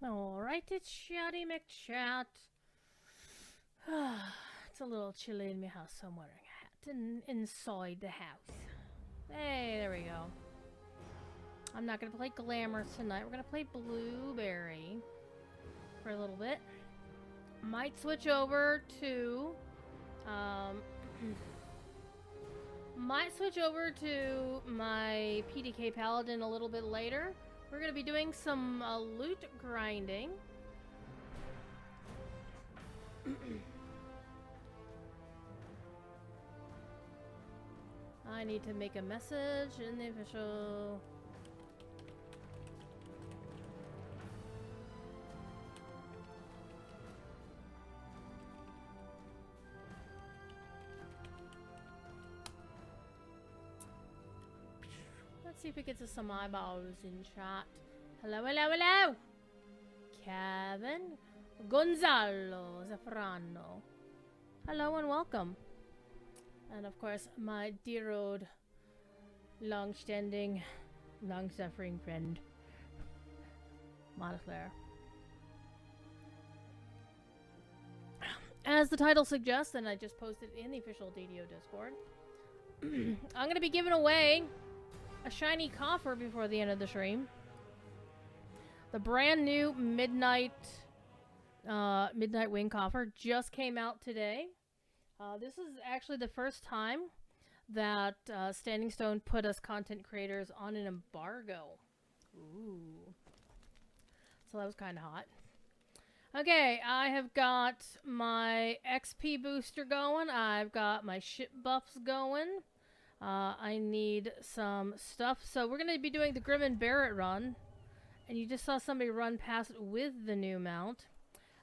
Alright, it's Chatty McChat. It's a little chilly in my house, so I'm wearing a hat inside the house. Hey, there we go. I'm not gonna play Glamour tonight. We're gonna play Blueberry for a little bit. Might switch over to might switch over to my PDK Paladin a little bit later. We're gonna be doing some loot grinding. I need to make a message in the official. Let's see if we get to some eyeballs in chat. Hello, hello, hello! Kevin Gonzalo Zafrano. Hello and welcome. And of course, my dear old, long-standing, long-suffering friend, Montclair. As the title suggests, and I just posted in the official DDO Discord, I'm going to be giving away a shiny coffer before the end of the stream. The brand new Midnight Wing coffer just came out today. This is actually the first time that Standing Stone put us content creators on an embargo. Ooh. So that was kind of hot. Okay, I have got my XP booster going. I've got my ship buffs going. I need some stuff. So we're going to be doing the Grim and Barett run. And you just saw somebody run past with the new mount.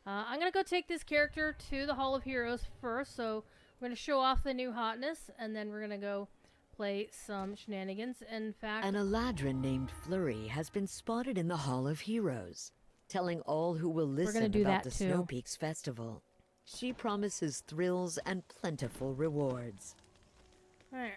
I'm going to go take this character to the Hall of Heroes first. So we're going to show off the new hotness. And then we're going to go play some shenanigans. In fact, an Eladrin named Flurry has been spotted in the Hall of Heroes, telling all who will listen about the Snowpeaks Festival. She promises thrills and plentiful rewards. Alright.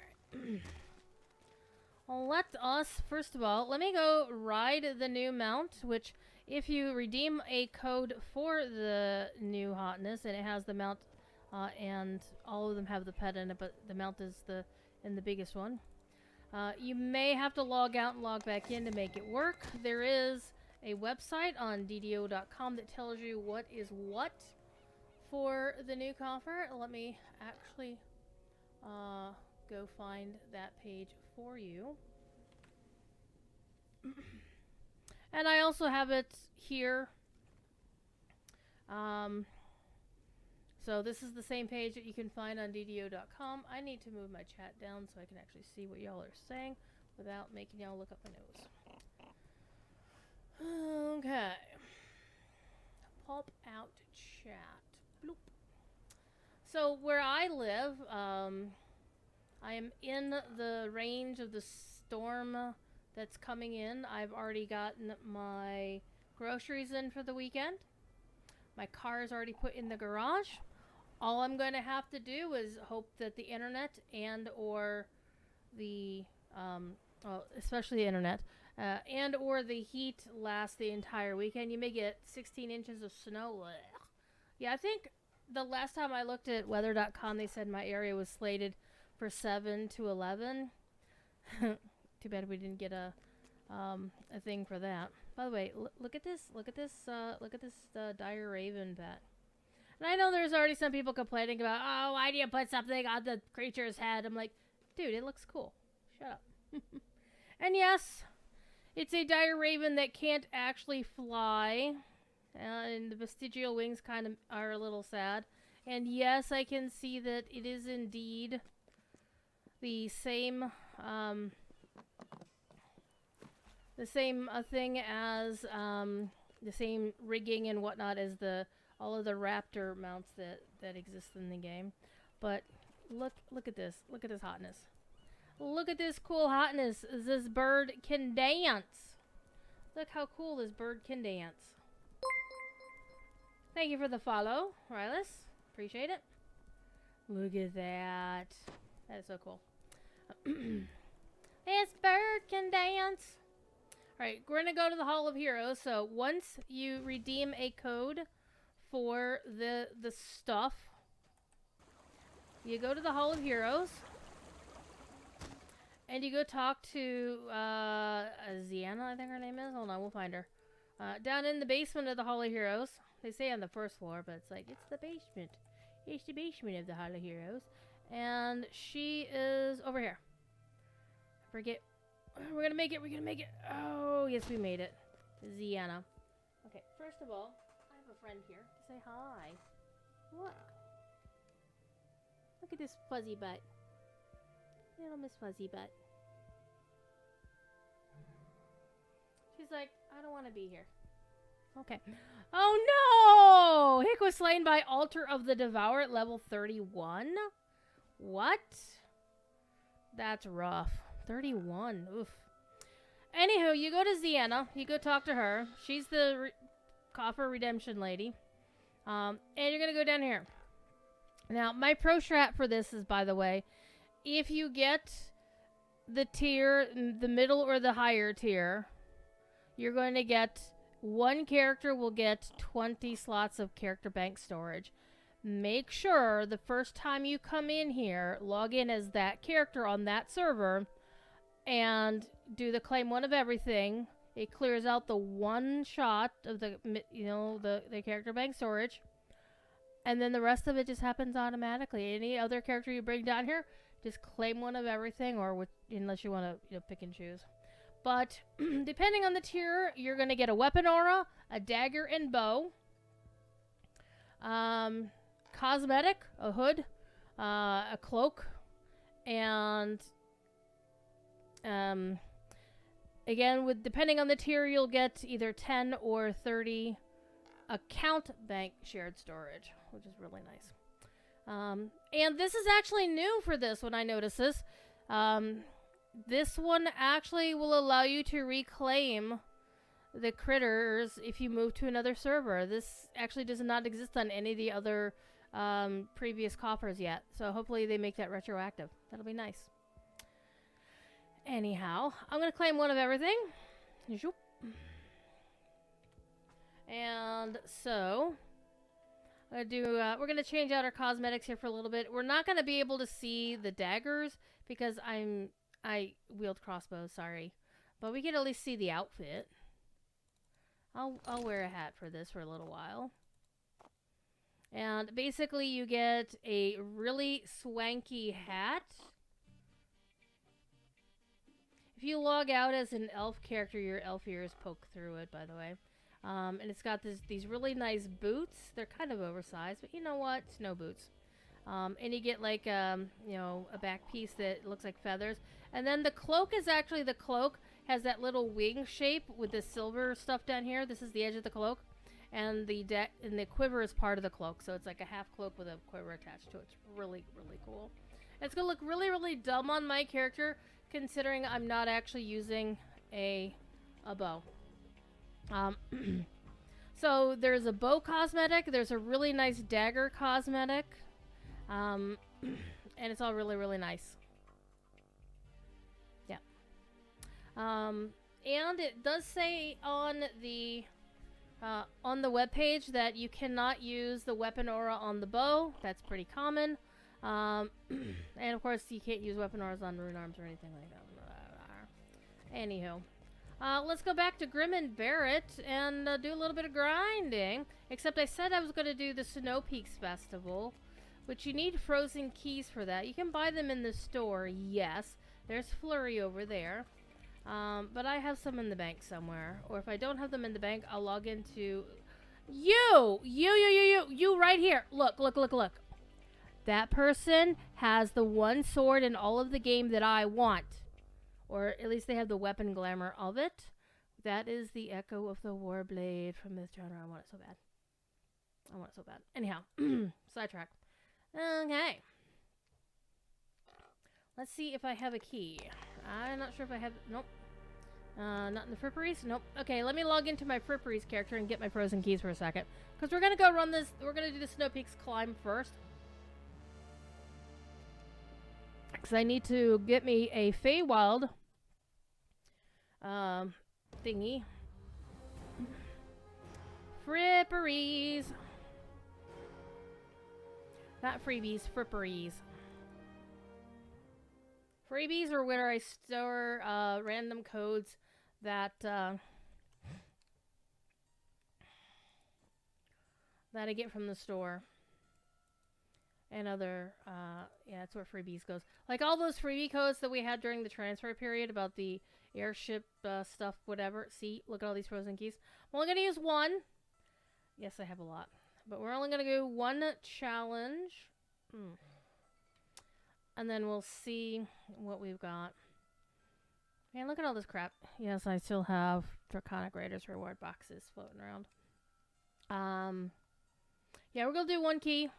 Let us, first of all, let me go ride the new mount, which if you redeem a code for the new hotness, and it has the mount, and all of them have the pet in it, but the mount is the biggest one. You may have to log out and log back in to make it work. There is a website on ddo.com that tells you what is what for the new coffer. Let me actually go find that page for you. And I also have it here. So this is the same page that you can find on ddo.com. I need to move my chat down so I can actually see what y'all are saying without making y'all look up my nose. Okay. Pop out chat. Bloop. So where I live, I am in the range of the storm that's coming in. I've already gotten my groceries in for the weekend. My car is already put in the garage. All I'm going to have to do is hope that the internet and or the, well, especially the internet, and or the heat lasts the entire weekend. You may get 16 inches of snow. Yeah, I think the last time I looked at weather.com, they said my area was slated for 7 to 11. Too bad we didn't get a thing for that. By the way, look at this. Look at this. Look at this dire raven pet. And I know there's already some people complaining about, oh, why do you put something on the creature's head? I'm like, dude, it looks cool. Shut up. And yes, it's a dire raven that can't actually fly. And the vestigial wings kind of are a little sad. And yes, I can see that it is indeed the same thing as the same rigging and whatnot as all of the raptor mounts that exist in the game. But look at this. Look at this hotness. Look at this cool hotness. This bird can dance. Look how cool this bird can dance. Thank you for the follow, Rylas. Appreciate it. Look at that. That is so cool. This bird can dance. Alright, we're gonna go to the Hall of Heroes. So once you redeem a code for the stuff, you go to the Hall of Heroes. And you go talk to Ziana, I think her name is. Hold on, we'll find her. Down in the basement of the Hall of Heroes. They say on the first floor, but it's like, it's the basement. It's the basement of the Hall of Heroes. And she is over here. Forget. We're gonna make it. We're gonna make it. Oh, yes, we made it. Ziana. Okay, first of all, I have a friend here to say hi. Look. Look at this fuzzy butt. Little Miss Fuzzy Butt. She's like, I don't want to be here. Okay. Oh no! Hick was slain by Altar of the Devourer at level 31? What? That's rough. 31. Oof. Anywho, you go to Ziana. You go talk to her. She's the coffer redemption lady. And you're going to go down here. Now, my pro strat for this is, by the way, if you get the tier, the middle or the higher tier, you're going to get, one character will get 20 slots of character bank storage. Make sure the first time you come in here, log in as that character on that server and do the claim one of everything. It clears out the one shot of the, the character bank storage. And then the rest of it just happens automatically. Any other character you bring down here, just claim one of everything, or unless you want to pick and choose. But depending on the tier, you're going to get a weapon aura, a dagger and bow, cosmetic, a hood, a cloak, and again, depending on the tier, you'll get either 10 or 30 account bank shared storage, which is really nice. And this is actually new for this when I noticed this. This one actually will allow you to reclaim the critters if you move to another server. This actually does not exist on any of the other previous coffers yet. So hopefully they make that retroactive. That'll be nice. Anyhow, I'm going to claim one of everything. And so we're going to change out our cosmetics here for a little bit. We're not going to be able to see the daggers because I wield crossbows, sorry. But we can at least see the outfit. I'll wear a hat for this for a little while. And basically you get a really swanky hat. If you log out as an elf character, your elf ears poke through it, by the way. And it's got these really nice boots. They're kind of oversized, but you know what? Snow boots. And you get like, a back piece that looks like feathers. And then the cloak is actually, the cloak has that little wing shape with the silver stuff down here. This is the edge of the cloak. And the quiver is part of the cloak. So it's like a half cloak with a quiver attached to it. It's really, really cool. It's going to look really, really dumb on my character, considering I'm not actually using a bow. So there's a bow cosmetic. There's a really nice dagger cosmetic. And it's all really, really nice. Yeah. And it does say on the webpage that you cannot use the weapon aura on the bow. That's pretty common. And of course you can't use weapon auras on rune arms or anything like that. Anywho. Let's go back to Grim and Barett and do a little bit of grinding. Except I said I was going to do the Snowpeaks Festival, which you need frozen keys for that. You can buy them in the store, yes. There's Flurry over there. But I have some in the bank somewhere. Or if I don't have them in the bank, I'll log into... You right here. Look. That person has the one sword in all of the game that I want. Or at least they have the weapon glamour of it. That is the Echo of the Warblade from this genre. I want it so bad. Anyhow, sidetrack. Okay. Let's see if I have a key. I'm not sure if I have... Nope. Not in the Fripperies? Nope. Okay, let me log into my Fripperies character and get my frozen keys for a second. Because we're going to go run this... We're going to do the Snowpeaks Climb first. Because I need to get me a Feywild thingy. Fripperies. Not freebies, fripperies. Freebies are where I store random codes that that I get from the store. And other, yeah, that's where freebies goes. Like all those freebie codes that we had during the transfer period about the airship stuff, whatever. See, look at all these frozen keys. I'm only going to use one. Yes, I have a lot. But we're only going to do one challenge. And then we'll see what we've got. Man, look at all this crap. Yes, I still have Draconic Raiders reward boxes floating around. Yeah, we're going to do one key.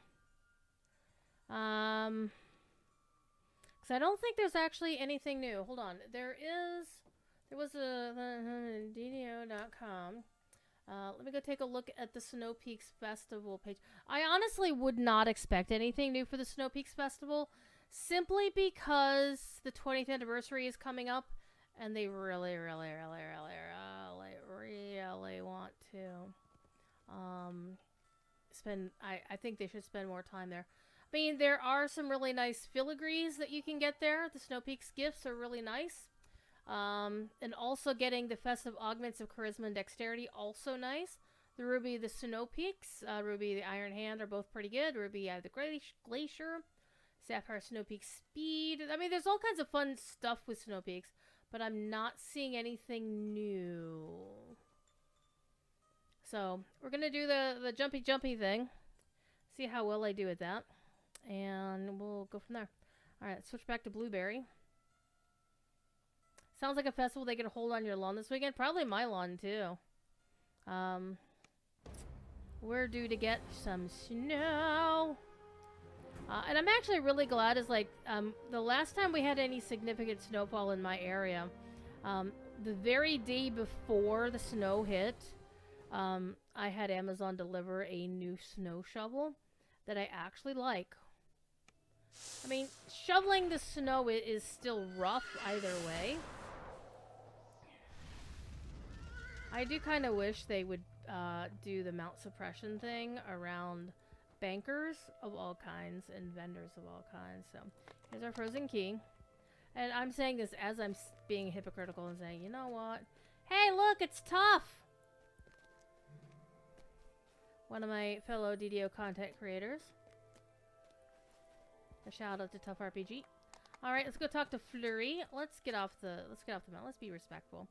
Because I don't think there's actually anything new. Hold on. There was a DDO.com. Let me go take a look at the Snowpeaks Festival page. I honestly would not expect anything new for the Snowpeaks Festival, simply because the 20th anniversary is coming up, and they really want to spend. I think they should spend more time there. I mean, there are some really nice filigrees that you can get there. The Snowpeaks gifts are really nice. And also getting the festive augments of charisma and dexterity, also nice. The Ruby, the Snowpeaks, Ruby, the Iron Hand are both pretty good. Ruby, the Glacier, Sapphire, Snowpeaks Speed. I mean, there's all kinds of fun stuff with Snowpeaks, but I'm not seeing anything new. So, we're going to do the jumpy thing. See how well I do at that. And we'll go from there. Alright, let's switch back to Blueberry. Sounds like a festival they can hold on your lawn this weekend. Probably my lawn, too. We're due to get some snow. And I'm actually really glad is like, the last time we had any significant snowfall in my area, the very day before the snow hit, I had Amazon deliver a new snow shovel that I actually like. I mean, shoveling the snow is still rough either way. I do kind of wish they would do the mount suppression thing around bankers of all kinds and vendors of all kinds. So, here's our frozen key. And I'm saying this as I'm being hypocritical and saying, you know what? Hey, look, it's Tough! One of my fellow DDO content creators. A shout out to Tough RPG. All right, let's go talk to Flurry. Let's get off the mount. Let's be respectful.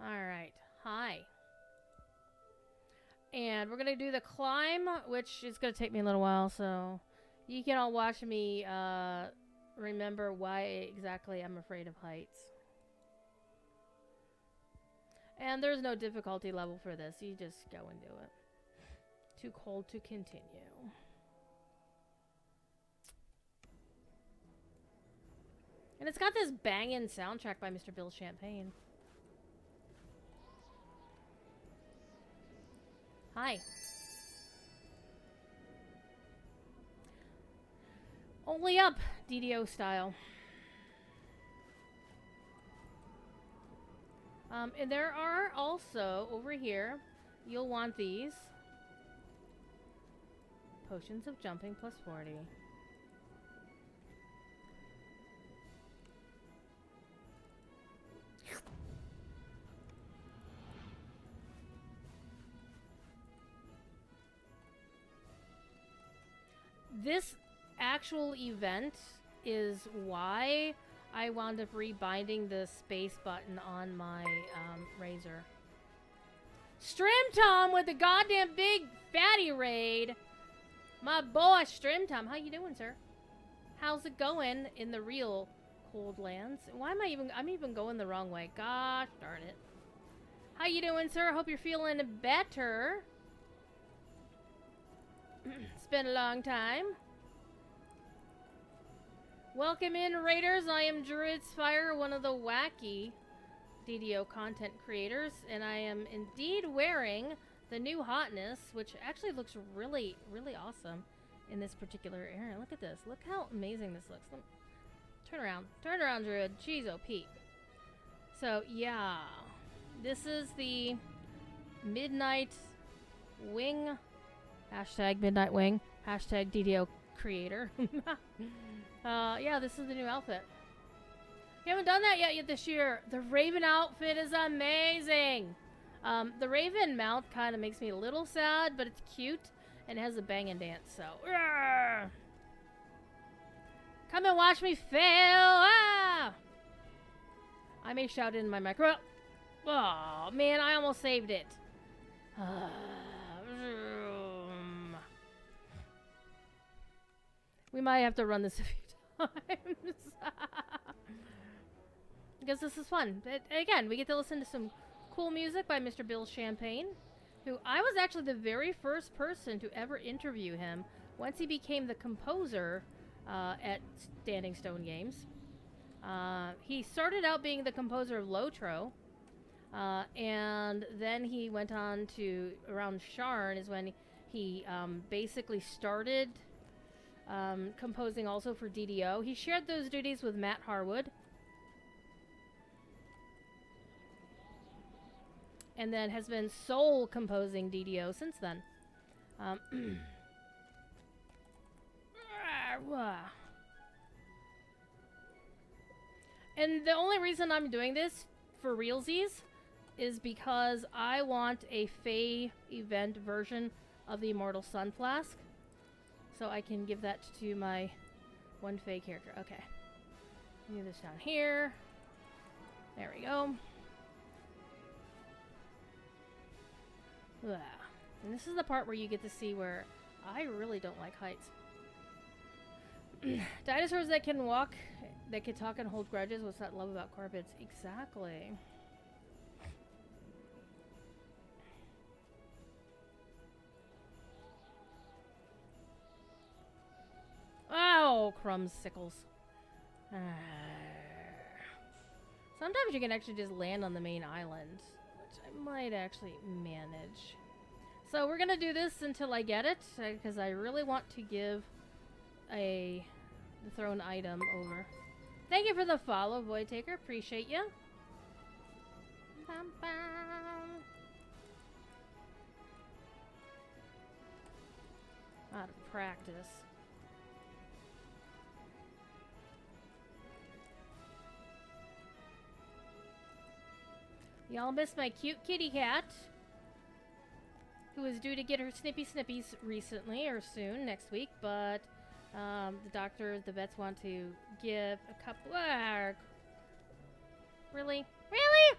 All right, hi. And we're gonna do the climb, which is gonna take me a little while, so you can all watch me remember why exactly I'm afraid of heights. And there's no difficulty level for this. You just go and do it. Too cold to continue. And it's got this banging soundtrack by Mr. Bill Champagne. Hi. Only up, DDO style. And there are also, over here, you'll want these. Potions of jumping plus 40. This actual event is why I wound up rebinding the space button on my Razor. Strim Tom with the goddamn big fatty raid. My boy Strim Tom, how you doing, sir? How's it going in the real cold lands? Why am I'm even going the wrong way. Gosh darn it. How you doing, sir? Hope you're feeling better. It's been a long time. Welcome in, Raiders. I am Druidsfire, one of the wacky DDO content creators, and I am indeed wearing the new hotness, which actually looks really, really awesome in this particular area. Look at this. Look how amazing this looks. Turn around. Turn around, Druid. Jeez, oh, Pete. So, yeah. This is the Midnight Wing. Hashtag Midnight Wing. Hashtag DDO creator. Yeah, this is the new outfit. We haven't done that yet this year. The Raven outfit is amazing. The Raven mount kind of makes me a little sad, but it's cute and it has a bang and dance. So, come and watch me fail. Ah! I may shout it in my micro. Oh man, I almost saved it. We might have to run this a few times. Because this is fun. Again, we get to listen to some cool music by Mr. Bill Champagne, who I was actually the very first person to ever interview him once he became the composer at Standing Stone Games. He started out being the composer of Lotro, and then he went on to, around Sharn is when he basically started composing also for DDO. He shared those duties with Matt Harwood. And then has been sole composing DDO since then. And the only reason I'm doing this for realsies is because I want a Fey event version of the Immortal Sunflask. So I can give that to my one Fey character. Okay. Move this down here. There we go. Ugh. And this is the part where you get to see where I really don't like heights. Dinosaurs that can walk, that can talk and hold grudges. What's that love about carpets? Exactly. Oh, crumbs, sickles. Sometimes you can actually just land on the main island, which I might actually manage. So we're gonna do this until I get it, because I really want to give the thrown item over. Thank you for the follow, Void Taker. Appreciate you. Bum, bum. Out of practice. Y'all missed my cute kitty cat, who was due to get her snippies recently, or soon, next week, but the vets want to give a couple... Really? Really?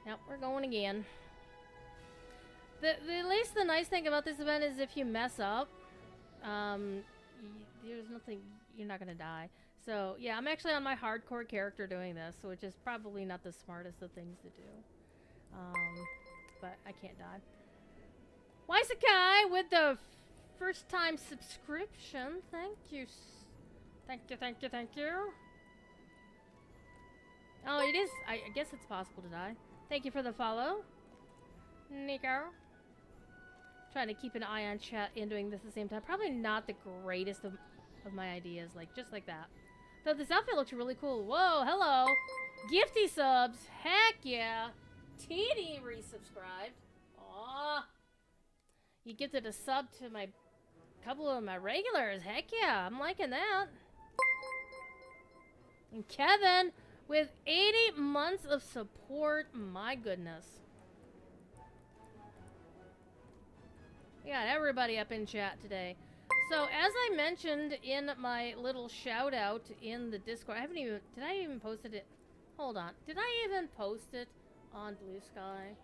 Yep, we're going again. At least the nice thing about this event is if you mess up, there's nothing... You're not going to die. So, yeah, I'm actually on my hardcore character doing this, which is probably not the smartest of things to do. But I can't die. Waisakai with the first time subscription. Thank you. Thank you, thank you, thank you. Oh, it is. I guess it's possible to die. Thank you for the follow, Nico. Trying to keep an eye on chat and doing this at the same time. Probably not the greatest of my ideas, just like that. Though this outfit looks really cool. Whoa, hello. Gifty subs. Heck yeah. TD resubscribed. Aw. You gifted a sub to my couple of my regulars. Heck yeah. I'm liking that. And Kevin with 80 months of support. My goodness. We got everybody up in chat today. So, as I mentioned in my little shout out in the Discord, did I even post it? Hold on. Did I even post it on Blue Sky?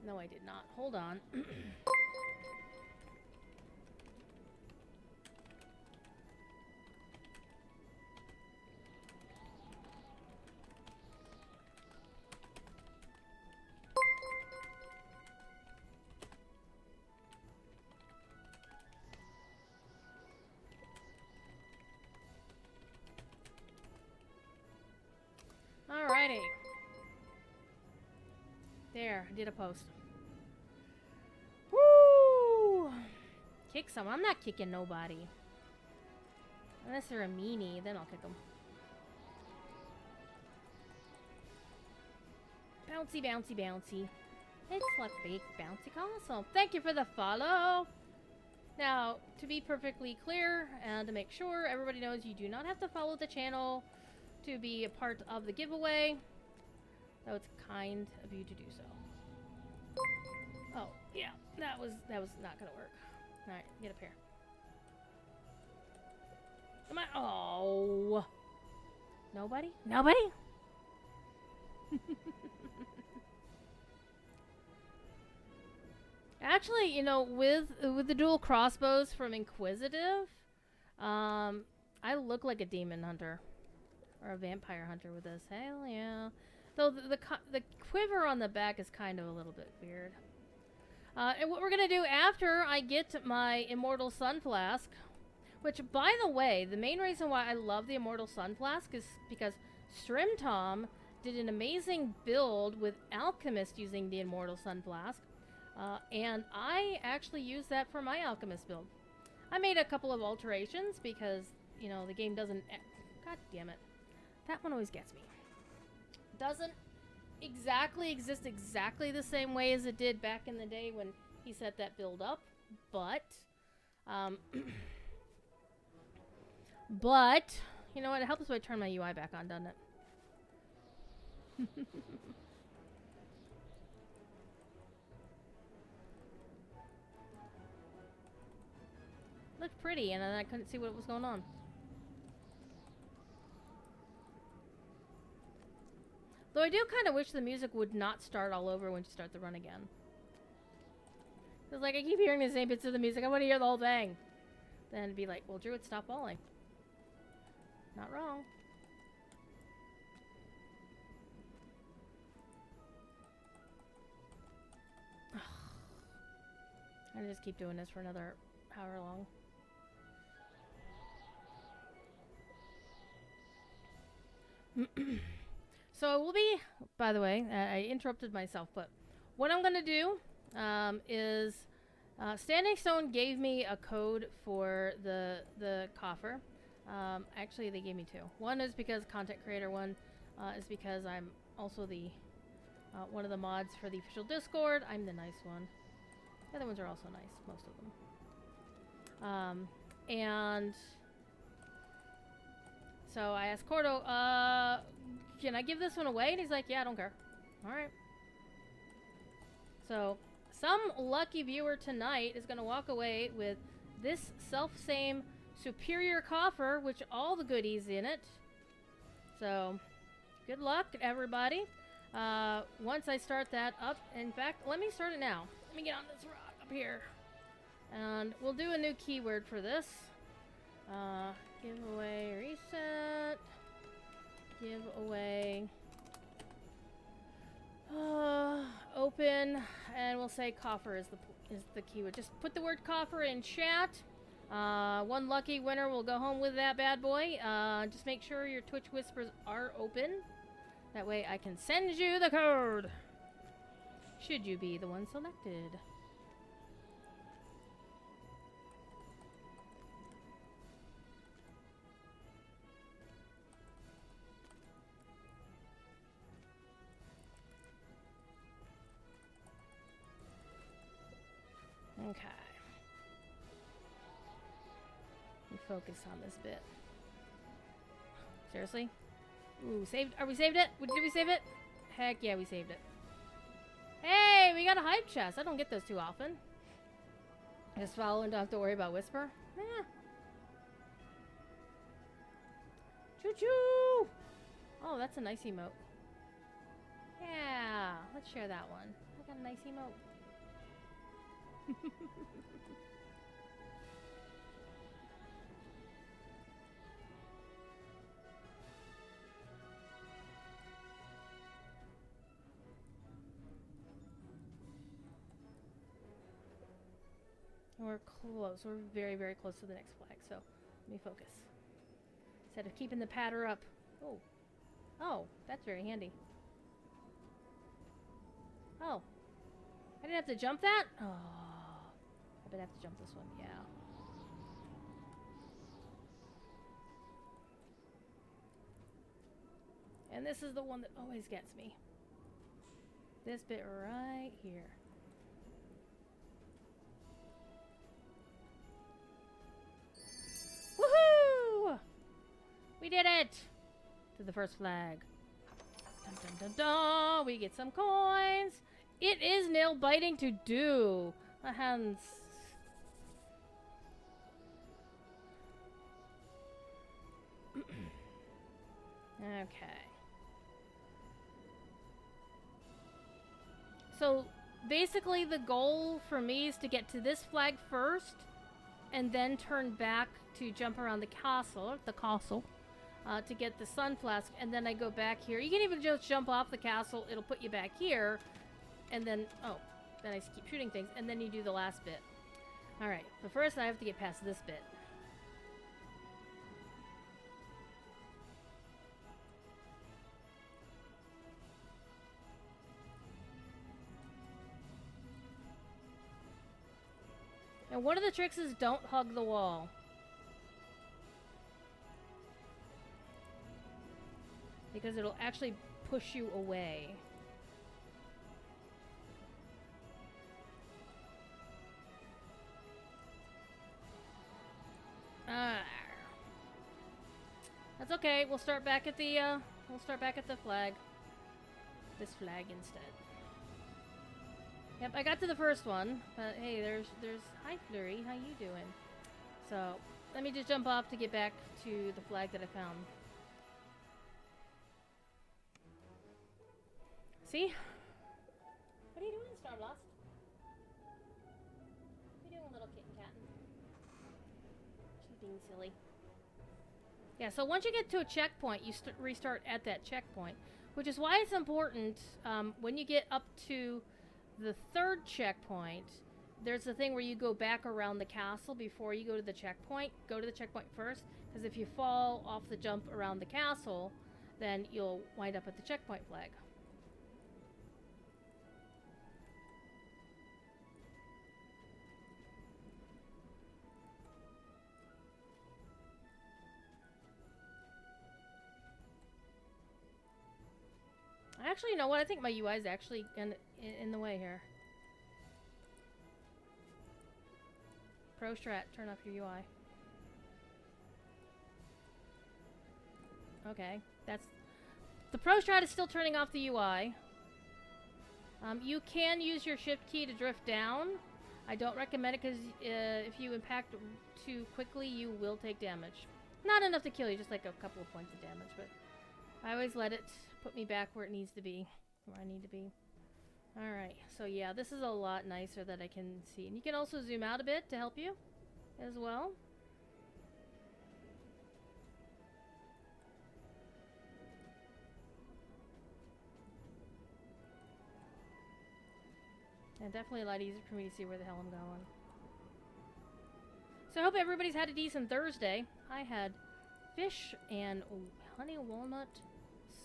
No, I did not. Hold on. Alrighty. There, I did a post. Woo! Kick someone. I'm not kicking nobody. Unless they're a meanie, then I'll kick them. Bouncy, bouncy, bouncy. It's like big bouncy castle. Thank you for the follow. Now, to be perfectly clear and to make sure everybody knows, you do not have to follow the channel to be a part of the giveaway. Though it's kind of you to do so. Oh, yeah. That was not gonna work. Alright, get up here. Come on. Oh. Nobody? Nobody? Actually, you know, with the dual crossbows from Inquisitive, I look like a demon hunter or a vampire hunter with this. Hell yeah! Though the quiver on the back is kind of a little bit weird. And what we're gonna do after I get my Immortal Sunflask, which, by the way, the main reason why I love the Immortal Sunflask is because Strimtom did an amazing build with Alchemist using the Immortal Sunflask. And I actually used that for my Alchemist build. I made a couple of alterations because, you know, the game doesn't... God damn it. That one always gets me. Doesn't exactly exist exactly the same way as it did back in the day when he set that build up. But... but... You know what? It helps if I turn my UI back on, doesn't it? Looked pretty, and then I couldn't see what was going on. Though I do kind of wish the music would not start all over when you start the run again. It's like, I keep hearing the same bits of the music. I want to hear the whole thing. Then it'd be like, well, Druid, stop falling. Not wrong. I just keep doing this for another however long. So we'll be, by the way, I interrupted myself, but what I'm going to do is Standing Stone gave me a code for the coffer. Actually, they gave me two. One is because content creator, one is because I'm also the one of the mods for the official Discord. I'm the nice one. The other ones are also nice, most of them. And so I asked Cordo, can I give this one away? And he's like, yeah, I don't care. Alright. So, some lucky viewer tonight is going to walk away with this self-same superior coffer, which all the goodies in it. So, good luck, everybody. Once I start that up, in fact, let me start it now. Let me get on this rock up here. And we'll do a new keyword for this. Giveaway reset. Giveaway. Open. And we'll say coffer is the keyword. Just put the word coffer in chat. One lucky winner will go home with that bad boy. Just make sure your Twitch whispers are open. That way I can send you the code. Should you be the one selected. Okay. Let me focus on this bit. Seriously? Ooh, saved. Are we saved it? Did we save it? Heck yeah, we saved it. Hey, we got a hype chest. I don't get those too often. Just follow and don't have to worry about whisper. Eh. Choo-choo! Oh, that's a nice emote. Yeah, let's share that one. I got a nice emote. We're close. We're very, very close to the next flag, so let me focus. Instead of keeping the patter up. Oh. Oh, that's very handy. Oh. I didn't have to jump that? Oh. I bet I have to jump this one, yeah. And this is the one that always gets me. This bit right here. Woohoo! We did it! To the first flag. Dun dun dun dun! We get some coins! It is nail biting to do! My hands... Okay. So, basically the goal for me is to get to this flag first, and then turn back to jump around the castle, to get the Sunflask, and then I go back here. You can even just jump off the castle, it'll put you back here, and then, oh, then I just keep shooting things, and then you do the last bit. Alright, but first I have to get past this bit. And one of the tricks is don't hug the wall. Because it'll actually push you away. That's okay. We'll start back at the flag. This flag instead. Yep, I got to the first one, but hey, there's hi Flurry, how you doing? So, let me just jump off to get back to the flag that I found. See? What are you doing, Starblast? What are you doing, little kitten cat? She's being silly. Yeah, so once you get to a checkpoint, you restart at that checkpoint, which is why it's important when you get up to the third checkpoint, there's a thing where you go back around the castle before you go to the checkpoint. Go to the checkpoint first, because if you fall off the jump around the castle, then you'll wind up at the checkpoint flag. Actually, you know what? I think my UI is actually in the way here. Pro Strat, turn off your UI. Okay, that's... The Pro Strat is still turning off the UI. You can use your shift key to drift down. I don't recommend it because if you impact too quickly, you will take damage. Not enough to kill you, just like a couple of points of damage, but I always let it put me back where it needs to be, where I need to be. Alright, so yeah, this is a lot nicer that I can see. And you can also zoom out a bit to help you as well. And definitely a lot easier for me to see where the hell I'm going. So I hope everybody's had a decent Thursday. I had fish and honey walnut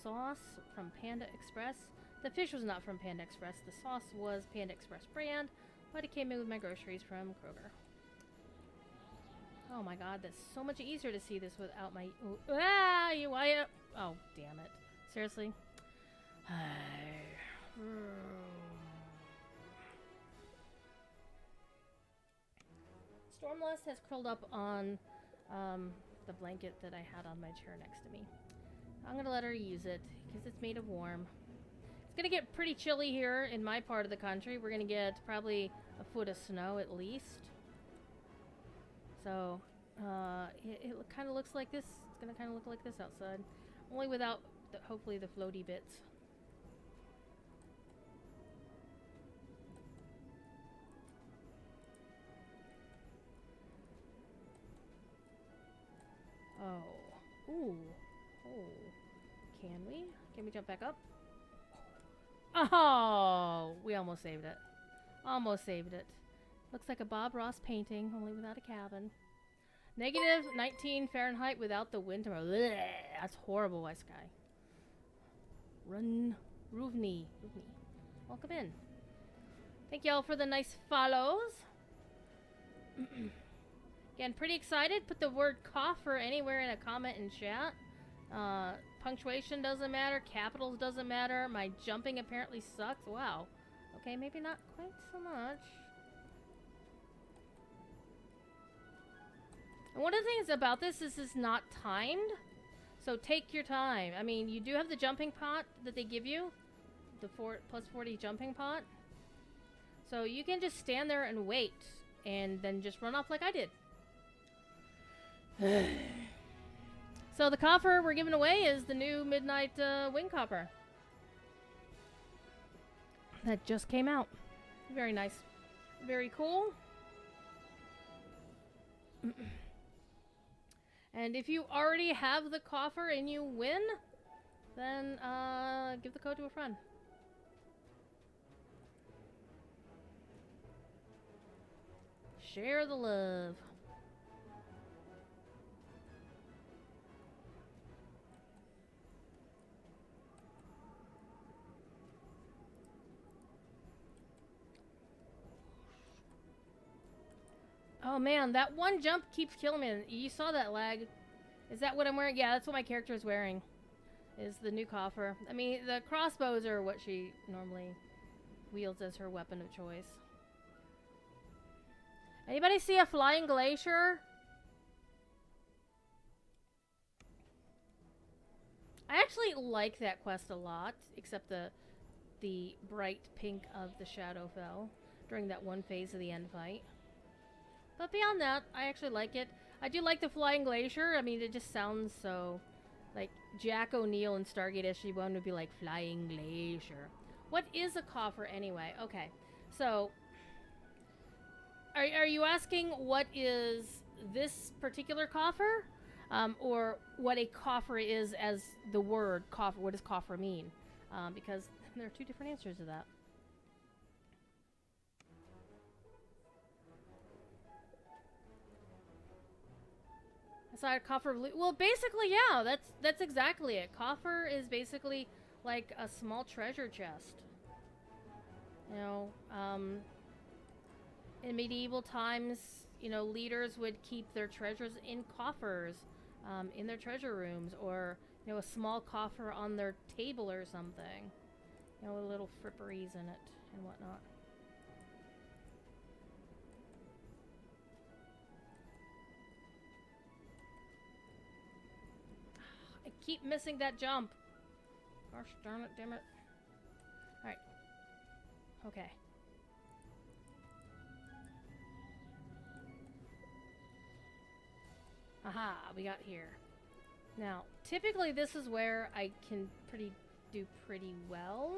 sauce from Panda Express. The fish was not from Panda Express. The sauce was Panda Express brand, but it came in with my groceries from Kroger. Oh my god, that's so much easier to see this without my... UI. Oh, damn it. Seriously? Stormlust has curled up on the blanket that I had on my chair next to me. I'm going to let her use it because it's made of warm. It's going to get pretty chilly here in my part of the country. We're going to get probably a foot of snow at least. So, it kind of looks like this. It's going to kind of look like this outside. Only without, hopefully, the floaty bits. Oh. Ooh. Oh. Can we? Can we jump back up? Oh! We almost saved it. Almost saved it. Looks like a Bob Ross painting, only without a cabin. Negative 19 Fahrenheit without the wind tomorrow. Blech, that's horrible, White Sky. Run. Ruvni. Welcome in. Thank y'all for the nice follows. Again, pretty excited. Put the word coffer anywhere in a comment and chat. punctuation doesn't matter. Capitals doesn't matter. My jumping apparently sucks. Wow. Okay, maybe not quite so much. And one of the things about this is not timed. So take your time. I mean, you do have the jumping pot that they give you. The plus 40 jumping pot. So you can just stand there and wait. And then just run off like I did. So the coffer we're giving away is the new Midnight Wing Copper. That just came out. Very nice. Very cool. And if you already have the coffer and you win, then give the code to a friend. Share the love. Oh man, that one jump keeps killing me. You saw that lag. Is that what I'm wearing? Yeah, that's what my character is wearing. Is the new coffer. I mean, the crossbows are what she normally wields as her weapon of choice. Anybody see a flying glacier? I actually like that quest a lot, except the bright pink of the Shadowfell during that one phase of the end fight. But beyond that, I actually like it. I do like the flying glacier. I mean, it just sounds so like Jack O'Neill in Stargate SG-1 would be like flying glacier. What is a coffer anyway? Okay, so are you asking what is this particular coffer, or what a coffer is as the word coffer? What does coffer mean? Because there are two different answers to that. A coffer of loot. Well, basically, yeah, that's exactly it. Coffer is basically like a small treasure chest. You know, in medieval times, you know, leaders would keep their treasures in coffers, in their treasure rooms, or, you know, a small coffer on their table or something. You know, with little fripperies in it and whatnot. I keep missing that jump. Gosh darn it, damn it. Alright. Okay. Aha, we got here. Now, typically this is where I can do pretty well.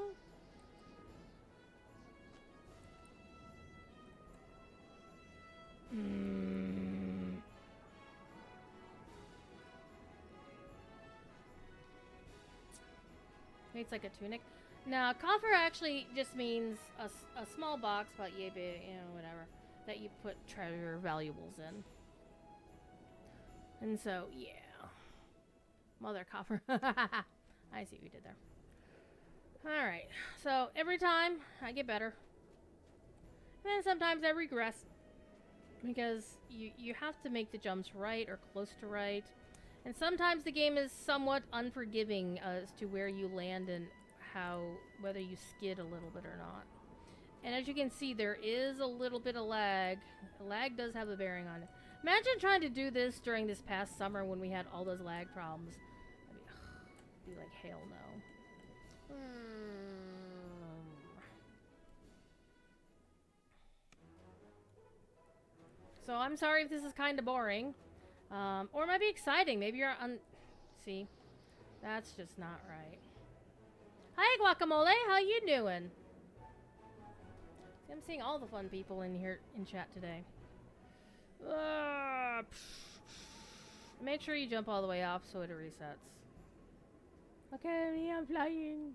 It's like a tunic. Now, coffer actually just means a small box, about yay big, you know, whatever, that you put treasure valuables in. And so, yeah. Mother coffer. I see what you did there. Alright, so every time I get better. And then sometimes I regress. Because you have to make the jumps right or close to right. And sometimes the game is somewhat unforgiving as to where you land and whether you skid a little bit or not. And as you can see, there is a little bit of lag. Lag does have a bearing on it. Imagine trying to do this during this past summer when we had all those lag problems. I'd be like, hell no. So I'm sorry if this is kind of boring. Or it might be exciting. Maybe you're See? That's just not right. Hi, Guacamole. How you doing? I'm seeing all the fun people in here in chat today. Make sure you jump all the way off so it resets. Okay, I'm flying.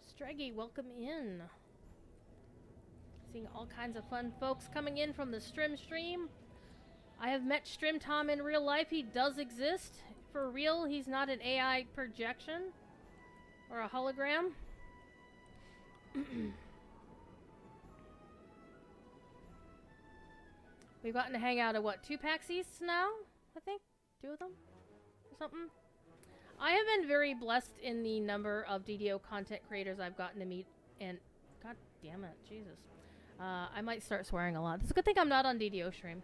Streggy, welcome in. Seeing all kinds of fun folks coming in from the stream. I have met Strim Tom in real life. He does exist. For real, he's not an AI projection or a hologram. We've gotten to hang out at what, 2 PAX Easts now? I think 2 of them or something. I have been very blessed in the number of DDO content creators I've gotten to meet, and god damn it, Jesus. I might start swearing a lot. It's a good thing I'm not on DDO stream.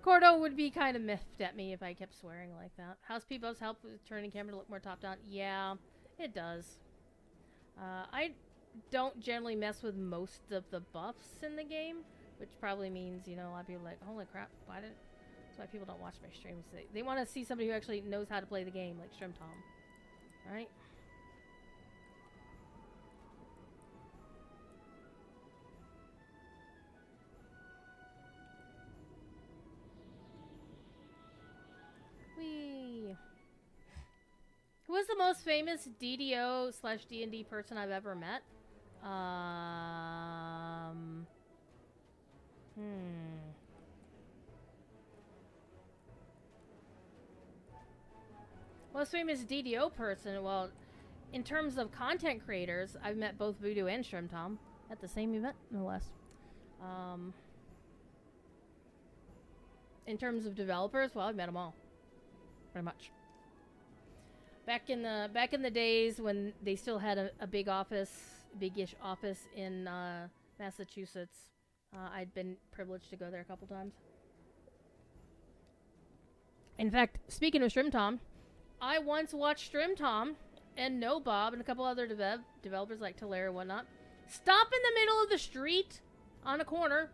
Cordo would be kind of miffed at me if I kept swearing like that. House People's help with turning camera to look more top-down. Yeah, it does. I don't generally mess with most of the buffs in the game, which probably means, you know, a lot of people are like, holy crap, that's why people don't watch my streams. They want to see somebody who actually knows how to play the game, like Shrimp Tom. Right? Whee! Who is the most famous DDO/D&D person I've ever met? Most famous DDO person? Well, in terms of content creators, I've met both Voodoo and Shrimp Tom at the same event, no less. In terms of developers, well, I've met them all, pretty much. Back in the days when they still had a big office, big-ish office in Massachusetts, I'd been privileged to go there a couple times. In fact, speaking of Shrimp Tom, I once watched Shrimp Tom and No Bob and a couple other developers like Talair and whatnot stop in the middle of the street on a corner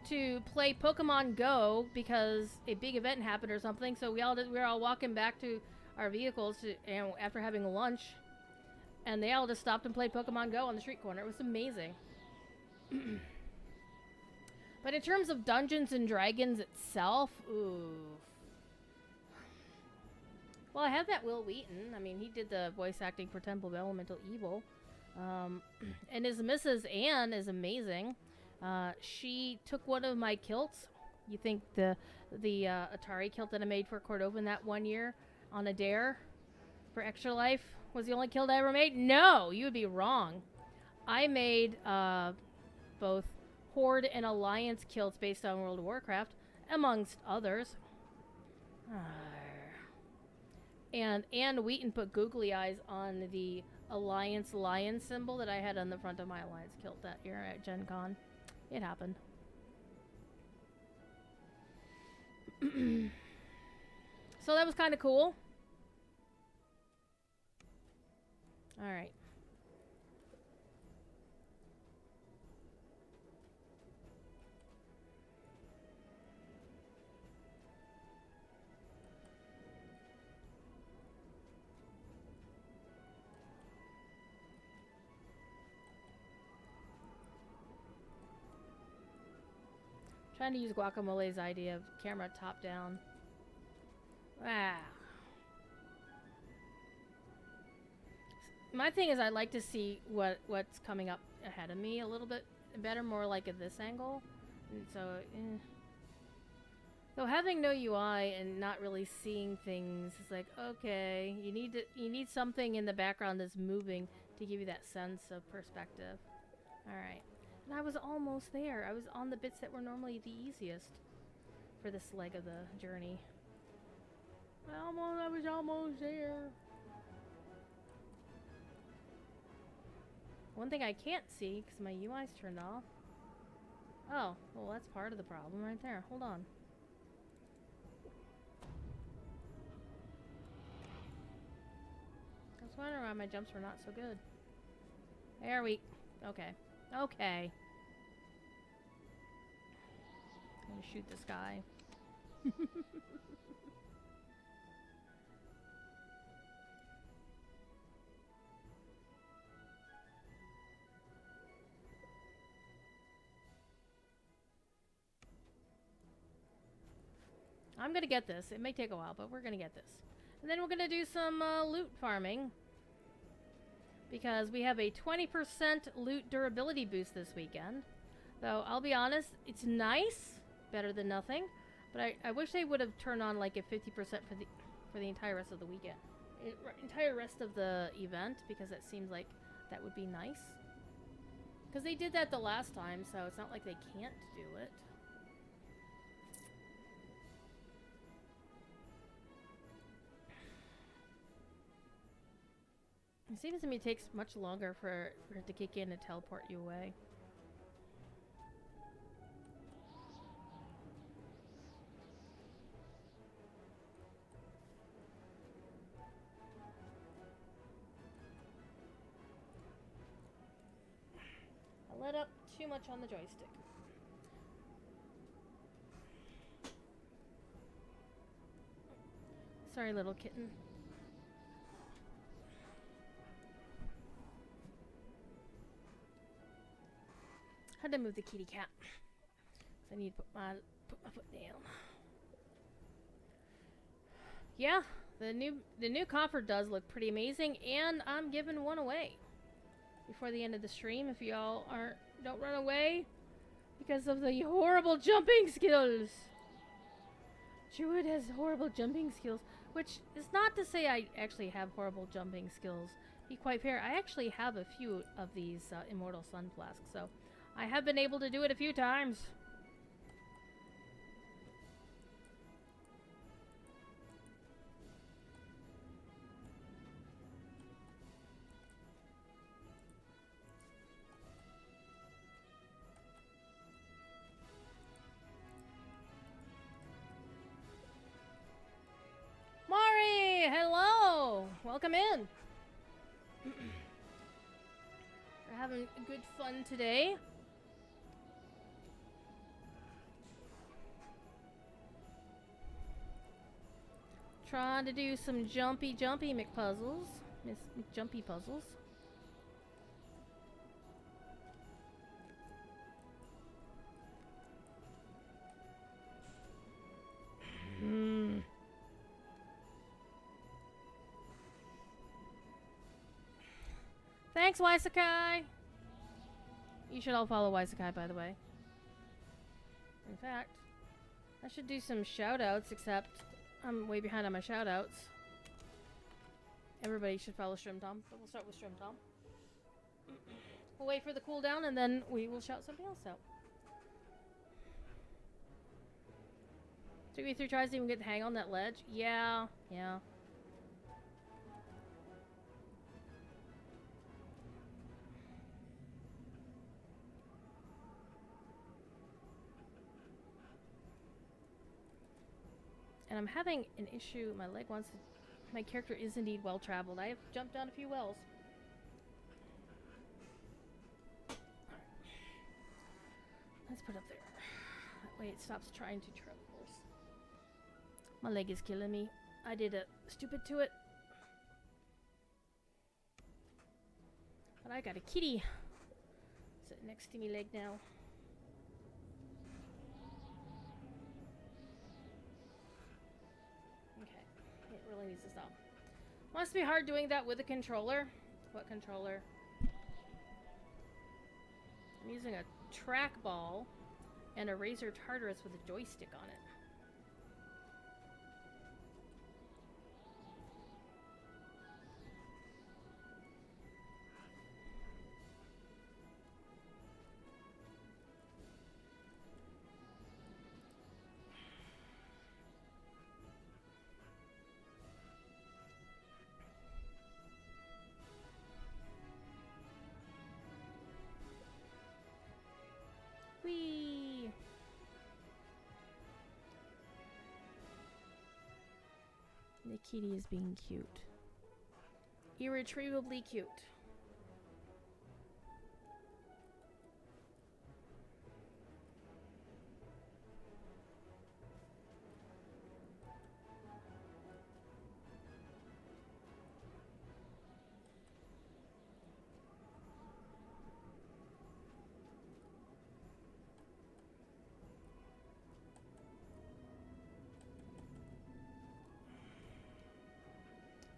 to play Pokemon Go because a big event happened or something. So we were all walking back to our vehicles after having lunch, and they all just stopped and played Pokemon Go on the street corner. It was amazing. But in terms of Dungeons and Dragons itself, ooh. Well, I have that Will Wheaton. I mean, he did the voice acting for Temple of Elemental Evil. And his Mrs. Anne is amazing. She took one of my kilts. You think the Atari kilt that I made for Cordovan that one year on a dare for Extra Life was the only kilt I ever made? No, you would be wrong. I made both Horde and Alliance kilts based on World of Warcraft, amongst others. And Anne Wheaton put googly eyes on the Alliance lion symbol that I had on the front of my Alliance kilt that year at Gen Con. It happened. So that was kind of cool. Alright. Trying to use Guacamole's idea of camera top down. My thing is I'd like to see what's coming up ahead of me a little bit better, more like at this angle. And so having no UI and not really seeing things is like, okay, you need something in the background that's moving to give you that sense of perspective. All right. And I was almost there. I was on the bits that were normally the easiest for this leg of the journey. I was almost there. One thing I can't see because my UI's turned off. Oh, well, that's part of the problem right there. Hold on. I was wondering why my jumps were not so good. There we... Okay. Okay. I'm gonna shoot this guy. I'm gonna get this. It may take a while, but we're gonna get this. And then we're gonna do some loot farming. Because we have a 20% loot durability boost this weekend. Though, I'll be honest, it's nice. Better than nothing. But I wish they would have turned on like a 50% for the entire rest of the weekend. Entire rest of the event, because it seems like that would be nice. Because they did that the last time, so it's not like they can't do it. It seems to me it takes much longer for it to kick in and teleport you away. I let up too much on the joystick. Sorry, little kitten. Had to move the kitty cat. So I need to put my foot down. Yeah, the new coffer does look pretty amazing, and I'm giving one away before the end of the stream. If y'all don't run away because of the horrible jumping skills. Druid has horrible jumping skills, which is not to say I actually have horrible jumping skills. Be quite fair, I actually have a few of these Immortal Sunflasks, so I have been able to do it a few times. Mari, hello! Welcome in. We're having good fun today. Trying to do some jumpy McPuzzles. McJumpy puzzles. Thanks, Waisakai! You should all follow Waisakai, by the way. In fact, I should do some shoutouts, except I'm way behind on my shoutouts. Everybody should follow Shrimtom, but we'll start with Shrimtom. We'll wait for the cooldown, and then we will shout something else out. Took me 3 tries to even get the hang on that ledge. Yeah. And I'm having an issue. My leg wants to... My character is indeed well traveled. I have jumped down a few wells. Let's put it up there. That way it stops trying to travel. My leg is killing me. I did a stupid to it. But I got a kitty sitting next to me leg now. Okay, it really needs to stop. Must be hard doing that with a controller. What controller? I'm using a trackball and a Razer Tartarus with a joystick on it. Whee! The kitty is being cute. Irretrievably cute.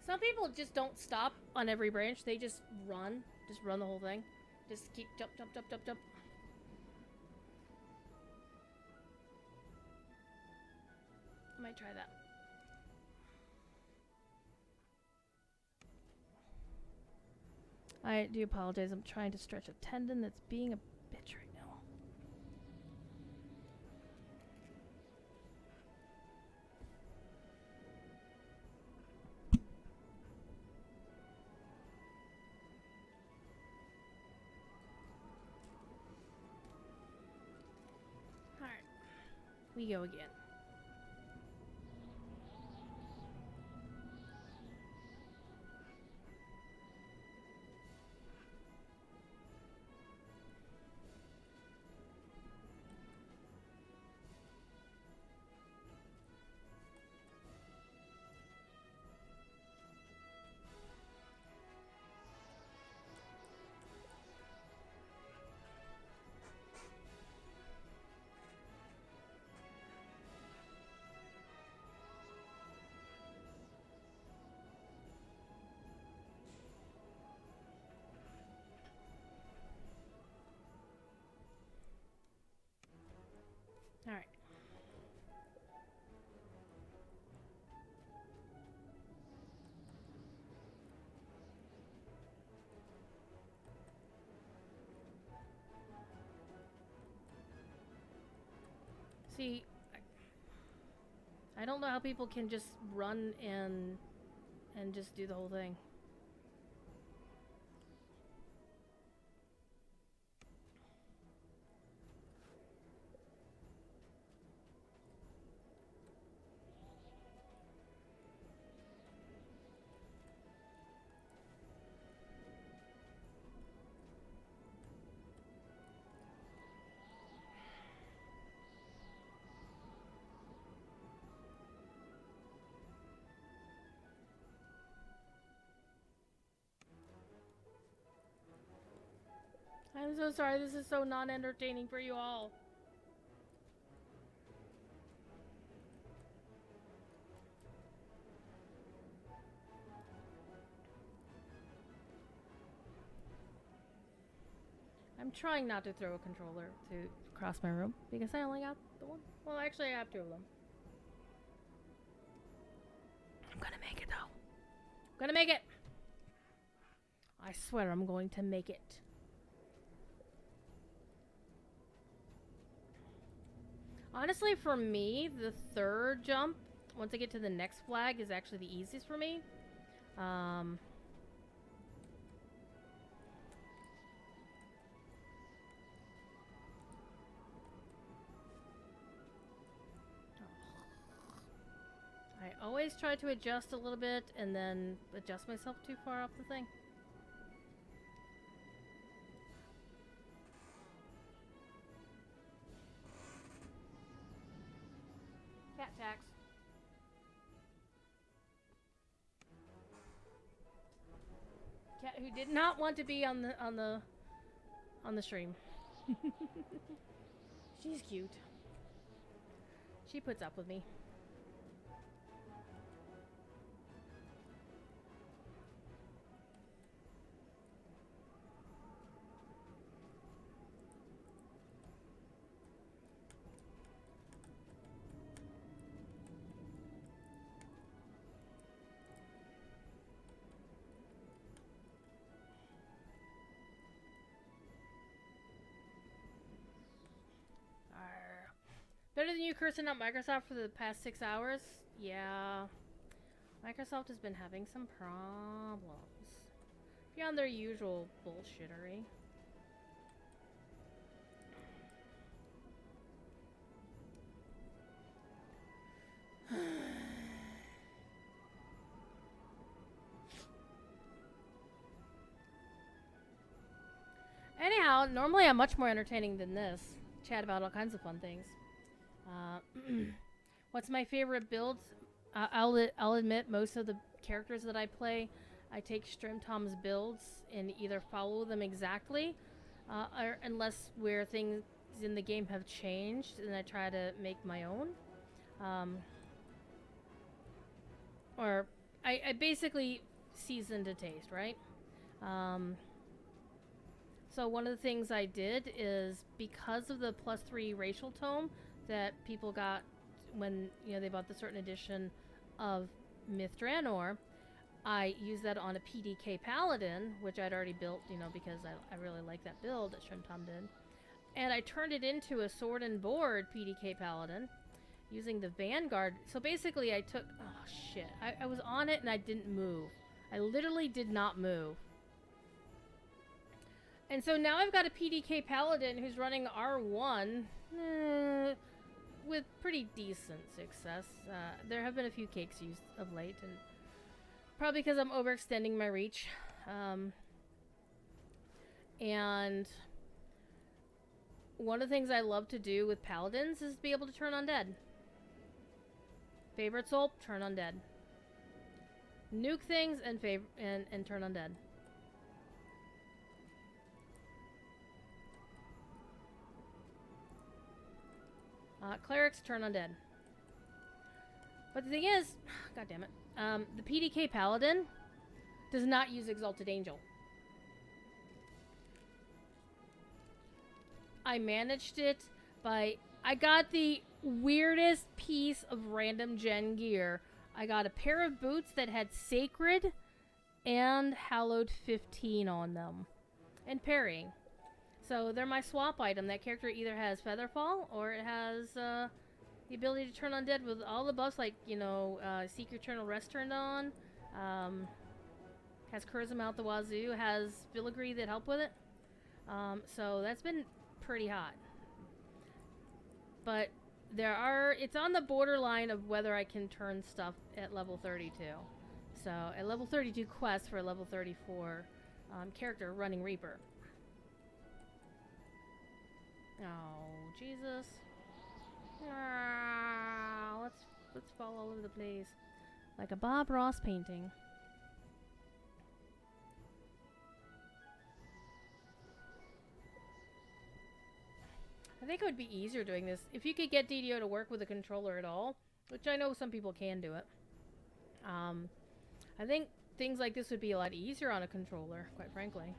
Some people just don't stop on every branch. They just run. Just run the whole thing. Just keep jump. I might try that. I do apologize. I'm trying to stretch a tendon that's being a bitch right now. Alright. We go again. Alright. See, I don't know how people can just run and just do the whole thing. I'm so sorry, this is so non-entertaining for you all. I'm trying not to throw a controller across my room because I only got the one. Well, actually I have two of them. I'm gonna make it though. I'm gonna make it! I swear I'm going to make it. Honestly, for me, the third jump, once I get to the next flag, is actually the easiest for me. I always try to adjust a little bit and then adjust myself too far off the thing. Cat tax. Cat who did not want to be on the stream. She's cute. She puts up with me. Better than you cursing out Microsoft for the past 6 hours? Yeah. Microsoft has been having some problems. Beyond their usual bullshittery. Anyhow, normally I'm much more entertaining than this. Chat about all kinds of fun things. What's my favorite build? I'll admit most of the characters that I play, I take Stream Tom's builds and either follow them exactly, or unless where things in the game have changed, and I try to make my own. Or I basically season to taste, right? So one of the things I did is, because of the +3 racial tome that people got when they bought the certain edition of Myth Draenor, I used that on a PDK Paladin, which I'd already built, you know, because I really like that build that Shrimtom did. And I turned it into a sword and board PDK Paladin using the Vanguard. So basically I took... Oh, shit. I was on it and I didn't move. I literally did not move. And so now I've got a PDK Paladin who's running R1 with pretty decent success. There have been a few cakes used of late, and probably because I'm overextending my reach. And one of the things I love to do with Paladins is be able to turn undead. Favorite soul, turn undead. Nuke things and turn undead. Clerics turn undead. But the thing is, god damn it, the PDK Paladin does not use Exalted Angel. I managed it by... I got the weirdest piece of random gen gear. I got a pair of boots that had Sacred and Hallowed 15 on them. And parrying. So they're my swap item. That character either has Featherfall or it has the ability to turn undead with all the buffs, like, you know, Seek Your Eternal Rest turned on. Has Charisma out the wazoo. Has Filigree that help with it. So that's been pretty hot. But it's on the borderline of whether I can turn stuff at level 32. So at level 32 quest for a level 34 character running Reaper. Oh, Jesus. Ah, let's fall all over the place. Like a Bob Ross painting. I think it would be easier doing this if you could get DDO to work with a controller at all, which I know some people can do it. I think things like this would be a lot easier on a controller, quite frankly.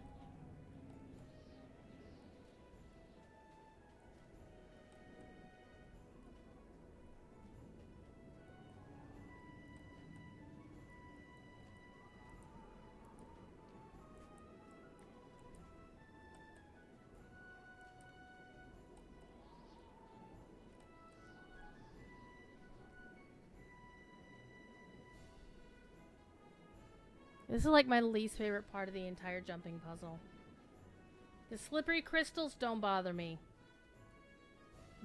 This is like my least favorite part of the entire jumping puzzle. The slippery crystals don't bother me.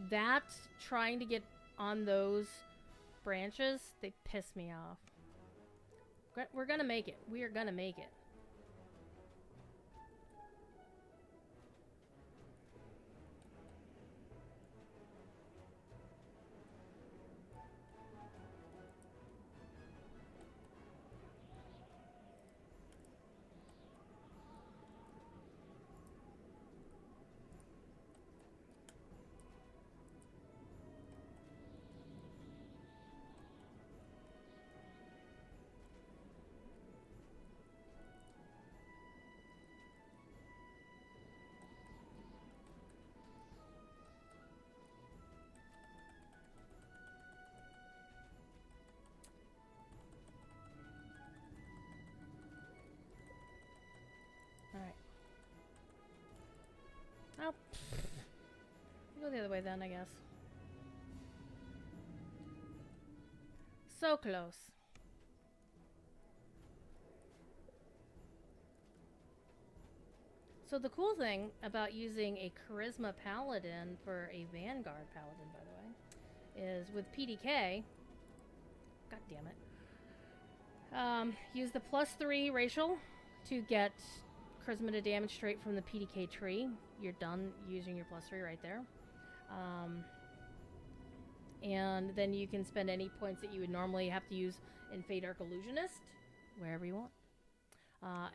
That's trying to get on those branches, they piss me off. We're gonna make it. We are gonna make it. Oh, go the other way then, I guess. So close. So the cool thing about using a Charisma Paladin for a Vanguard Paladin, by the way, is with PDK, god damn it, use the +3 racial to get Charisma to damage straight from the PDK tree. You're done using your +3 right there. And then you can spend any points that you would normally have to use in Fey Dark Illusionist, wherever you want.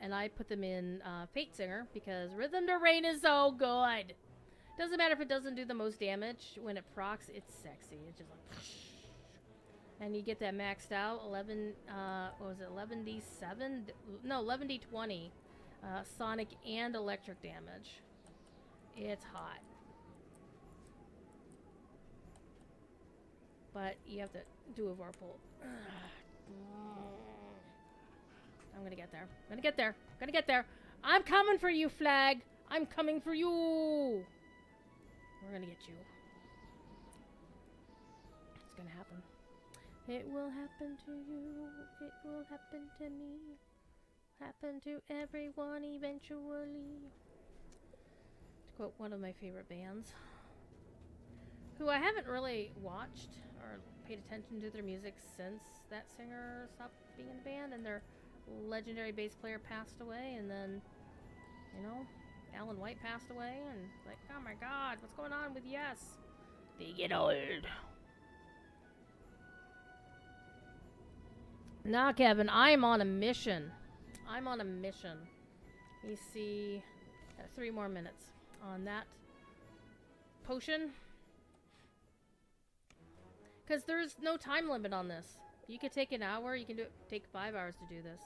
And I put them in Fate Singer because Rhythm to Rain is so good. Doesn't matter if it doesn't do the most damage. When it procs, it's sexy. It's just like... And you get that maxed out 11, what was it, 11d7? No, 11d20. Sonic and electric damage. It's hot. But you have to do a Vorpal. I'm gonna get there. I'm gonna get there. I'm gonna get there. I'm coming for you, Flag. I'm coming for you. We're gonna get you. It's gonna happen. It will happen to you. It will happen to me. Happen to everyone eventually. To quote one of my favorite bands, who I haven't really watched or paid attention to their music since that singer stopped being in the band and their legendary bass player passed away, and then, you know, Alan White passed away, and like, oh my god, what's going on with Yes? They get old. Nah, Kevin, I'm on a mission. I'm on a mission. You see, 3 more minutes on that potion. Because there's no time limit on this. You could take an hour, you can take 5 hours to do this.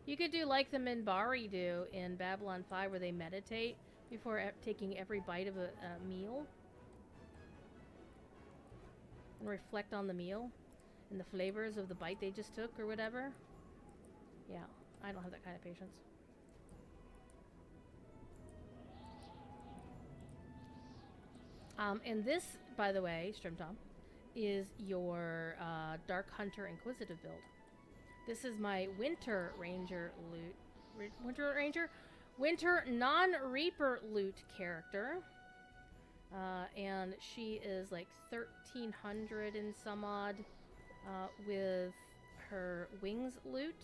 You could do like the Minbari do in Babylon 5, where they meditate before taking every bite of a meal. And reflect on the meal and the flavors of the bite they just took or whatever. Yeah, I don't have that kind of patience. And this, by the way, Strimtom, is your Dark Hunter Inquisitive build. This is my Winter Ranger lute. Winter non-Reaper lute character. And she is like 1300 and some odd with her wings lute.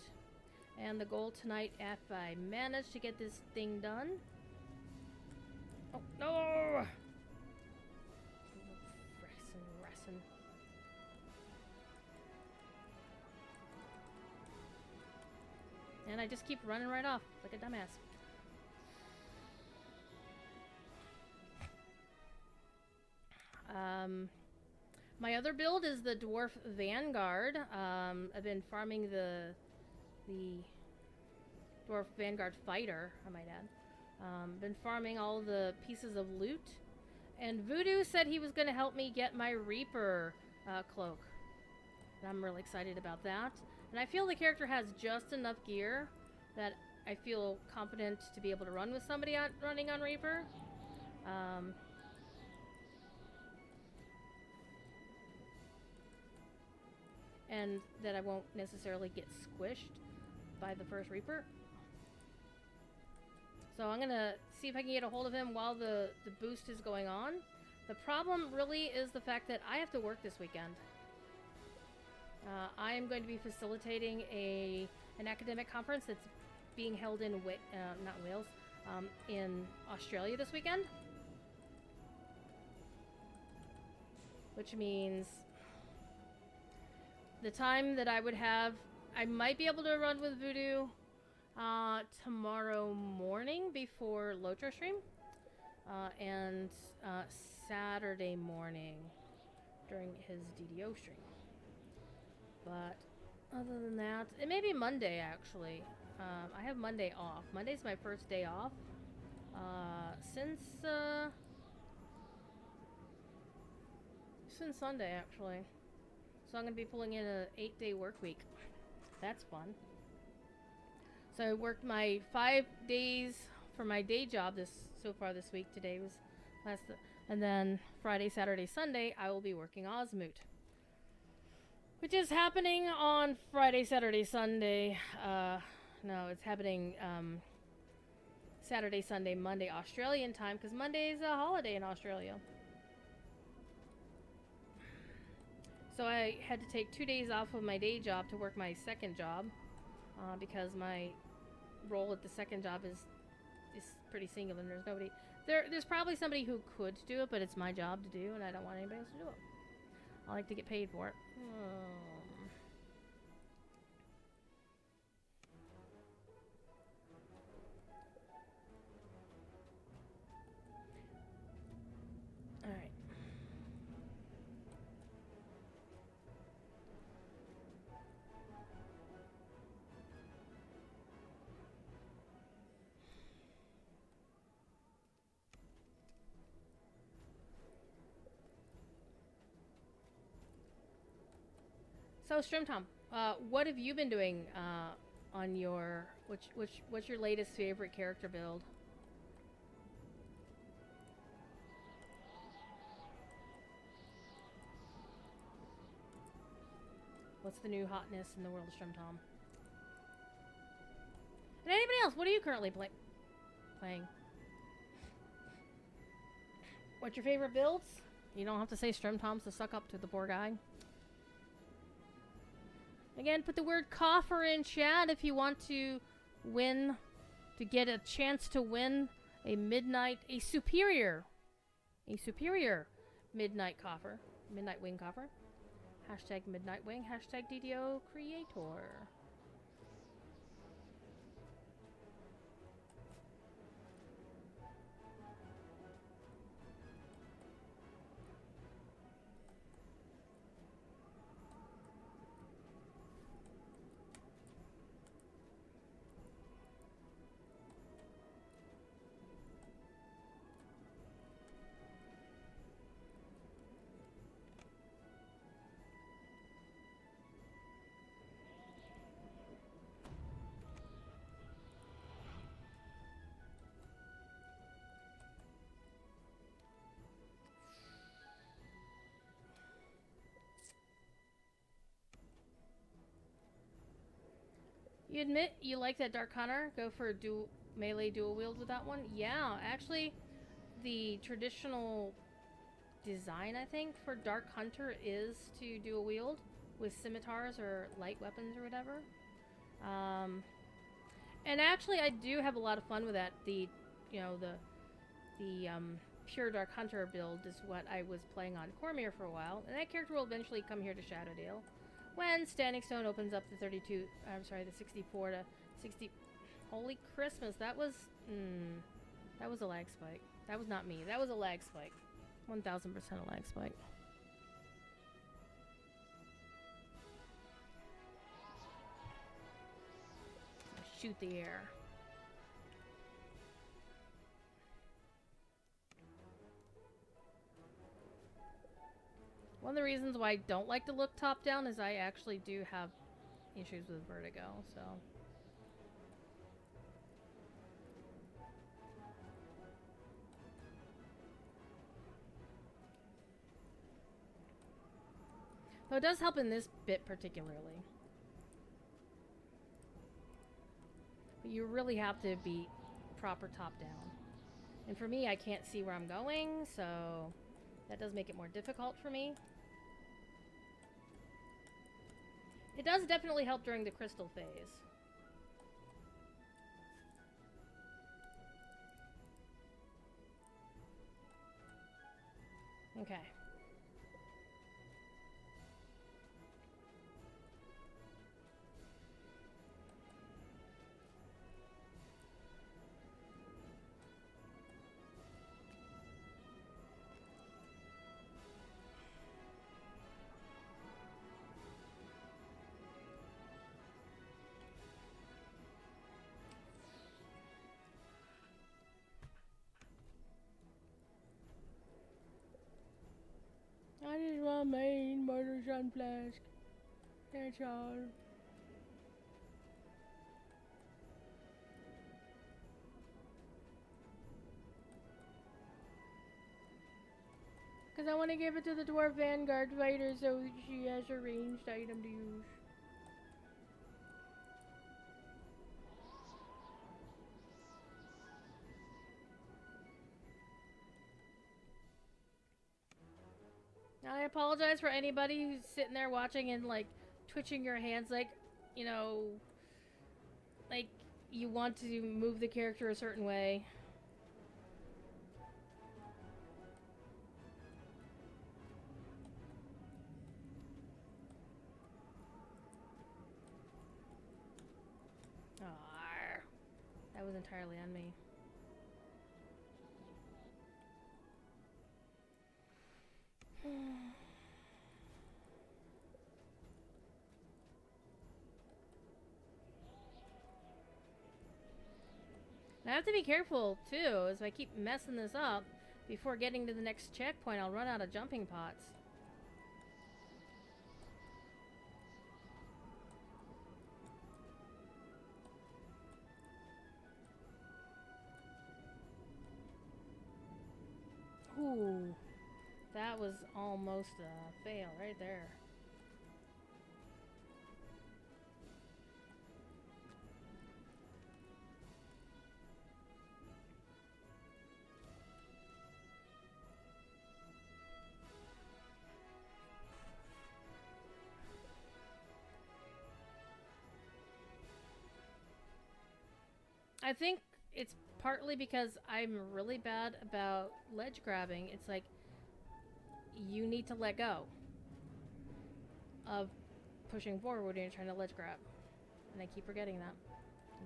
And the goal tonight, if I manage to get this thing done. Oh, no! Rassin. And I just keep running right off like a dumbass. My other build is the Dwarf Vanguard. I've been farming the Dwarf Vanguard Fighter, I might add. Been farming all the pieces of loot. And Voodoo said he was going to help me get my Reaper cloak. And I'm really excited about that. And I feel the character has just enough gear that I feel confident to be able to run with somebody running on Reaper. And that I won't necessarily get squished by the first Reaper. So I'm gonna see if I can get a hold of him while the boost is going on. The problem really is the fact that I have to work this weekend. I am going to be facilitating an academic conference that's being held in not Wales, in Australia this weekend. Which means the time that I would have, I might be able to run with Voodoo tomorrow morning before Lotra stream, and Saturday morning during his DDO stream. But other than that, it may be Monday actually. I have Monday off. Monday's my first day off since Sunday actually. So I'm going to be pulling in an 8-day work week. That's fun. So I worked my 5 days for my day job so far this week. Today was and then Friday, Saturday, Sunday, I will be working Osmoot. Which is happening on Friday, Saturday, Sunday. No, it's happening Saturday, Sunday, Monday, Australian time, because Monday is a holiday in Australia. So I had to take 2 days off of my day job to work my second job, because my role at the second job is pretty single, and there's nobody. There's probably somebody who could do it, but it's my job to do, and I don't want anybody else to do it. I like to get paid for it. All right. So, Strimtom, what have you been doing on your what's your latest favorite character build? What's the new hotness in the world of Strumtom? And anybody else, what are you currently playing? What's your favorite builds? You don't have to say Strumtoms to suck up to the poor guy. Again, put the word coffer in chat if you want to win, to get a chance to win a superior midnight coffer, midnight wing coffer. Hashtag midnight wing, hashtag DDO creator. You admit you like that Dark Hunter? Go for a melee dual wield with that one? Yeah, actually, the traditional design, I think, for Dark Hunter is to dual wield with scimitars or light weapons or whatever. And actually, I do have a lot of fun with that. The pure Dark Hunter build is what I was playing on Cormier for a while, and that character will eventually come here to Shadowdale when Standing Stone opens up the 64 to 60. Holy Christmas, that was a lag spike. That was not me. That was a lag spike. 1000% a lag spike. Shoot the air. One of the reasons why I don't like to look top down is I actually do have issues with vertigo, so. Though it does help in this bit particularly. But you really have to be proper top down. And for me, I can't see where I'm going, so that does make it more difficult for me. It does definitely help during the crystal phase. Okay. I just want main Immortal Sunflask. That's all. Because I want to give it to the Dwarf Vanguard fighter so she has a ranged item to use. I apologize for anybody who's sitting there watching and like twitching your hands like, you know, like you want to move the character a certain way. Aww, that was entirely on me. I have to be careful too, as I keep messing this up. Before getting to the next checkpoint, I'll run out of jumping pots. That was almost a fail right there. I think it's partly because I'm really bad about ledge grabbing. It's like you need to let go of pushing forward when you're trying to ledge grab. And I keep forgetting that.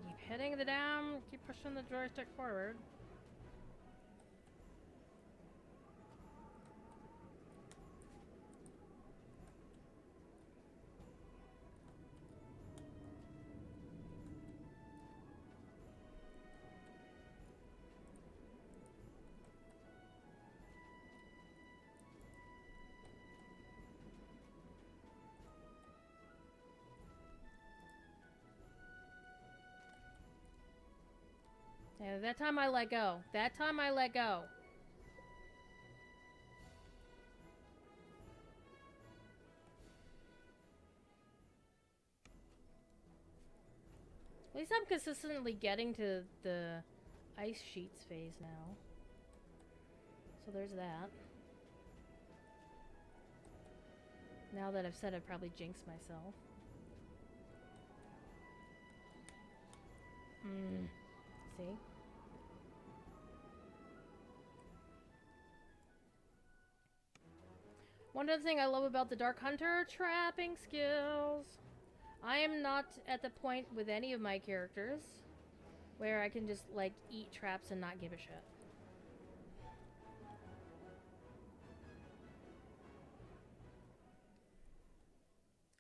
Keep hitting the down, keep pushing the joystick forward. Yeah, that time I let go. That time I let go. At least I'm consistently getting to the ice sheets phase now. So there's that. Now that I've said, I've probably jinxed myself. See? One other thing I love about the Dark Hunter, trapping skills. I am not at the point with any of my characters where I can just, like, eat traps and not give a shit.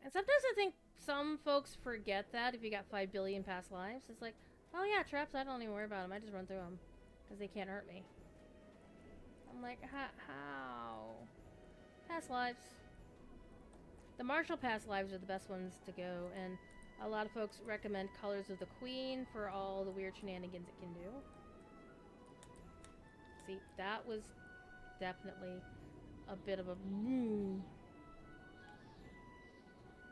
And sometimes I think some folks forget that if you got 5 billion past lives. It's like, oh yeah, traps, I don't even worry about them. I just run through them because they can't hurt me. I'm like, how? Past lives. The martial past lives are the best ones to go, and a lot of folks recommend Colors of the Queen for all the weird shenanigans it can do. See, that was definitely a bit of a...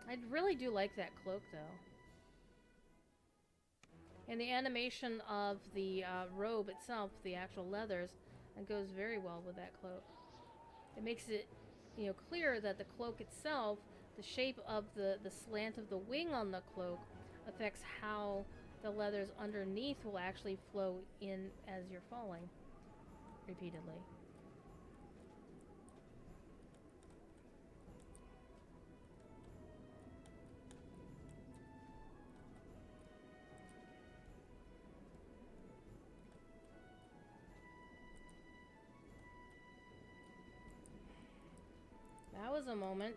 I really do like that cloak, though. And the animation of the robe itself, the actual leathers, it goes very well with that cloak. It makes it, you know, clear that the cloak itself, the shape of the slant of the wing on the cloak affects how the leathers underneath will actually flow in as you're falling repeatedly. That was a moment.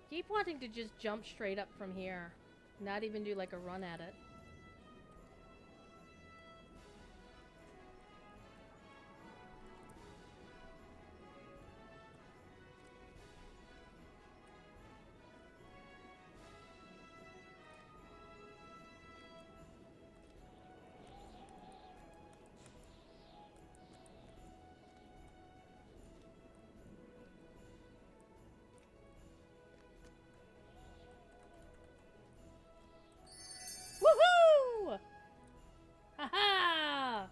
Keep wanting to just jump straight up from here. Not even do like a run at it. Woohoo! Haha!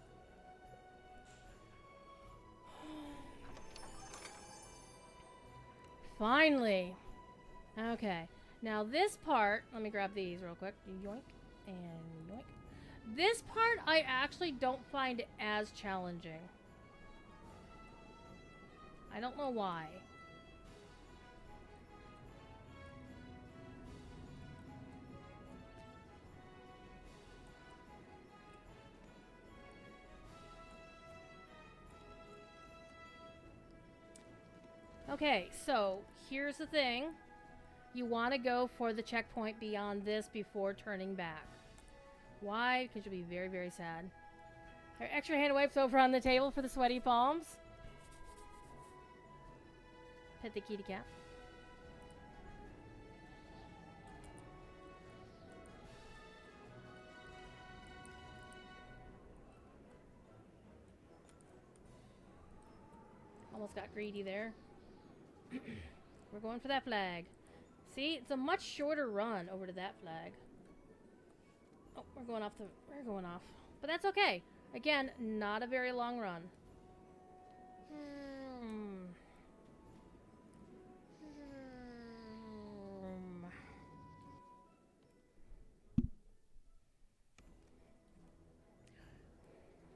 Finally. Okay. Now this part, let me grab these real quick. Yoink and yoink. This part I actually don't find as challenging. I don't know why. Okay, so here's the thing. You want to go for the checkpoint beyond this before turning back. Why? Because you'll be very, very sad. There are extra hand wipes over on the table for the sweaty palms. Pet the kitty cat. Almost got greedy there. We're going for that flag. See, it's a much shorter run over to that flag. Oh, we're going off. But that's okay. Again, not a very long run.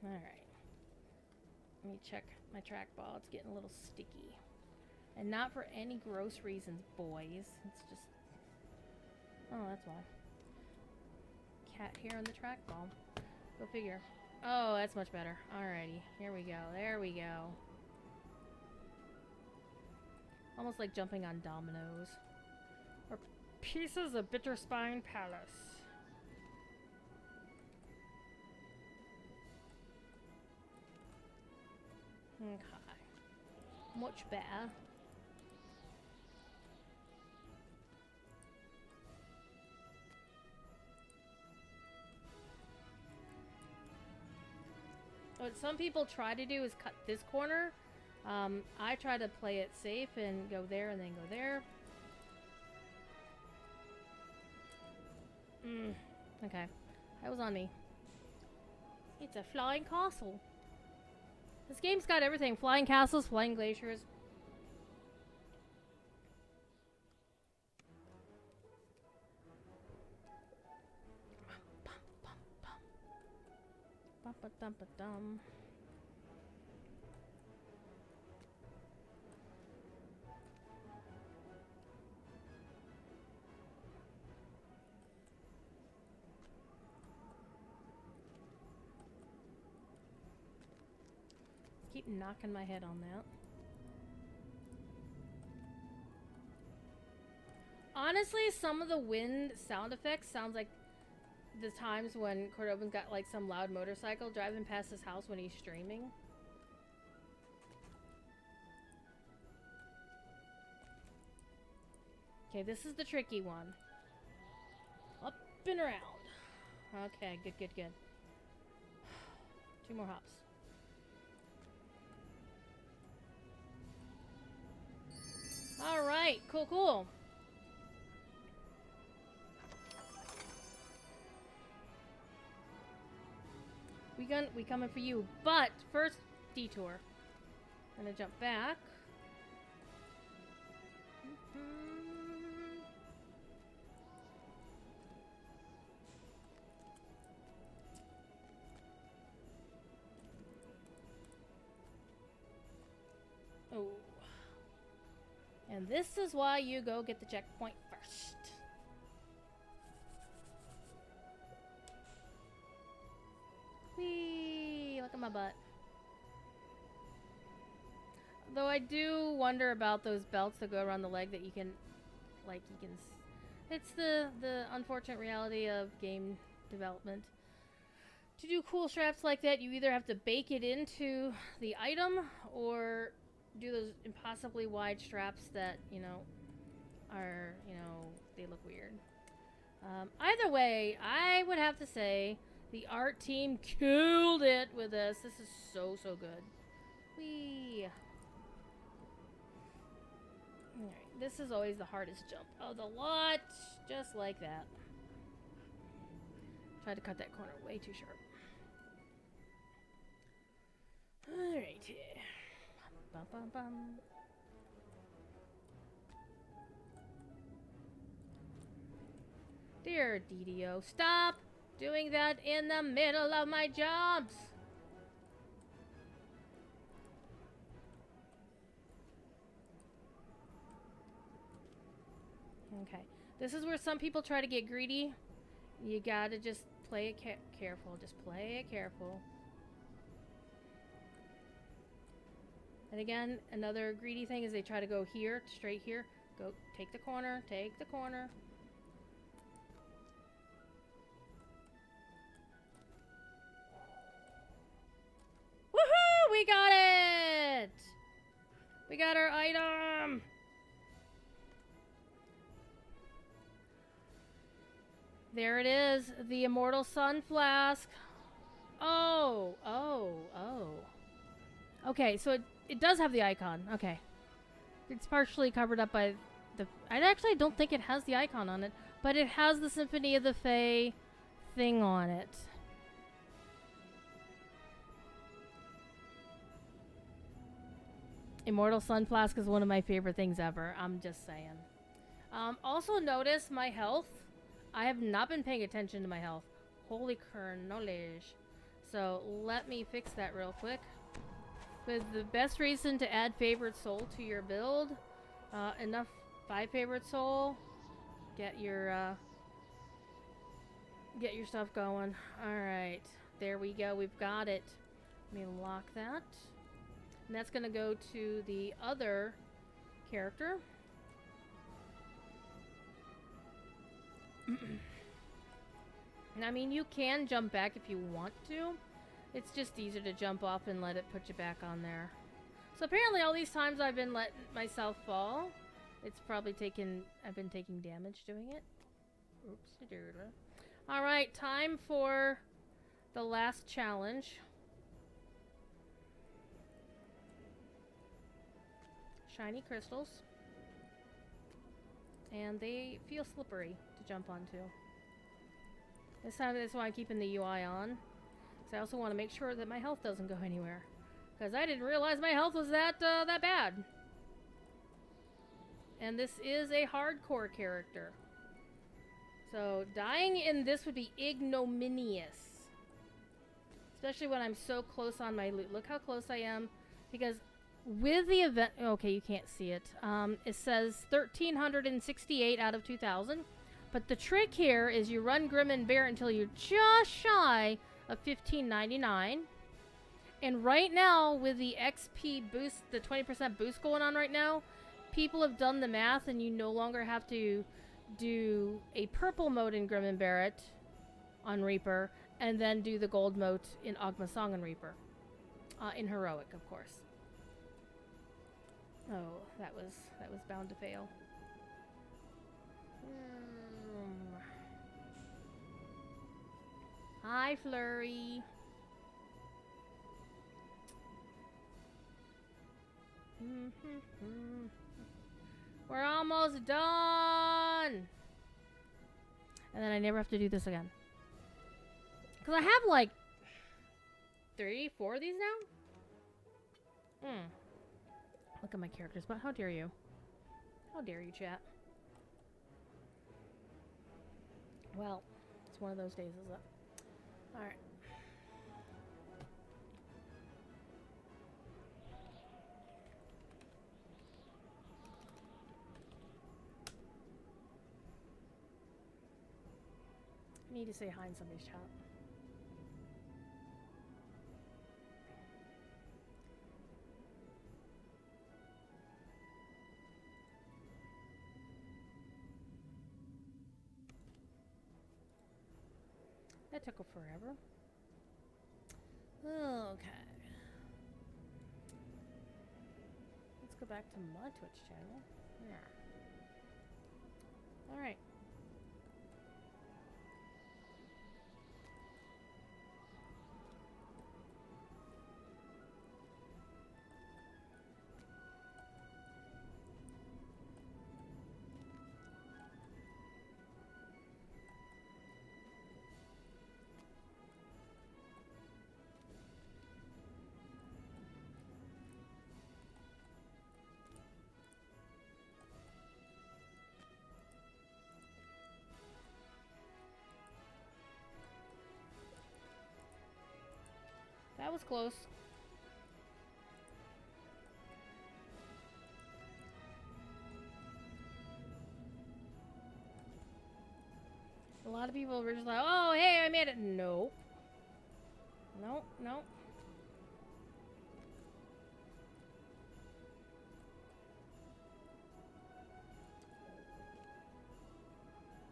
Alright. Let me check my trackball. It's getting a little sticky. And not for any gross reasons, boys. It's just... Oh, that's why. Cat hair on the trackball. Go figure. Oh, that's much better. Alrighty. Here we go. There we go. Almost like jumping on dominoes. Or pieces of Bitterspine Palace. Okay. Much better. What some people try to do is cut this corner. I try to play it safe and go there and then go there. Okay. That was on me. It's a flying castle. This game's got everything. Flying castles, flying glaciers. Bum-ba-dum-ba-dum. Keep knocking my head on that. Honestly, some of the wind sound effects sounds like the times when Cordoban's got like some loud motorcycle driving past his house when he's streaming. Okay, this is the tricky one. Up and around. Okay, good, good, good. 2 more hops. Alright, cool, cool. We coming for you, but first detour. I'm gonna jump back. Oh. And this is why you go get the checkpoint first. Whee! Look at my butt. Though I do wonder about those belts that go around the leg that you can, like, it's the unfortunate reality of game development. To do cool straps like that, you either have to bake it into the item or do those impossibly wide straps that, you know, are, you know, they look weird. Either way, I would have to say the art team killed it with this. This is so, so good. Whee! Alright, this is always the hardest jump of the lot. Just like that. Tried to cut that corner way too sharp. Alright. Bum, bum, bum. Dear DDO, stop doing that in the middle of my jumps. Okay, this is where some people try to get greedy. You gotta just play it careful. Just play it careful. And again, another greedy thing is they try to go here, straight here. Go, take the corner, take the corner. Woohoo! We got it! We got our item! There it is, the Immortal Sunflask. Oh. Okay, so it does have the icon. Okay. It's partially covered up by the... I actually don't think it has the icon on it, but it has the Symphony of the Fey thing on it. Immortal Sunflask is one of my favorite things ever. I'm just saying. Also notice my health. I have not been paying attention to my health. Holy carnage. So let me fix that real quick. With the best reason to add favorite soul to your build. Enough 5 favorite soul. Get your stuff going. Alright. There we go. We've got it. Let me lock that. And that's going to go to the other character. I mean, you can jump back if you want to. It's just easier to jump off and let it put you back on there. So apparently all these times I've been letting myself fall, it's probably I've been taking damage doing it. Oops. Alright, time for the last challenge. Shiny crystals. And they feel slippery to jump onto. This time, that's why I'm keeping the UI on. Because I also want to make sure that my health doesn't go anywhere. Because I didn't realize my health was that bad. And this is a hardcore character. So dying in this would be ignominious. Especially when I'm so close on my loot. Look how close I am. Because with the event... Okay, you can't see it. It says 1,368 out of 2,000. But the trick here is you run Grim and Barett until you're just shy of 1,599. And right now, with the XP boost, the 20% boost going on right now, people have done the math and you no longer have to do a purple mote in Grim and Barett on Reaper and then do the gold mote in Ogma Song and Reaper. In Heroic, of course. Oh, that was bound to fail. Hi, Flurry. We're almost done. And then I never have to do this again. Because I have like 3, 4 of these now. Look at my characters, but how dare you? How dare you, chat? Well, it's one of those days, is it? Alright. I need to say hi in somebody's chat. That took forever. Okay. Let's go back to my Twitch channel. Yeah. Alright. That was close. A lot of people were just like, oh, hey, I made it. Nope. Nope, nope.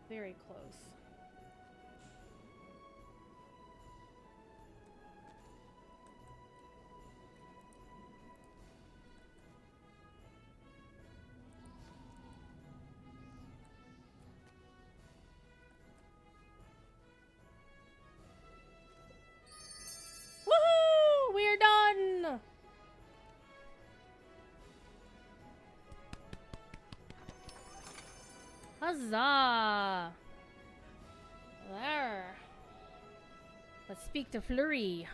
Very close. Huzzah! There. Let's speak to Flurry.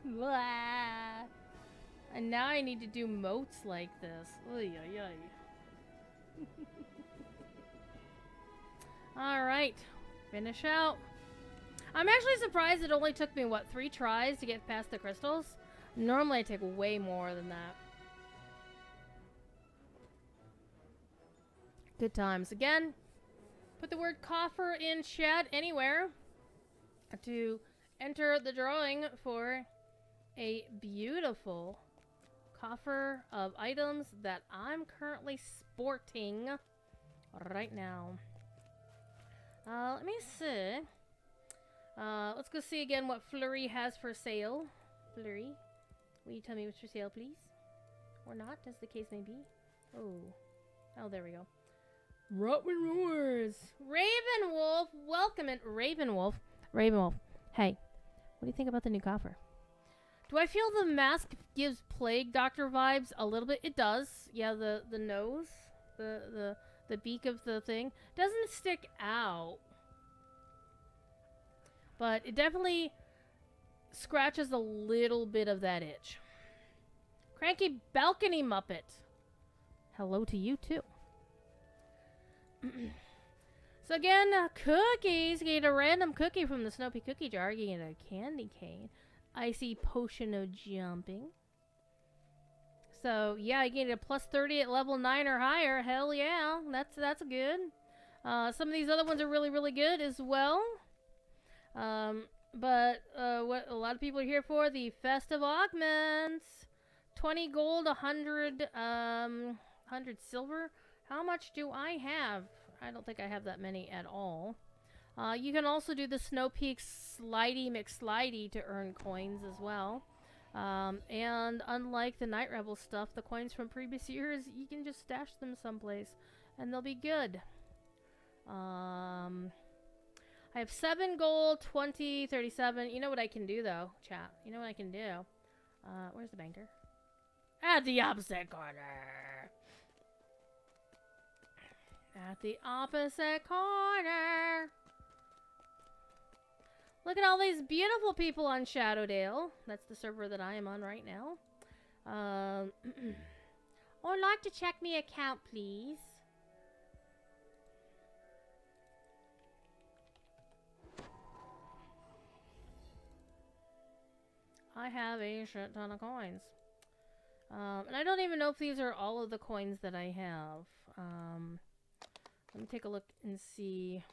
Blah. And now I need to do motes like this. Oy, oy, oy. Alright. Finish out. I'm actually surprised it only took me, what, 3 tries to get past the crystals? Normally I take way more than that. Good times. Again, put the word coffer in chat anywhere to enter the drawing for a beautiful coffer of items that I'm currently sporting right now. Let me see. Let's go see again what Flurry has for sale. Flurry, will you tell me what's for sale, please? Or not, as the case may be. Oh, there we go. Rotman Roars! Ravenwolf! Welcome in, Ravenwolf. Ravenwolf, hey, what do you think about the new coffer? Do I feel the mask gives Plague Doctor vibes a little bit? It does. Yeah, the nose, the beak of the thing doesn't stick out, but it definitely scratches a little bit of that itch. Cranky Balcony Muppet. Hello to you too. So again, cookies. You get a random cookie from the Snowpeaks cookie jar. You get a candy cane. Icy potion of jumping. So yeah, you get a plus 30 at level 9 or higher. Hell yeah, that's good. Some of these other ones are really, really good as well. But what a lot of people are here for, the festive augments. 20 gold, 100 silver. How much do I have? I don't think I have that many at all. You can also do the Snowpeaks Slidey McSlidey to earn coins as well. And unlike the Night Rebel stuff, the coins from previous years, you can just stash them someplace and they'll be good. I have 7 gold, 20, 37. You know what I can do though, chat? You know what I can do? Where's the banker? At the opposite corner. At the opposite corner. Look at all these beautiful people on Shadowdale. That's the server that I am on right now. Or like to check me account, please. I have a shit ton of coins. And I don't even know if these are all of the coins that I have. Let me take a look and see.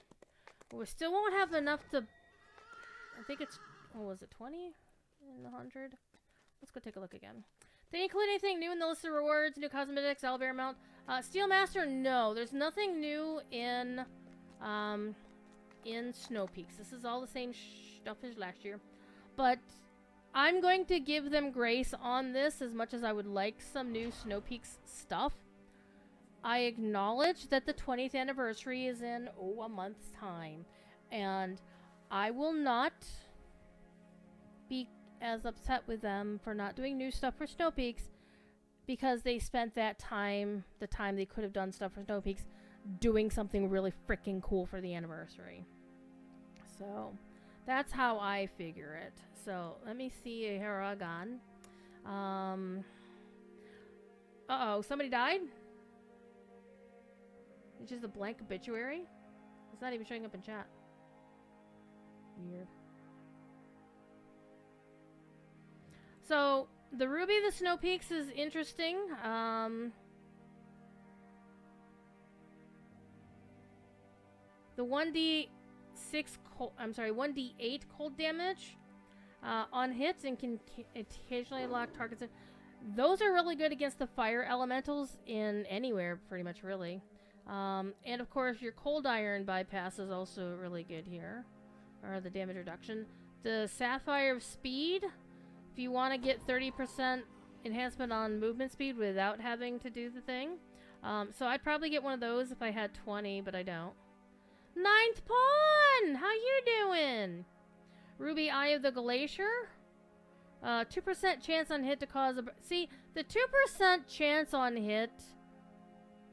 We still won't have enough to... I think it's... What was it? 20? In the 100? Let's go take a look again. Did they include anything new in the list of rewards? New cosmetics? Owlbear mount? Steelmaster? No. There's nothing new in Snowpeaks. This is all the same stuff as last year. But I'm going to give them grace on this as much as I would like some new Snowpeaks stuff. I acknowledge that the 20th anniversary is in, a month's time. And I will not be as upset with them for not doing new stuff for Snowpeaks because they spent that time, the time they could have done stuff for Snowpeaks, doing something really freaking cool for the anniversary. So, that's how I figure it. So, let me see a Haragon. Uh-oh, somebody died? It's just a blank obituary? It's not even showing up in chat. Weird. So, the Ruby of the Snowpeaks is interesting. The 1d8 cold damage on hits and can occasionally lock targets in. Those are really good against the fire elementals in anywhere, pretty much, really. And of course, your cold iron bypass is also really good here. Or the damage reduction. The Sapphire of Speed, if you want to get 30% enhancement on movement speed without having to do the thing. So I'd probably get one of those if I had 20, but I don't. Ninth Pawn! How you doing? Ruby Eye of the Glacier. 2% chance on hit to cause a... See, the 2% chance on hit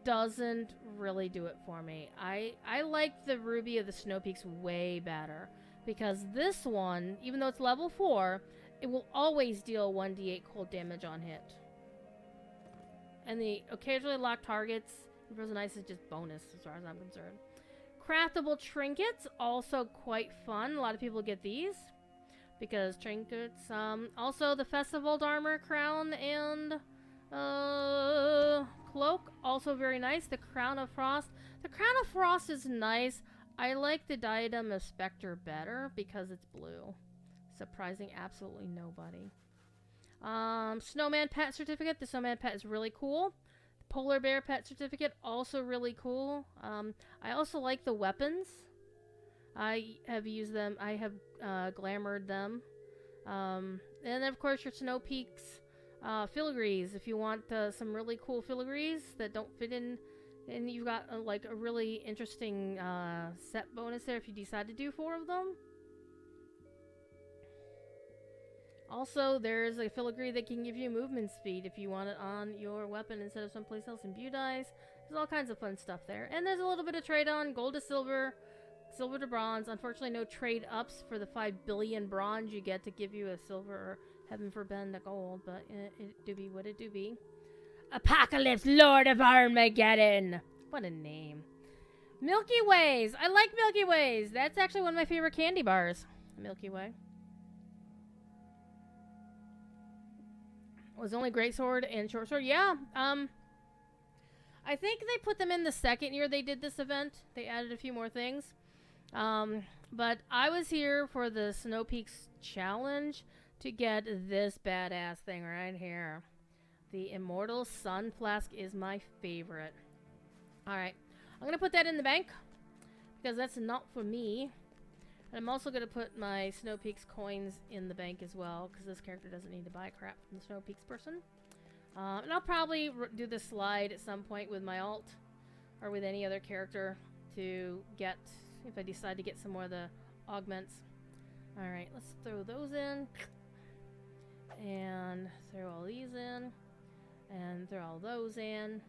doesn't really do it for me. I like the Ruby of the Snowpeaks way better. Because this one, even though it's level 4, it will always deal 1d8 cold damage on hit. And the occasionally locked targets, Frozen Ice is just bonus as far as I'm concerned. Craftable trinkets, also quite fun. A lot of people get these. Because trinkets, also the Festival Armor Crown and cloak, also very nice. The Crown of Frost. The Crown of Frost is nice. I like the Diadem of Spectre better because it's blue. Surprising absolutely nobody. Snowman Pet Certificate. The Snowman Pet is really cool. The Polar Bear Pet Certificate, also really cool. I also like the weapons. I have used them. I have glamoured them. And then, of course, your Snowpeaks filigrees. If you want some really cool filigrees that don't fit in, and you've got like a really interesting set bonus there if you decide to do 4 of them. Also, there's a filigree that can give you movement speed if you want it on your weapon instead of someplace else in Budice. There's all kinds of fun stuff there. And there's a little bit of trade on, gold to silver, silver to bronze. Unfortunately, no trade ups for the 5 billion bronze you get to give you a silver or, heaven forbid, a gold. But it do be what it do be. Apocalypse Lord of Armageddon. What a name. Milky Ways. I like Milky Ways. That's actually one of my favorite candy bars. Milky Way. Was only greatsword and short sword. Yeah. I think they put them in the second year they did this event. They added a few more things. But I was here for the Snowpeaks Challenge to get this badass thing right here. The Immortal Sunflask is my favorite. Alright. I'm going to put that in the bank. Because that's not for me. And I'm also going to put my Snowpeaks coins in the bank as well. Because this character doesn't need to buy crap from the Snowpeaks person. And I'll probably do the slide at some point with my alt. Or with any other character. To get, if I decide to get some more of the augments. Alright, let's throw those in. And throw all these in. And throw all those in.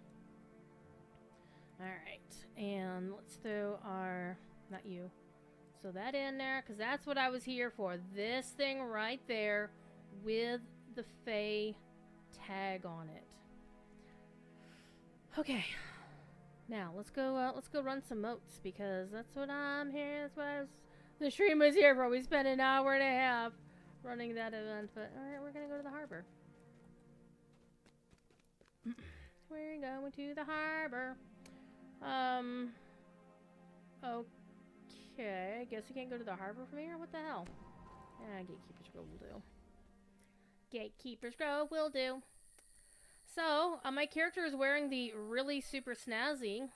Alright. And let's throw our... Not you. So that in there. Because that's what I was here for. This thing right there. With the Fey tag on it. Okay. Now, let's go run some motes. Because that's what I'm here. That's what the stream was here for. We spent an hour and a half running that event. But, alright, we're going to go to the harbor. We're going to the harbor. Okay, I guess we can't go to the harbor from here? What the hell? Gatekeeper's Grove will do. Gatekeeper's Grove will do. So, my character is wearing the really super snazzy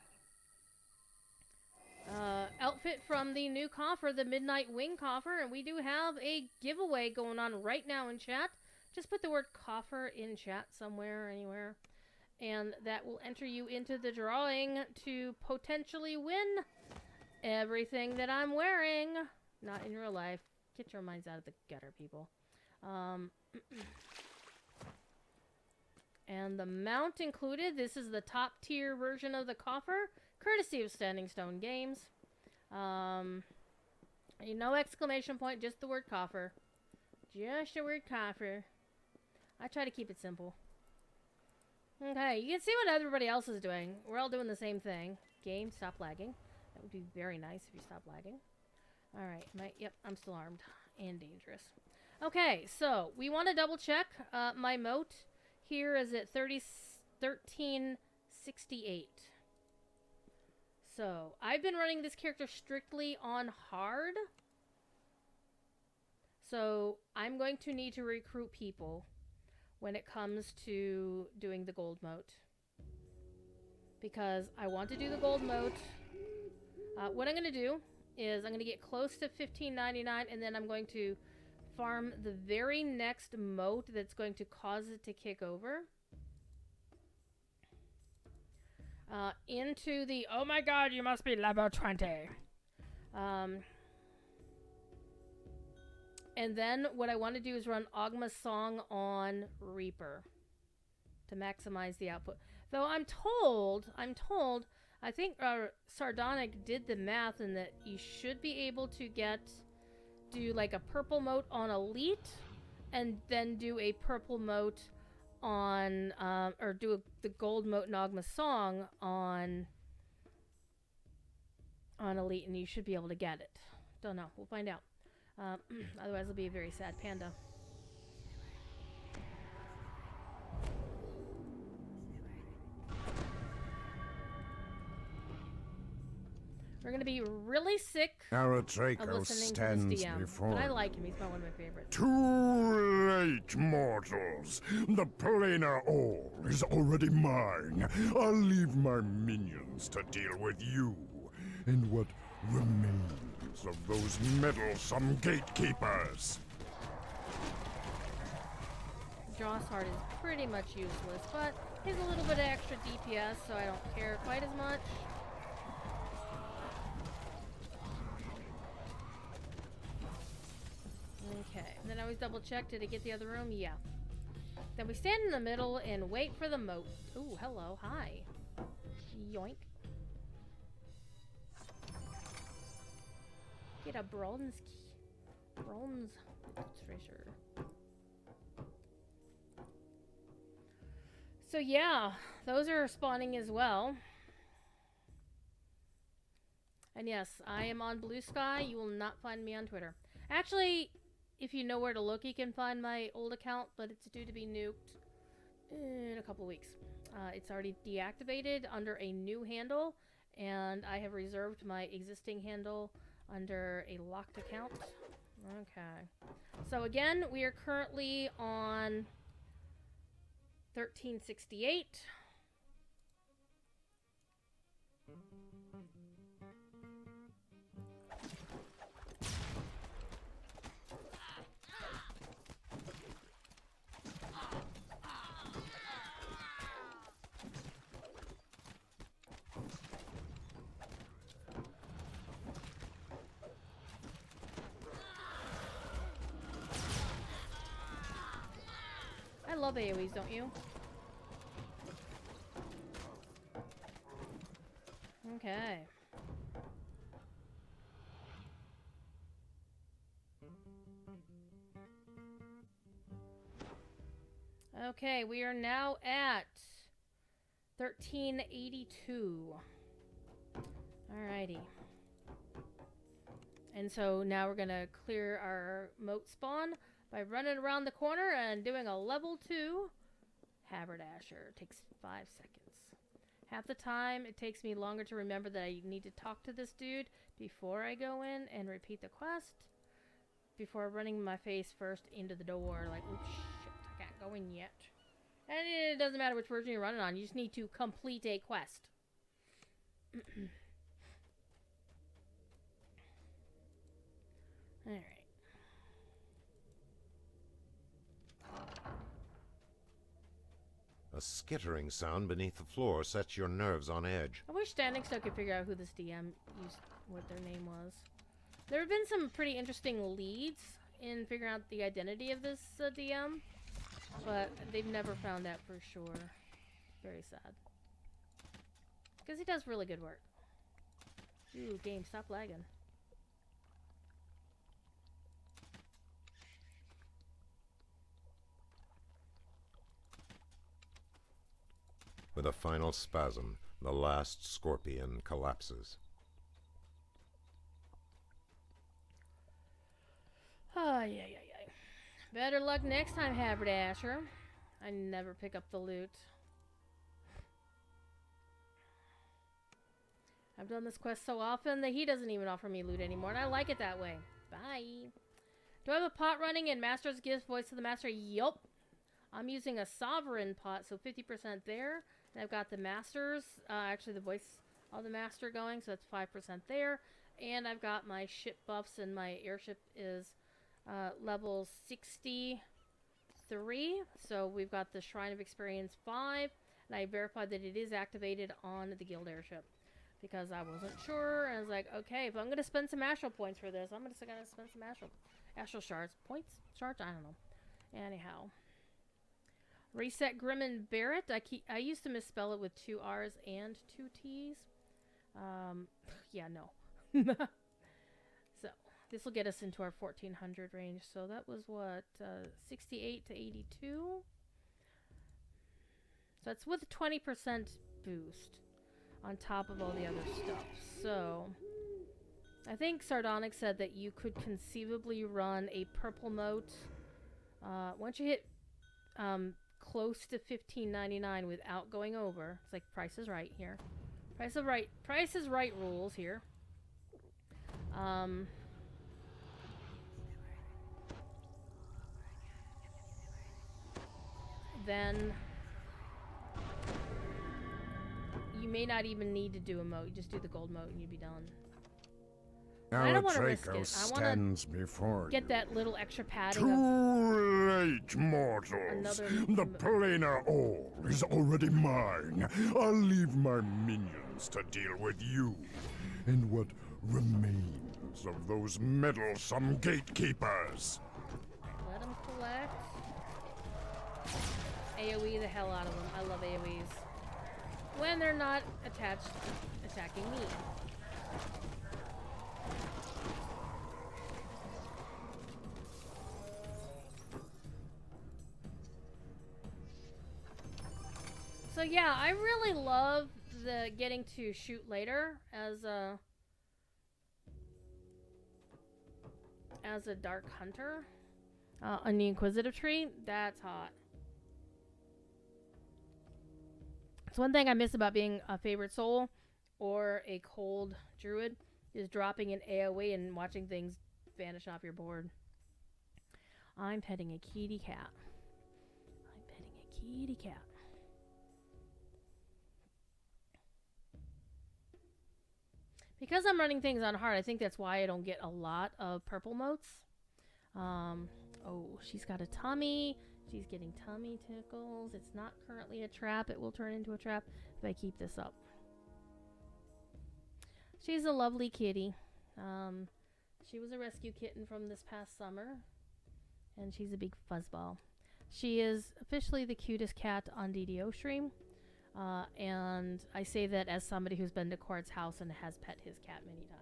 outfit from the new coffer, the Midnight Wing coffer, and we do have a giveaway going on right now in chat. Just put the word coffer in chat somewhere, anywhere. And that will enter you into the drawing to potentially win everything that I'm wearing. Not in real life. Get your minds out of the gutter, people. And the mount included. This is the top tier version of the coffer, courtesy of Standing Stone Games. No exclamation point, just the word coffer. Just the word coffer. I try to keep it simple. Okay, you can see what everybody else is doing. We're all doing the same thing. Game, stop lagging. That would be very nice if you stop lagging. Alright, yep, I'm still armed. And dangerous. Okay, so, we want to double check my mote. Here is at 1368. So, I've been running this character strictly on hard. So, I'm going to need to recruit people when it comes to doing the gold mote. Because I want to do the gold mote. What I'm going to do is I'm going to get close to 1599 and then I'm going to farm the very next mote that's going to cause it to kick over. Into the, oh my god, you must be level 20. And then what I want to do is run Ogma's Song on Reaper to maximize the output. Though I'm told, I think Sardonic did the math and that you should be able to do like a purple mote on Elite and then do a purple mote on, or do the gold mote in Ogma's Song on Elite, and you should be able to get it. Don't know. We'll find out. Otherwise, it'll be a very sad panda. We're gonna be really sick Aratraco stands DM, before. but I like him. He's one of my favorites. Too late, mortals. The planar all is already mine. I'll leave my minions to deal with you and what remains of those meddlesome gatekeepers. Drossheart is pretty much useless, but he's a little bit of extra DPS, so I don't care quite as much. Okay, and then I always double check, did I get the other room? Yeah. Then we stand in the middle and wait for the moat. Ooh, hello, hi. Yoink. Get a bronze key. Bronze treasure. So yeah, those are spawning as well. And yes, I am on Blue Sky. You will not find me on Twitter. Actually, if you know where to look, you can find my old account, but it's due to be nuked in a couple weeks. It's already deactivated under a new handle, and I have reserved my existing handle under a locked account. Okay. So again, we are currently on 1368. I love AoEs, don't you? Okay. Okay, we are now at 1382. Alrighty. And so now we're gonna clear our moat spawn by running around the corner and doing a level 2 Haverdasher. It takes 5 seconds. Half the time, it takes me longer to remember that I need to talk to this dude before I go in and repeat the quest. Before running my face first into the door. Like, oh shit, I can't go in yet. And it doesn't matter which version you're running on. You just need to complete a quest. Alright. A skittering sound beneath the floor sets your nerves on edge. I wish Standing Stone could figure out who this DM used, what their name was. There have been some pretty interesting leads in figuring out the identity of this DM, but they've never found out for sure. Very sad. Because he does really good work. Ooh, game, stop lagging. With a final spasm, the last scorpion collapses. Oh, yeah. Better luck next time, Haverdasher. I never pick up the loot. I've done this quest so often that he doesn't even offer me loot anymore, and I like it that way. Bye. Do I have a pot running and Masters gives voice to the Master? Yup. I'm using a Sovereign pot, so 50% there. And I've got the Masters, actually the voice of the Master going, so that's 5% there. And I've got my ship buffs, and my airship is level 63. So we've got the Shrine of Experience 5, and I verified that it is activated on the guild airship. because I wasn't sure. And I was like, okay, if I'm going to spend some astral points for this, I'm just going to spend some astral shards. Points? Shards? I don't know. Anyhow. Reset Grim and Barett. I used to misspell it with 2 R's and 2 T's. Yeah, no. So, this will get us into our 1400 range. So that was what, 68 to 82? So that's with a 20% boost on top of all the other stuff. So, I think Sardonic said that you could conceivably run a purple mote. Once you hit close to $15.99 without going over. It's like Price is Right here. Price is Right rules here. Then you may not even need to do a mote. You just do the gold mote and you'd be done. I don't want to risk it. I want to get that little extra padding. Too late, mortals. The planar all is already mine. I'll leave my minions to deal with you and what remains of those meddlesome gatekeepers. Let them collect. AoE the hell out of them. I love AoEs. When they're not attacking me. So yeah, I really love the getting to shoot later as a dark hunter on the Inquisitive tree. That's hot. It's one thing I miss about being a favorite soul or a cold druid is dropping an AoE and watching things vanish off your board. I'm petting a kitty cat. I'm petting a kitty cat. Because I'm running things on hard, I think that's why I don't get a lot of purple motes. Oh, she's got a tummy. She's getting tummy tickles. It's not currently a trap. It will turn into a trap if I keep this up. She's a lovely kitty. She was a rescue kitten from this past summer. And she's a big fuzzball. She is officially the cutest cat on DDO stream. And I say that as somebody who's been to Quart's house and has pet his cat many times.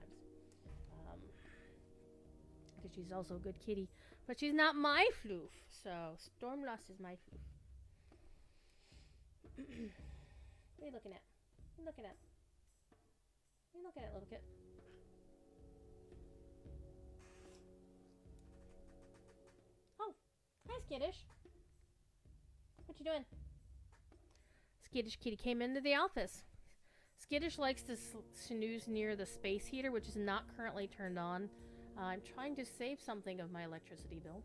Because she's also a good kitty. But she's not my floof. So, Stormlost is my floof. What are you looking at? What are you looking at? What are you looking at, little kid? Oh, hi, Skittish. What you doing? Skittish kitty came into the office. Skittish likes to snooze near the space heater, which is not currently turned on. I'm trying to save something of my electricity bill.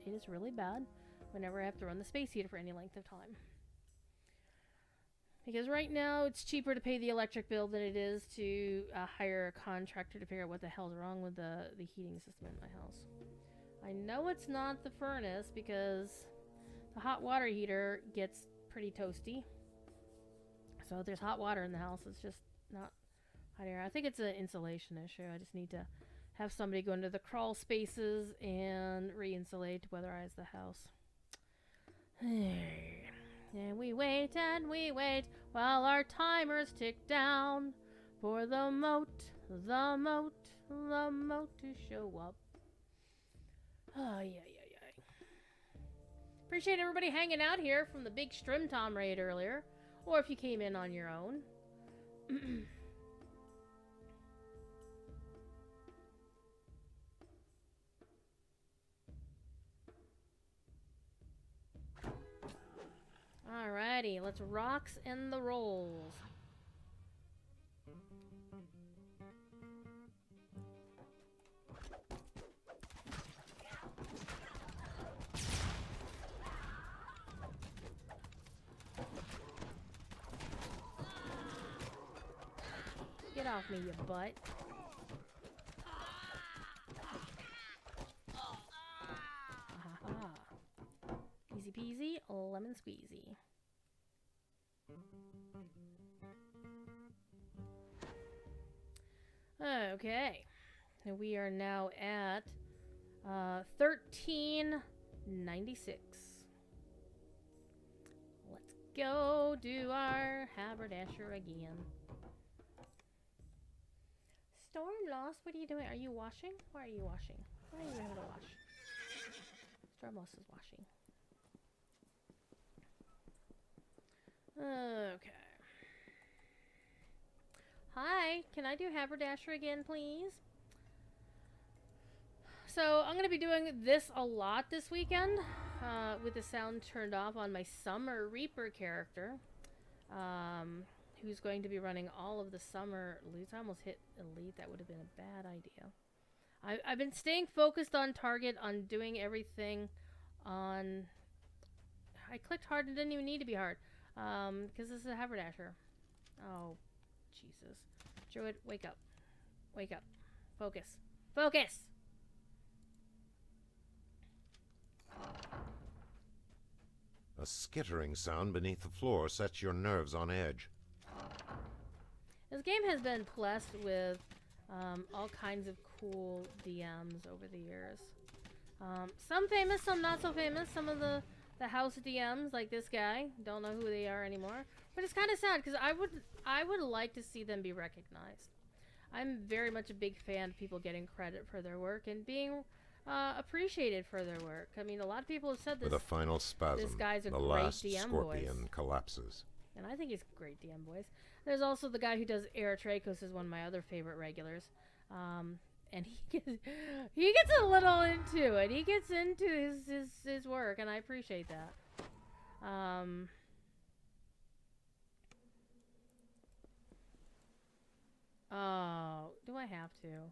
It is really bad whenever I have to run the space heater for any length of time. Because right now it's cheaper to pay the electric bill than it is to hire a contractor to figure out what the hell's wrong with the heating system in my house. I know it's not the furnace because the hot water heater gets pretty toasty. So there's hot water in the house. It's just not hot air. I think it's an insulation issue. I just need to have somebody go into the crawl spaces and re-insulate, weatherize the house. And we wait while our timers tick down for the mote to show up. Oh, yeah. Appreciate everybody hanging out here from the big Strim Tom raid earlier. Or if you came in on your own. Alrighty, let's rocks and the rolls. Get off me, you butt. Easy peasy, lemon squeezy. Okay. And we are now at 1396. Let's go do our Haverdasher again. Stormloss, what are you doing? Are you washing? Why are you washing? Why are you having to wash? Stormloss is washing. Okay. Hi, can I do Haverdasher again, please? So, I'm going to be doing this a lot this weekend, with the sound turned off on my Summer Reaper character, who's going to be running all of the summer lutes. I almost hit Elite. That would have been a bad idea. I've been staying focused on target, on doing everything on... I clicked hard and didn't even need to be hard, because this is a Haverdasher. Oh, Jesus. Druid, wake up. Wake up. Focus. Focus! A skittering sound beneath the floor sets your nerves on edge. This game has been blessed with all kinds of cool DMs over the years. Some famous, some not so famous. Some of the house DMs, like this guy, don't know who they are anymore. But it's kind of sad because I would like to see them be recognized. I'm very much a big fan of people getting credit for their work and being appreciated for their work. I mean, a lot of people have said this. With a final spasm, this guy's a the great last DM scorpion voice. collapses. And I think he's a great DM voice. There's also the guy who does Eritrakos, is one of my other favorite regulars. And he gets a little into it. He gets into his work, and I appreciate that. Oh, do I have to?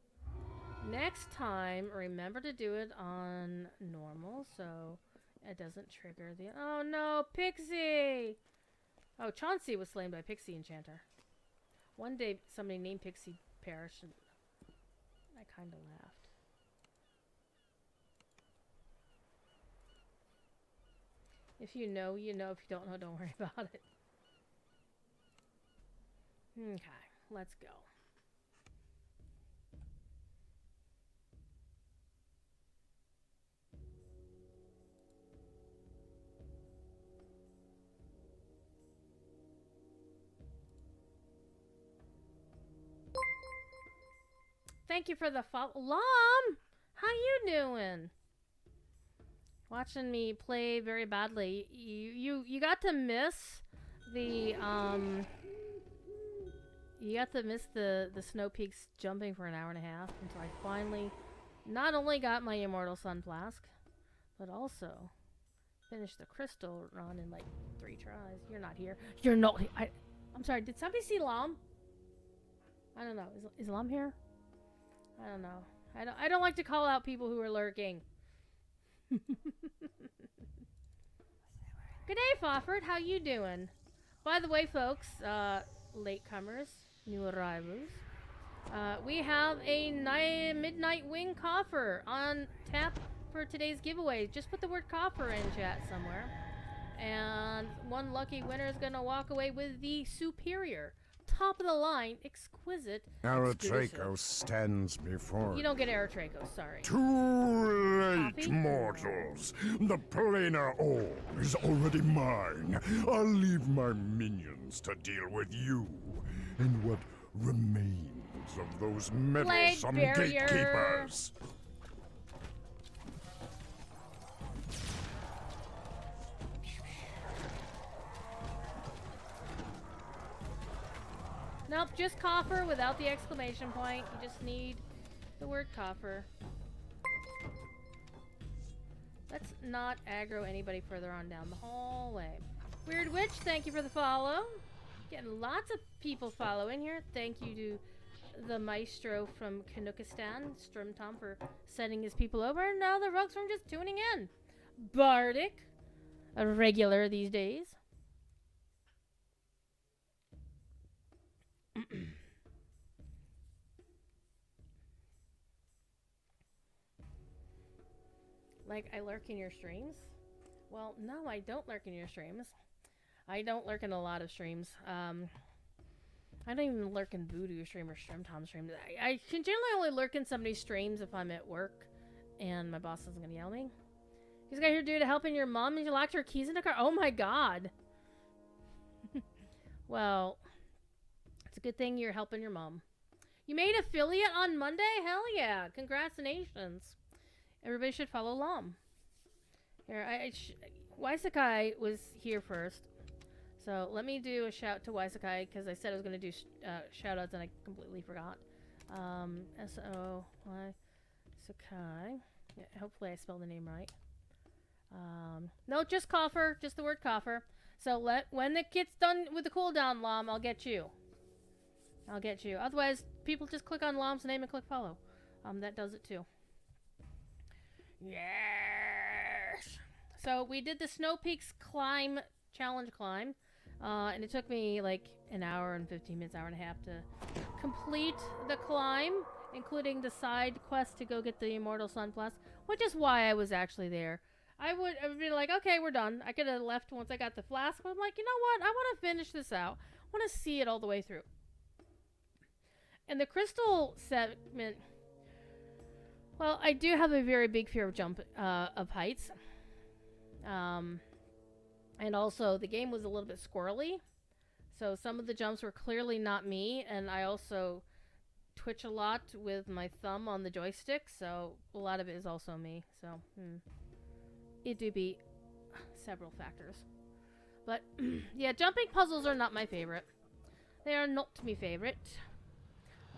Next time, remember to do it on normal, so it doesn't trigger the... Oh no, Pixie! Oh, Chauncey was slain by Pixie Enchanter. One day, somebody named Pixie perished, and I kind of laughed. If you know, you know. If you don't know, don't worry about it. Okay, let's go. Thank you for the follow. Lom! How you doing? Watching me play very badly. You got to miss the you got to miss the Snowpeaks jumping for an hour and a half until I finally not only got my Immortal Sunflask, but also finished the crystal run in like 3 tries. You're not here. You're not. I'm sorry. Did somebody see Lom? I don't know. Is Lom here? I don't know. I don't like to call out people who are lurking. Good day, Fofford. How you doing? By the way, folks, latecomers, new arrivals, we have a Midnight Wing coffer on tap for today's giveaway. Just put the word coffer in chat somewhere, and one lucky winner is gonna walk away with the superior, top of the line, exquisite Eritrakos stands before you. Don't get Eritrakos, sorry. Too late, Coffee? mortals. The planar orb is already mine. I'll leave my minions to deal with you and what remains of those meddlesome barrier. gatekeepers. Nope, just coffer without the exclamation point. You just need the word coffer. Let's not aggro anybody further on down the hallway. Weird Witch, thank you for the follow. Getting lots of people following here. Thank you to the maestro from Kanukistan, Strimtom, for sending his people over. And now the Rugs from just tuning in. Bardic, a regular these days. Like, I lurk in your streams? Well, no, I don't lurk in your streams. I don't lurk in a lot of streams. I don't even lurk in Voodoo stream or Streamtom stream. I can generally only lurk in somebody's streams if I'm at work and my boss isn't gonna yell at me. You just got here due to helping your mom and you locked her keys in the car. Oh my god. Well, it's a good thing you're helping your mom. You made affiliate on Monday? Hell yeah. Congratulations. Everybody should follow Lom. Here, Waisakai was here first. So let me do a shout to Waisakai because I said I was going to do shout outs and I completely forgot. S-O-Y Sakai. Yeah, hopefully I spelled the name right. No, just coffer. Just the word coffer. So when it gets done with the cooldown, Lom, I'll get you. I'll get you. Otherwise, people just click on Lom's name and click follow. That does it too. Yes! So we did the Snowpeaks Challenge Climb. And it took me like an hour and 15 minutes, hour and a half to complete the climb, including the side quest to go get the Immortal Sunflask, which is why I was actually there. I would be like, okay, we're done. I could have left once I got the flask, but I'm like, you know what? I want to finish this out. I want to see it all the way through. And the crystal segment, well, I do have a very big fear of heights. And also, the game was a little bit squirrely. So some of the jumps were clearly not me. And I also twitch a lot with my thumb on the joystick. So a lot of it is also me. So, it do be several factors. But, yeah, jumping puzzles are not my favorite. They are not my favorite.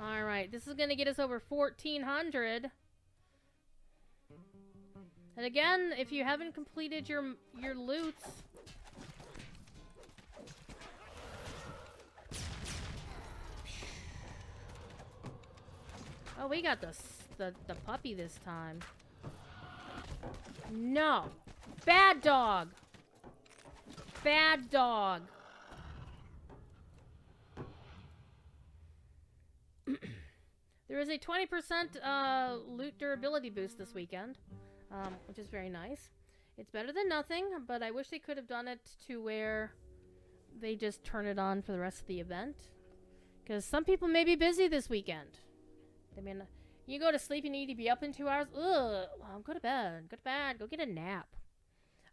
Alright, this is going to get us over 1,400. And again, if you haven't completed your loots... Oh, we got the puppy this time. No! Bad dog! Bad dog! There is a 20% loot durability boost this weekend, which is very nice. It's better than nothing, but I wish they could have done it to where they just turn it on for the rest of the event. Because some people may be busy this weekend. I mean, you go to sleep, you need to be up in 2 hours. Ugh, go to bed. Go to bed. Go get a nap.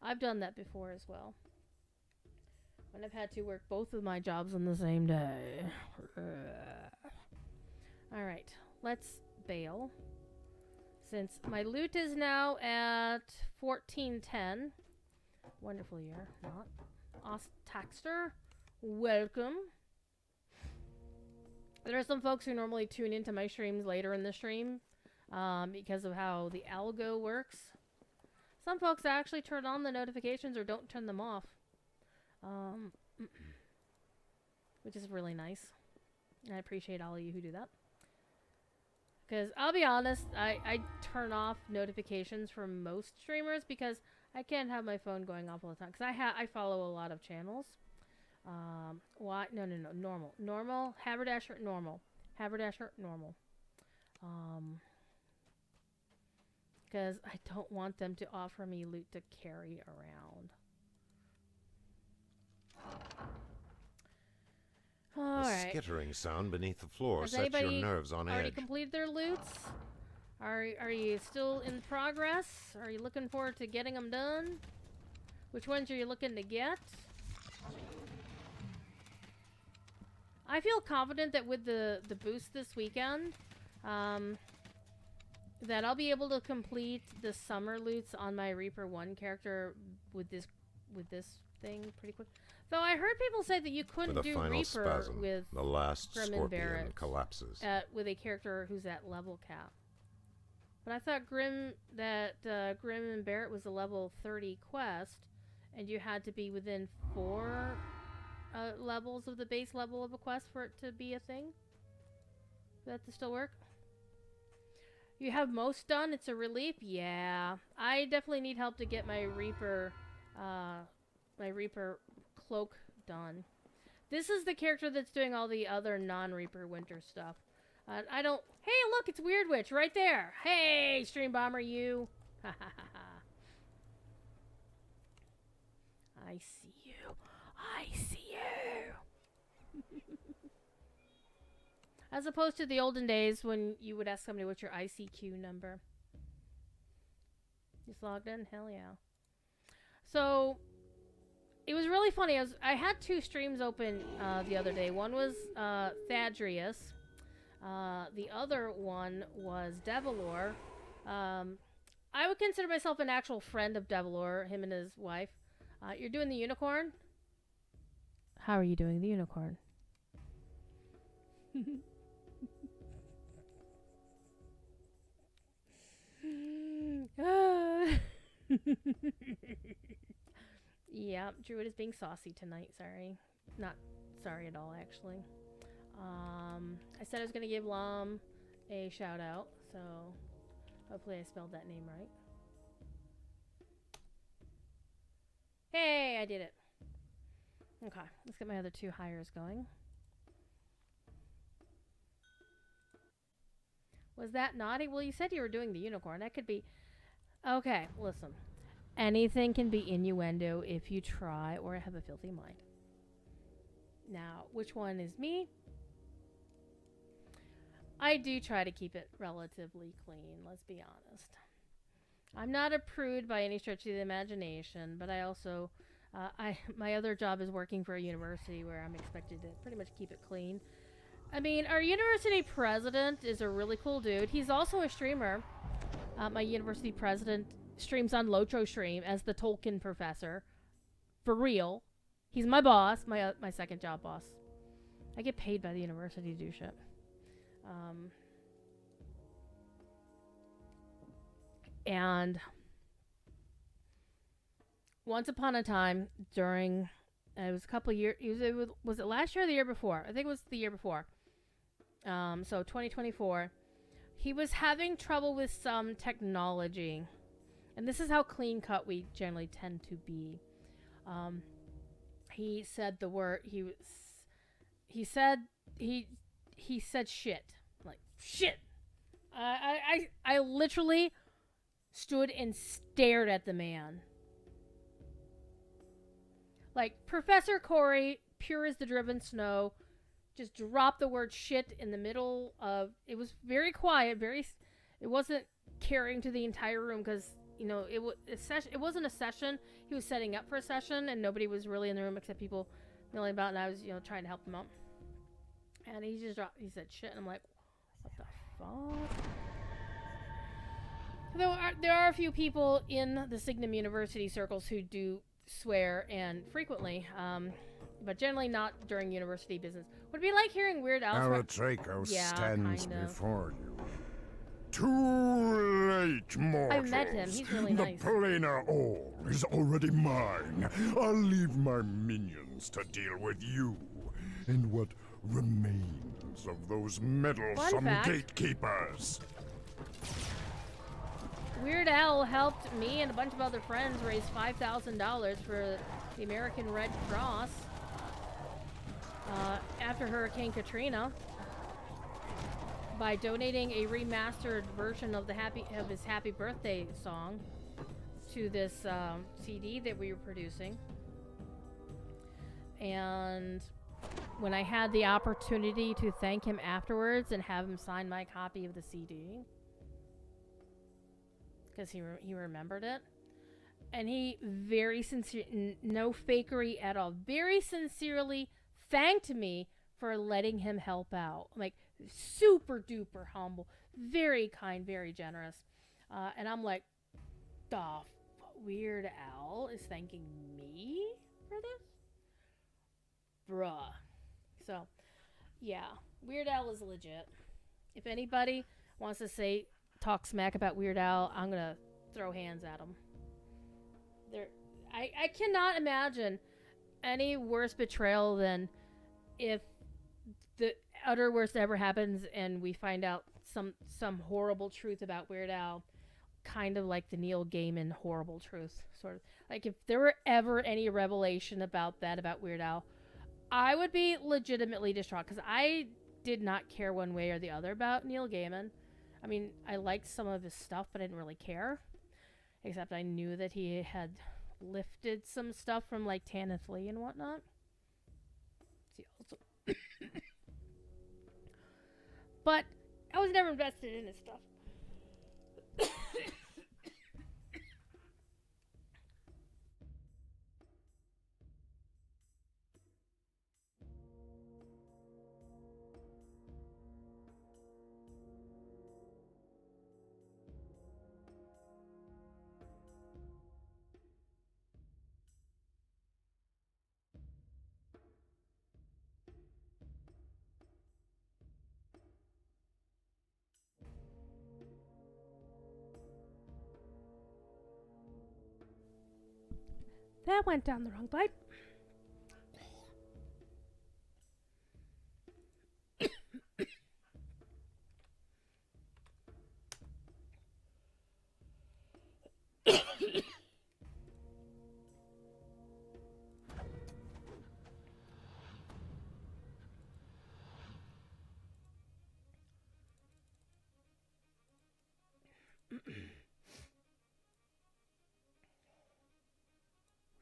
I've done that before as well. When I've had to work both of my jobs on the same day. Alright, let's bail. Since my loot is now at 1410. Wonderful year, not. Ostaxter, welcome. There are some folks who normally tune into my streams later in the stream because of how the algo works. Some folks actually turn on the notifications or don't turn them off, which is really nice. And I appreciate all of you who do that. Because I'll be honest, I turn off notifications for most streamers because I can't have my phone going off all the time. Because I follow a lot of channels. Why? No. Normal. Haverdasher, normal. Haverdasher, normal. Because I don't want them to offer me loot to carry around. Alright. Skittering sound beneath the floor sets your nerves on edge. Already completed their loots? Are you still in progress? Are you looking forward to getting them done? Which ones are you looking to get? I feel confident that with the boost this weekend, that I'll be able to complete the summer loots on my Reaper 1 character with this thing pretty quick. Though I heard people say that you couldn't do Reaper spasm, with the last Grim and Barett collapses with a character who's at level cap. But I thought Grim and Barett was a level 30 quest, and you had to be within 4 levels of the base level of a quest for it to be a thing. Does that still work? You have most done. It's a relief. Yeah, I definitely need help to get my Reaper cloak done. This is the character that's doing all the other non-Reaper winter stuff. I don't... Hey, look, it's Weird Witch right there. Hey, Stream Bomber, you. Ha ha ha ha. I see you. I see you. As opposed to the olden days when you would ask somebody what's your ICQ number. Just logged in? Hell yeah. So, it was really funny. I had 2 streams open the other day. One was Thadrius. The other one was Devilor. I would consider myself an actual friend of Devilor, him and his wife. You're doing the unicorn? How are you doing the unicorn? Yeah, Druid is being saucy tonight. Sorry. Not sorry at all, actually. I said I was going to give Lom a shout out, so hopefully I spelled that name right. Hey, I did it. Okay, let's get my other 2 hires going. Was that naughty? Well, you said you were doing the unicorn. That could be... Okay, listen. Anything can be innuendo if you try or have a filthy mind. Now, which one is me? I do try to keep it relatively clean, let's be honest. I'm not a prude by any stretch of the imagination, but I also... my other job is working for a university where I'm expected to pretty much keep it clean. I mean, our university president is a really cool dude. He's also a streamer. My university president streams on Locho Stream as the Tolkien professor. For real. He's my boss, my second job boss. I get paid by the university to do shit. And once upon a time during... It was a couple of years... Was it last year or the year before? I think it was the year before. So 2024. He was having trouble with some technology. And this is how clean cut we generally tend to be. He said the word... He said shit. Like, shit! I literally stood and stared at the man. Like, Professor Corey, pure as the driven snow, just dropped the word shit in the middle of... It was very quiet, it wasn't carrying to the entire room because, you know, it wasn't a session. He was setting up for a session and nobody was really in the room except people milling about, and I was, you know, trying to help him out. And he said shit, and I'm like, what the fuck? There are a few people in the Signum University circles who do swear, and frequently, but generally not during university business. Would it be like hearing Weird Al? Aratraco stands before you. Too late, mortals. I've met him. He's really nice. The planar all is already mine. I'll leave my minions to deal with you and what remains of those meddlesome gatekeepers. Weird Al helped me and a bunch of other friends raise $5,000 for the American Red Cross after Hurricane Katrina by donating a remastered version of his Happy Birthday song to this CD that we were producing. And when I had the opportunity to thank him afterwards and have him sign my copy of the CD, because he remembered it, and he very sincere, no fakery at all, very sincerely thanked me for letting him help out. Like, super duper humble, very kind, very generous. And I'm like, Weird Al is thanking me for this? Bruh. So, yeah, Weird Al is legit. If anybody wants to talk smack about Weird Al, I'm gonna throw hands at him. I cannot imagine any worse betrayal than if the utter worst ever happens and we find out some horrible truth about Weird Al, kind of like the Neil Gaiman horrible truth, sort of. Like, if there were ever any revelation about Weird Al, I would be legitimately distraught, because I did not care one way or the other about Neil Gaiman. I mean, I liked some of his stuff, but I didn't really care. Except I knew that he had lifted some stuff from, like, Tanith Lee and whatnot. See, also... But I was never invested in his stuff. That went down the wrong pipe.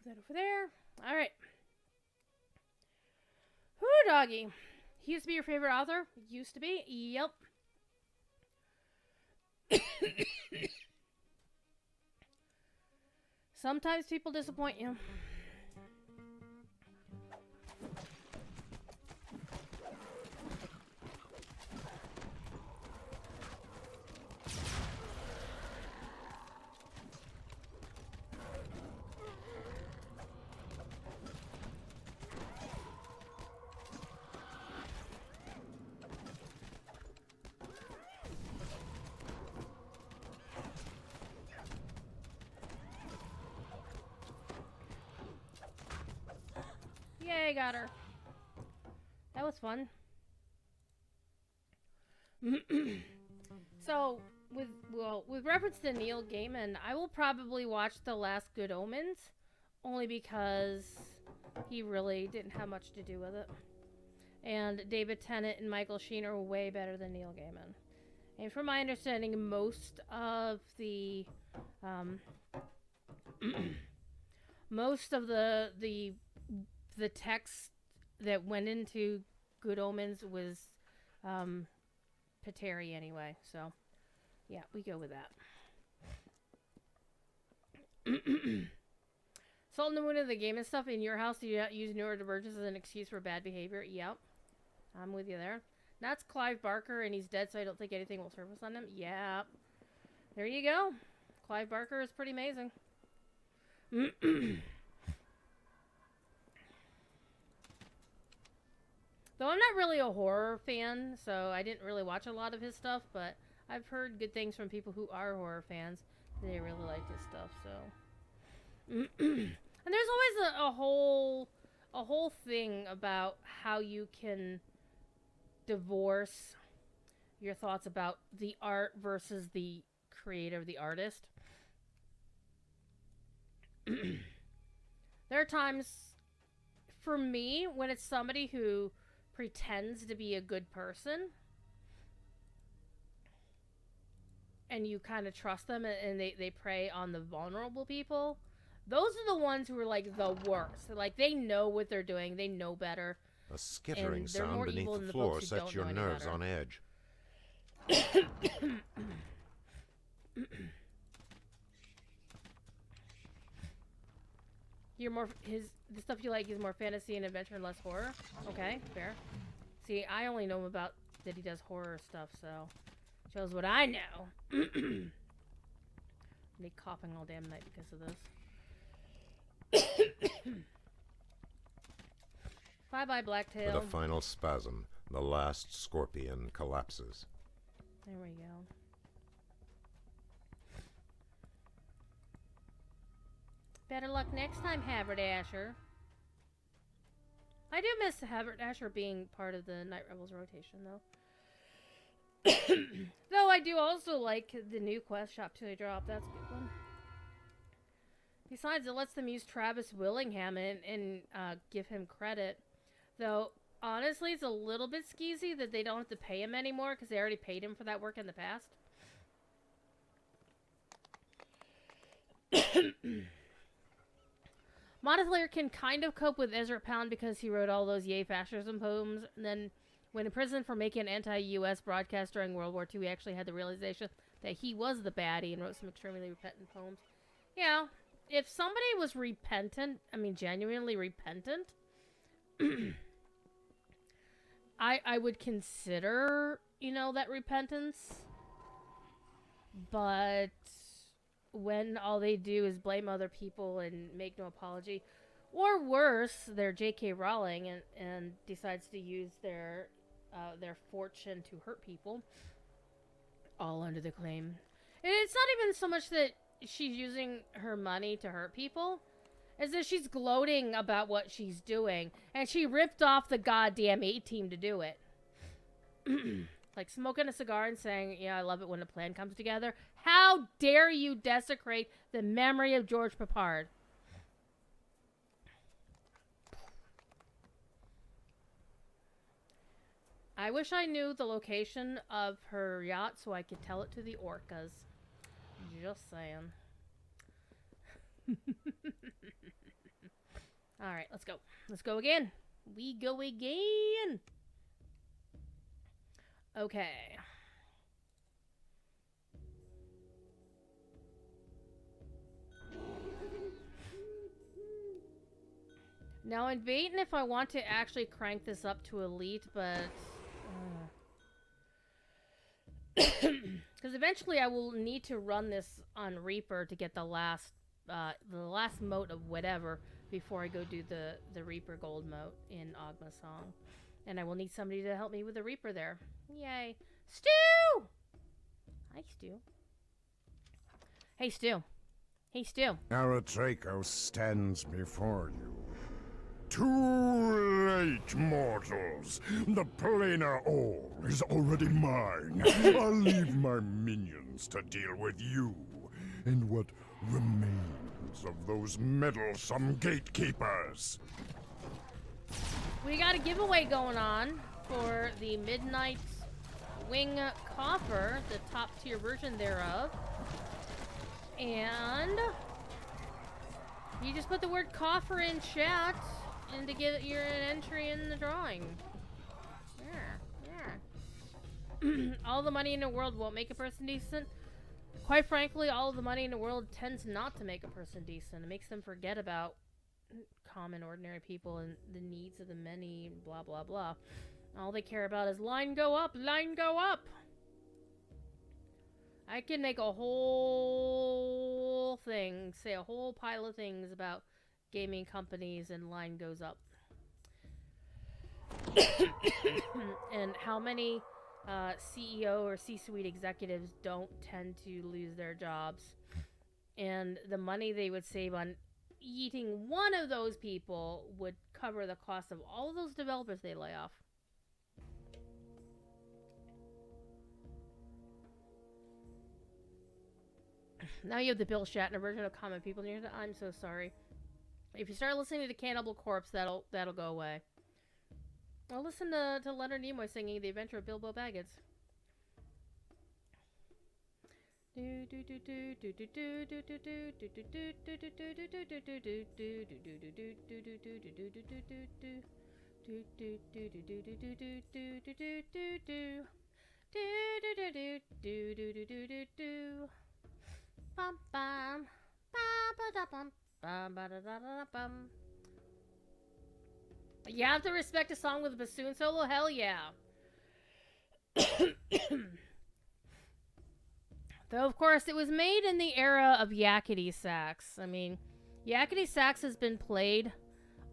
That over there. All right. Whoo, doggy. He used to be your favorite author? Used to be? Yep. Sometimes people disappoint you. Yay, got her. That was fun. So, with reference to Neil Gaiman, I will probably watch The Last Good Omens, only because he really didn't have much to do with it. And David Tennant and Michael Sheen are way better than Neil Gaiman. And from my understanding, most of the the text that went into Good Omens was Pateri anyway. So, yeah, we go with that. Salt in the Moon of the game and stuff in your house. Do you use neurodivergence as an excuse for bad behavior? Yep. I'm with you there. That's Clive Barker, and he's dead, so I don't think anything will surface on him. Yep. There you go. Clive Barker is pretty amazing. Though I'm not really a horror fan, so I didn't really watch a lot of his stuff, but I've heard good things from people who are horror fans. They really like his stuff, so. And there's always a whole thing about how you can divorce your thoughts about the art versus the creator, the artist. There are times, for me, when it's somebody who pretends to be a good person and you kind of trust them and they prey on the vulnerable people, those are the ones who are like the worst. Like, they know what they're doing, they know better. A skittering sound beneath the floor sets your nerves on edge. You're more the stuff you like is more fantasy and adventure and less horror. Okay, fair. See, I only know about that he does horror stuff, so shows what I know. I'm coughing all damn night because of this. Bye-bye, Blacktail. With a final spasm, the last scorpion collapses. There we go. Better luck next time, Haverdasher. I do miss Haverdasher being part of the Night Rebels rotation, though. Though I do also like the new quest, Shop Till You Drop. That's a good one. Besides, it lets them use Travis Willingham and give him credit. Though, honestly, it's a little bit skeezy that they don't have to pay him anymore because they already paid him for that work in the past. Montefiore can kind of cope with Ezra Pound because he wrote all those Yay Fascism poems. And then when imprisoned for making an anti-U.S. broadcast during World War II, he actually had the realization that he was the baddie and wrote some extremely repentant poems. Yeah, if somebody was repentant, I mean genuinely repentant, I would consider, you know, that repentance. But when all they do is blame other people and make no apology, or worse, they're J.K. Rowling and decides to use their fortune to hurt people, all under the claim. And it's not even so much that she's using her money to hurt people, as that she's gloating about what she's doing, and she ripped off the goddamn A-Team to do it. Like smoking a cigar and saying, yeah, I love it when a plan comes together. How dare you desecrate the memory of George Papard? I wish I knew the location of her yacht so I could tell it to the orcas. Just saying. Alright, let's go. Let's go again. We go again. Okay. Now I'm debating if I want to actually crank this up to elite, but because eventually I will need to run this on Reaper to get the last mote of whatever before I go do the Reaper gold mote in Ogma's Song. And I will need somebody to help me with the Reaper there. Yay. Stu! Hi, Stu. Hey, Stu. Hey, Stu. Aratraco stands before you. Too late, mortals. The planar all is already mine. I'll leave my minions to deal with you and what remains of those meddlesome gatekeepers. We got a giveaway going on for the Midnight Wing Coffer, the top tier version thereof. And you just put the word coffer in chat and to get your entry in the drawing. Yeah. All the money in the world won't make a person decent. Quite frankly, all of the money in the world tends not to make a person decent. It makes them forget about common, ordinary people and the needs of the many, blah, blah, blah. All they care about is line go up, line go up. I can make a whole thing, say a whole pile of things about gaming companies and line goes up. And how many CEO or C-suite executives don't tend to lose their jobs. And the money they would save on eating one of those people would cover the cost of all of those developers they lay off. Now you have the Bill Shatner version of Common People near the I'm so sorry. If you start listening to Cannibal Corpse, that'll go away. I'll listen to Leonard Nimoy singing The Adventure of Bilbo Baggins. Bum bum bum bum bum. You have to respect a song with a bassoon solo? Hell yeah. Though, of course, it was made in the era of yakety sax. I mean, yakety sax has been played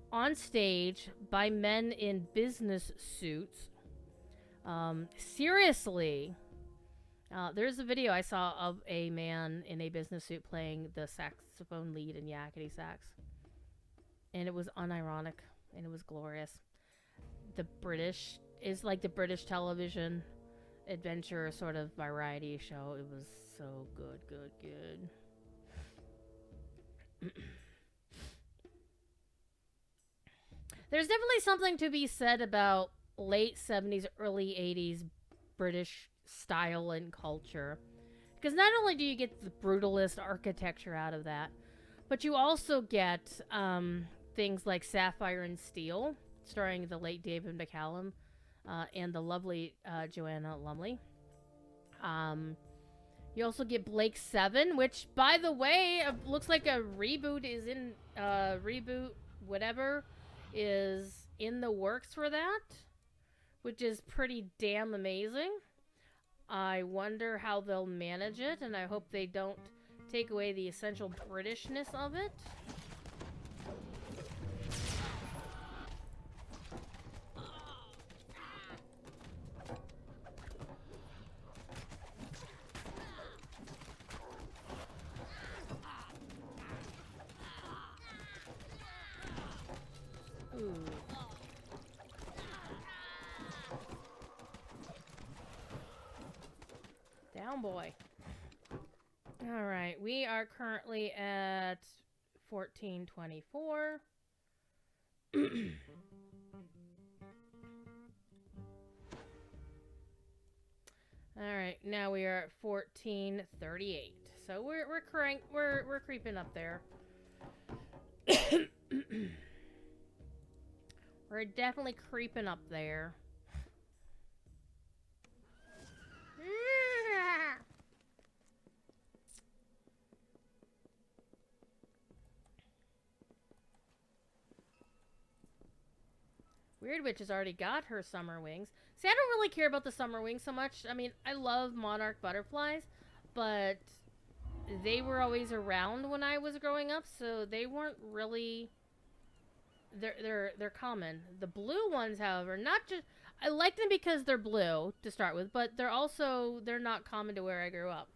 on stage by men in business suits. Seriously. There's a video I saw of a man in a business suit playing the saxophone lead in yakety sax. And it was unironic. And it was glorious. The British is like the British television adventure sort of variety show. It was so good. There's definitely something to be said about late 70s, early 80s British style and culture. Because not only do you get the brutalist architecture out of that, but you also get things like Sapphire and Steel, starring the late David McCallum, and the lovely Joanna Lumley. You also get Blake 7, which, by the way, looks like a reboot is in reboot whatever is in the works for that, which is pretty damn amazing. I wonder how they'll manage it, and I hope they don't take away the essential Britishness of it. Ooh. Down, boy. All right, we are currently at 1424. All right, now we are at 1438. So we're creeping up there. We're definitely creeping up there. Weird Witch has already got her summer wings. See, I don't really care about the summer wings so much. I mean, I love monarch butterflies, but they were always around when I was growing up, so they weren't really... They're common. The blue ones, however, not just... I like them because they're blue, to start with, but they're not common to where I grew up.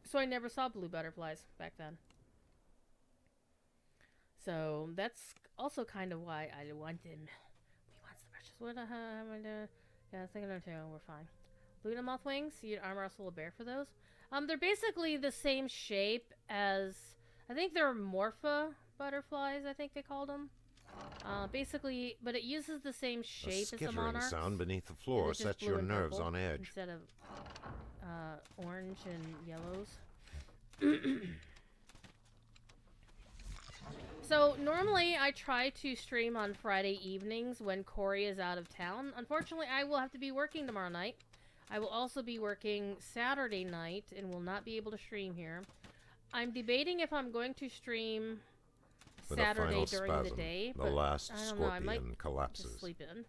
So I never saw blue butterflies back then. So that's also kind of why I want them. He wants the precious wood. Yeah, I think I'm too. We're fine. Luna moth wings. You'd arm wrestle a bear for those. They're basically the same shape as... I think they're Morpha butterflies, I think they called them. Basically, but it uses the same shape as the monarchs. A skittering sound beneath the floor sets your nerves on edge. Instead of orange and yellows. So, normally I try to stream on Friday evenings when Corey is out of town. Unfortunately, I will have to be working tomorrow night. I will also be working Saturday night and will not be able to stream here. I'm debating if I'm going to stream Saturday during the day, but the last I don't know, I might collapses. just sleep in.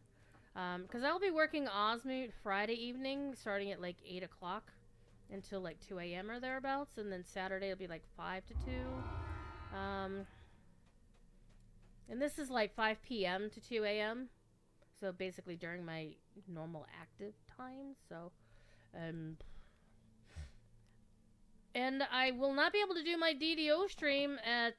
Because I'll be working Osmoot Friday evening, starting at like 8 o'clock until like 2 a.m. or thereabouts, and then Saturday it'll be like 5 to 2. And this is like 5 p.m. to 2 a.m. So basically during my normal active time. So, and I will not be able to do my DDO stream at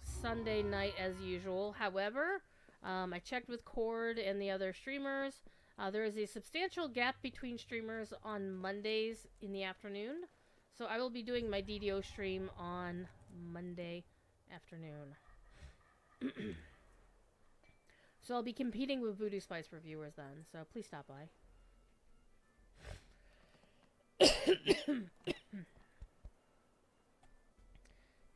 Sunday night as usual. However, I checked with Cord and the other streamers. There is a substantial gap between streamers on Mondays in the afternoon. So I will be doing my DDO stream on Monday afternoon. So I'll be competing with Voodoo Spice for viewers then. So please stop by.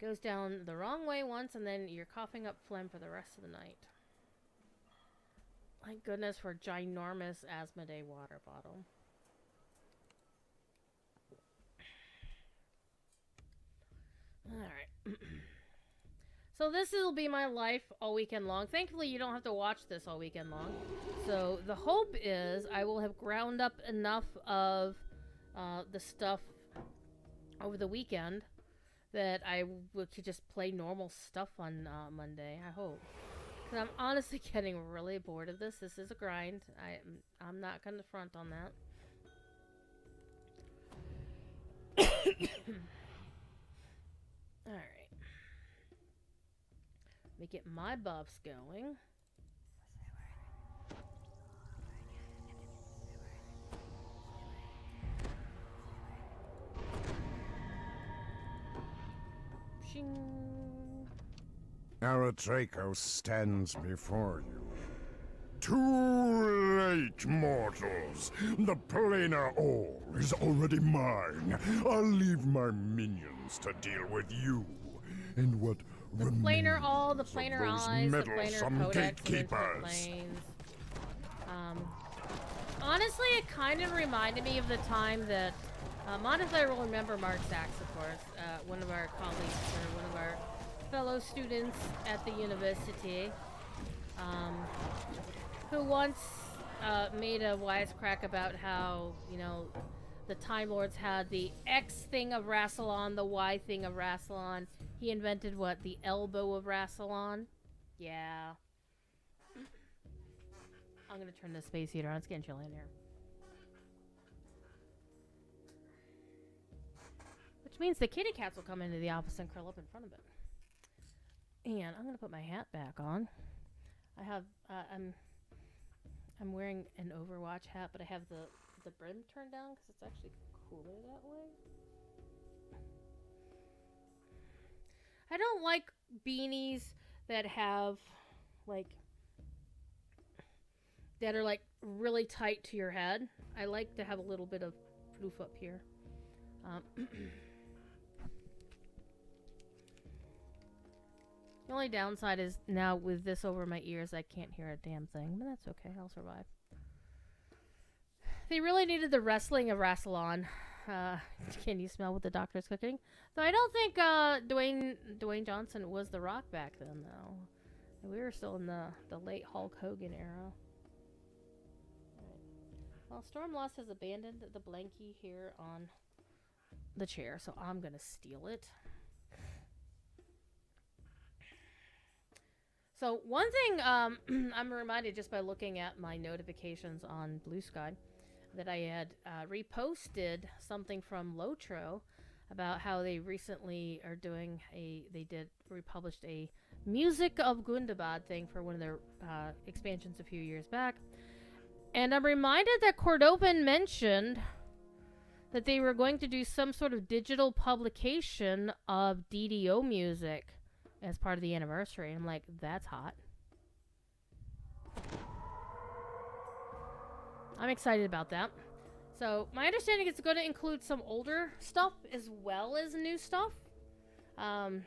Goes down the wrong way once, and then you're coughing up phlegm for the rest of the night. Thank goodness for ginormous Asmodee water bottle. Alright. So this will be my life all weekend long. Thankfully, you don't have to watch this all weekend long. So the hope is I will have ground up enough of the stuff over the weekend that I could just play normal stuff on Monday, I hope. Because I'm honestly getting really bored of this. This is a grind. I'm not going to front on that. Alright. Let me get my buffs going. Aratraco stands before you. Too late, mortals! The planar all is already mine. I'll leave my minions to deal with you. And what the planar all, the planar eyes, the planar codex, gatekeepers. planes. honestly, it kind of reminded me of the time that Monica will remember Mark Sachs, of course, one of our colleagues or one of our fellow students at the university, who once made a wisecrack about how, you know, the Time Lords had the X thing of Rassilon, the Y thing of Rassilon. He invented what? The elbow of Rassilon? Yeah. I'm gonna turn the space heater on. It's getting chilly in here. Which means the kitty cats will come into the office and curl up in front of it. And I'm gonna put my hat back on. I have I'm wearing an Overwatch hat, but I have the brim turned down because it's actually cooler that way. I don't like beanies that have that are like really tight to your head. I like to have a little bit of proof up here. The only downside is now with this over my ears, I can't hear a damn thing, but that's okay. I'll survive. They really needed the wrestling of Rassilon. Can you smell what the doctor's cooking? Though I don't think Dwayne Johnson was The Rock back then, though. We were still in the late Hulk Hogan era. Right. Well, Stormlost has abandoned the blankie here on the chair, so I'm gonna steal it. So one thing I'm reminded just by looking at my notifications on Blue Sky that I had reposted something from Lotro about how they recently are doing republished a Music of Gundabad thing for one of their expansions a few years back. And I'm reminded that Cordovan mentioned that they were going to do some sort of digital publication of DDO music as part of the anniversary. I'm like, that's hot. I'm excited about that. So my understanding is it's going to include some older stuff as well as new stuff. And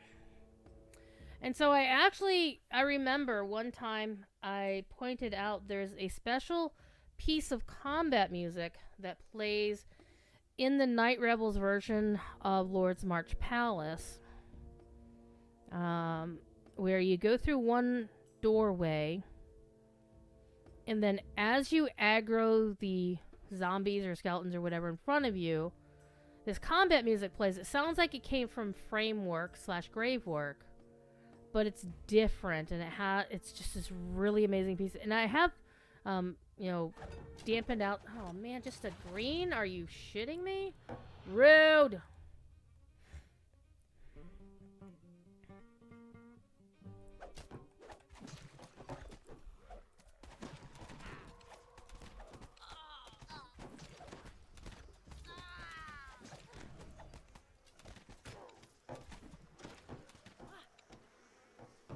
so I remember one time I pointed out there's a special piece of combat music that plays in the Night Rebels version of Lord's March Palace. Where you go through one doorway, and then as you aggro the zombies or skeletons or whatever in front of you, this combat music plays. It sounds like it came from Framework/Gravework, but it's different, and it's just this really amazing piece. And I have, dampened out. Oh man, just a green? Are you shitting me? Rude.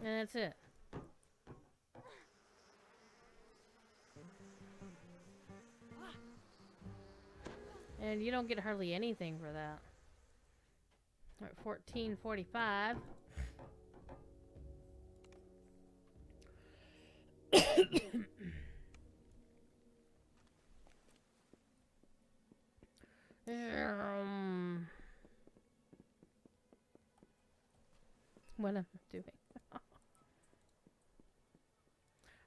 And that's it. And you don't get hardly anything for that. All right, $14.45. What am I doing?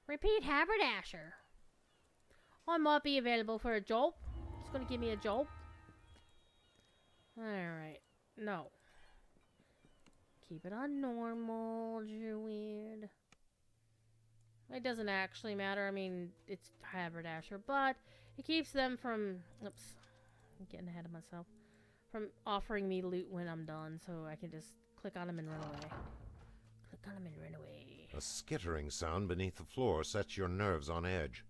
Repeat Haverdasher. I might be available for a job. It's gonna give me a job. Alright. No. Keep it on normal, Druid. It doesn't actually matter. I mean, it's Haverdasher, but it keeps them from... Oops. I'm getting ahead of myself. From offering me loot when I'm done, so I can just click on them and run away. Click on them and run away. A skittering sound beneath the floor sets your nerves on edge.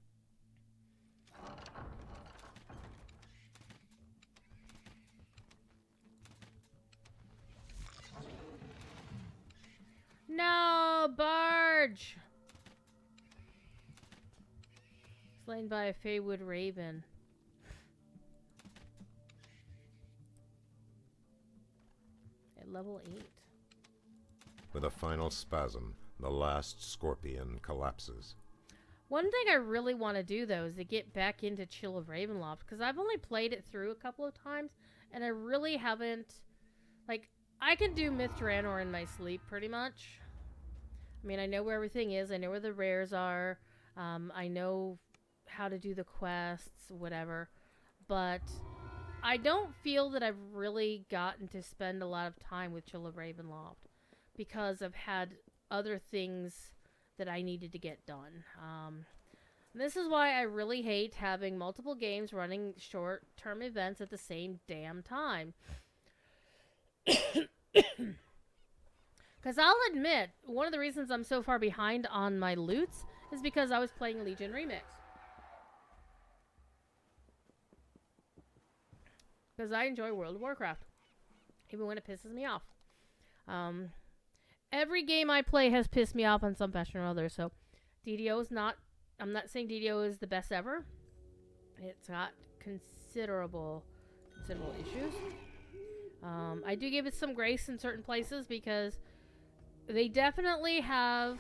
No, barge! Slain by a Feywood Raven. At level 8. With a final spasm, the last scorpion collapses. One thing I really want to do, though, is to get back into Chill of Ravenloft, because I've only played it through a couple of times, and I really haven't... Like, I can do Myth Draenor in my sleep, pretty much. I mean, I know where everything is. I know where the rares are. I know how to do the quests, whatever. But I don't feel that I've really gotten to spend a lot of time with Chill of Ravenloft, because I've had other things that I needed to get done. This is why I really hate having multiple games running short-term events at the same damn time. Because I'll admit, one of the reasons I'm so far behind on my loots is because I was playing Legion Remix. Because I enjoy World of Warcraft, even when it pisses me off. Every game I play has pissed me off on some fashion or other, so DDO is not... I'm not saying DDO is the best ever. It's got considerable issues. I do give it some grace in certain places because they definitely have...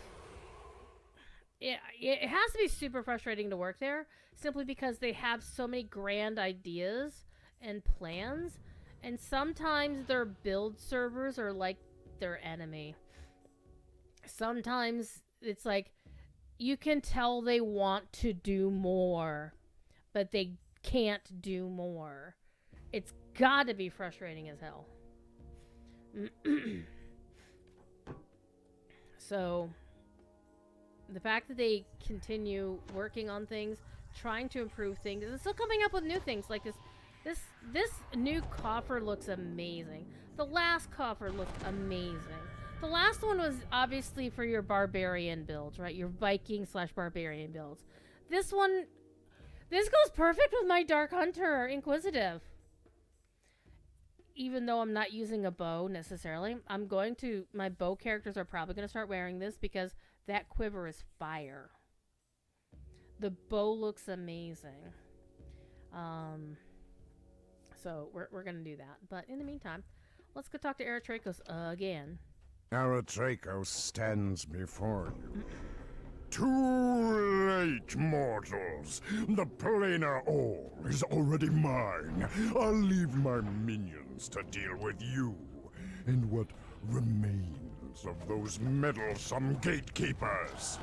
It has to be super frustrating to work there, simply because they have so many grand ideas and plans, and sometimes their build servers are like their enemy. Sometimes it's like you can tell they want to do more, but they can't do more. It's gotta be frustrating as hell. So the fact that they continue working on things, trying to improve things, and still coming up with new things like this new coffer looks amazing. The last coffer looked amazing. The last one was obviously for your barbarian builds, right? Your Viking / barbarian builds. This goes perfect with my Dark Hunter Inquisitive. Even though I'm not using a bow necessarily, my bow characters are probably going to start wearing this because that quiver is fire. The bow looks amazing. So we're going to do that. But in the meantime, let's go talk to Eritrakos again. Eritrakos stands before you. Too late, mortals. The planar all is already mine. I'll leave my minions to deal with you and what remains of those meddlesome gatekeepers.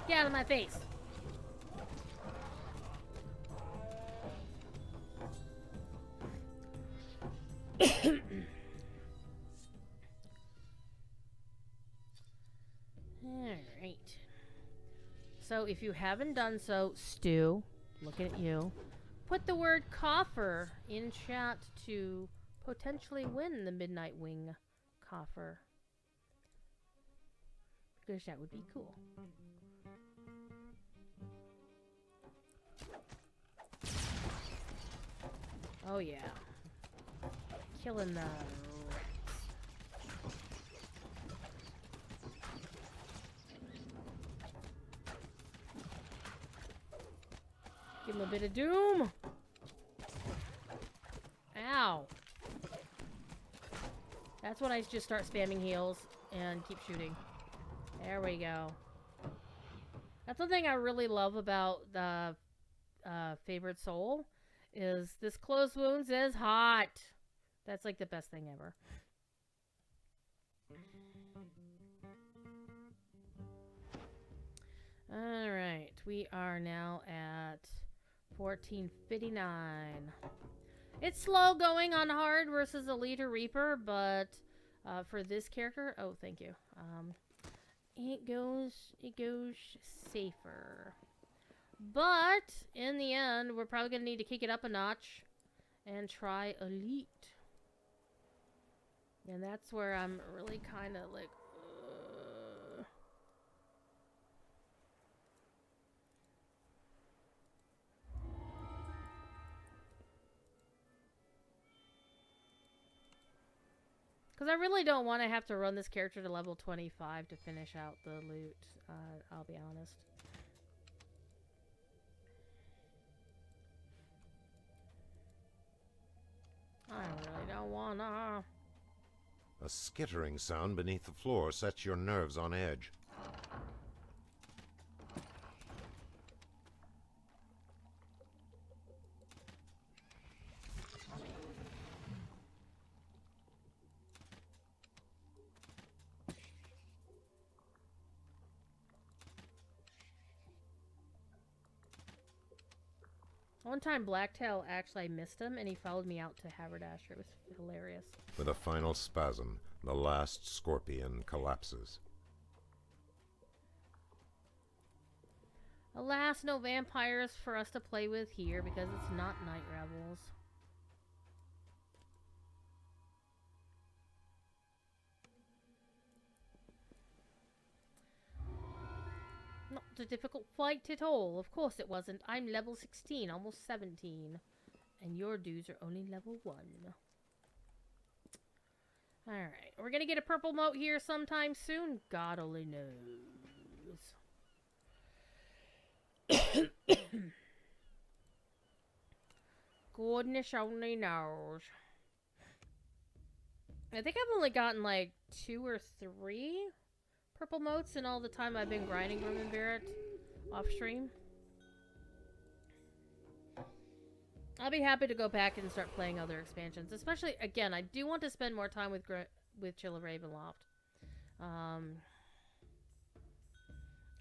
Get out of my face. Alright. So if you haven't done so, Stu, looking at you, put the word coffer in chat to potentially win the Midnight Wing coffer. Because that would be cool. Oh yeah. Killing the rats. Give him a bit of doom. Ow. That's when I just start spamming heals and keep shooting. There we go. That's one thing I really love about the Favored Soul is this closed wounds is hot. That's like the best thing ever. Alright, we are now at 1459. It's slow going on hard versus Elite or Reaper, but for this character, oh thank you. It goes safer. But in the end, we're probably gonna need to kick it up a notch and try Elite. And that's where I'm really kind of like, because I really don't want to have to run this character to level 25 to finish out the loot. I'll be honest. A skittering sound beneath the floor sets your nerves on edge. One time Blacktail actually missed him and he followed me out to Haverdasher. It was hilarious. With a final spasm, the last scorpion collapses. Alas, no vampires for us to play with here because it's not Night Rebels. Not a difficult fight at all. Of course it wasn't. I'm level 16, almost 17. And your dudes are only level 1. Alright, we're gonna get a purple mote here sometime soon. God only knows. Goodness only knows. I think I've only gotten like 2 or 3 purple motes in all the time I've been grinding Grim and Barett off stream. I'll be happy to go back and start playing other expansions. Especially, again, I do want to spend more time with Chill of Ravenloft.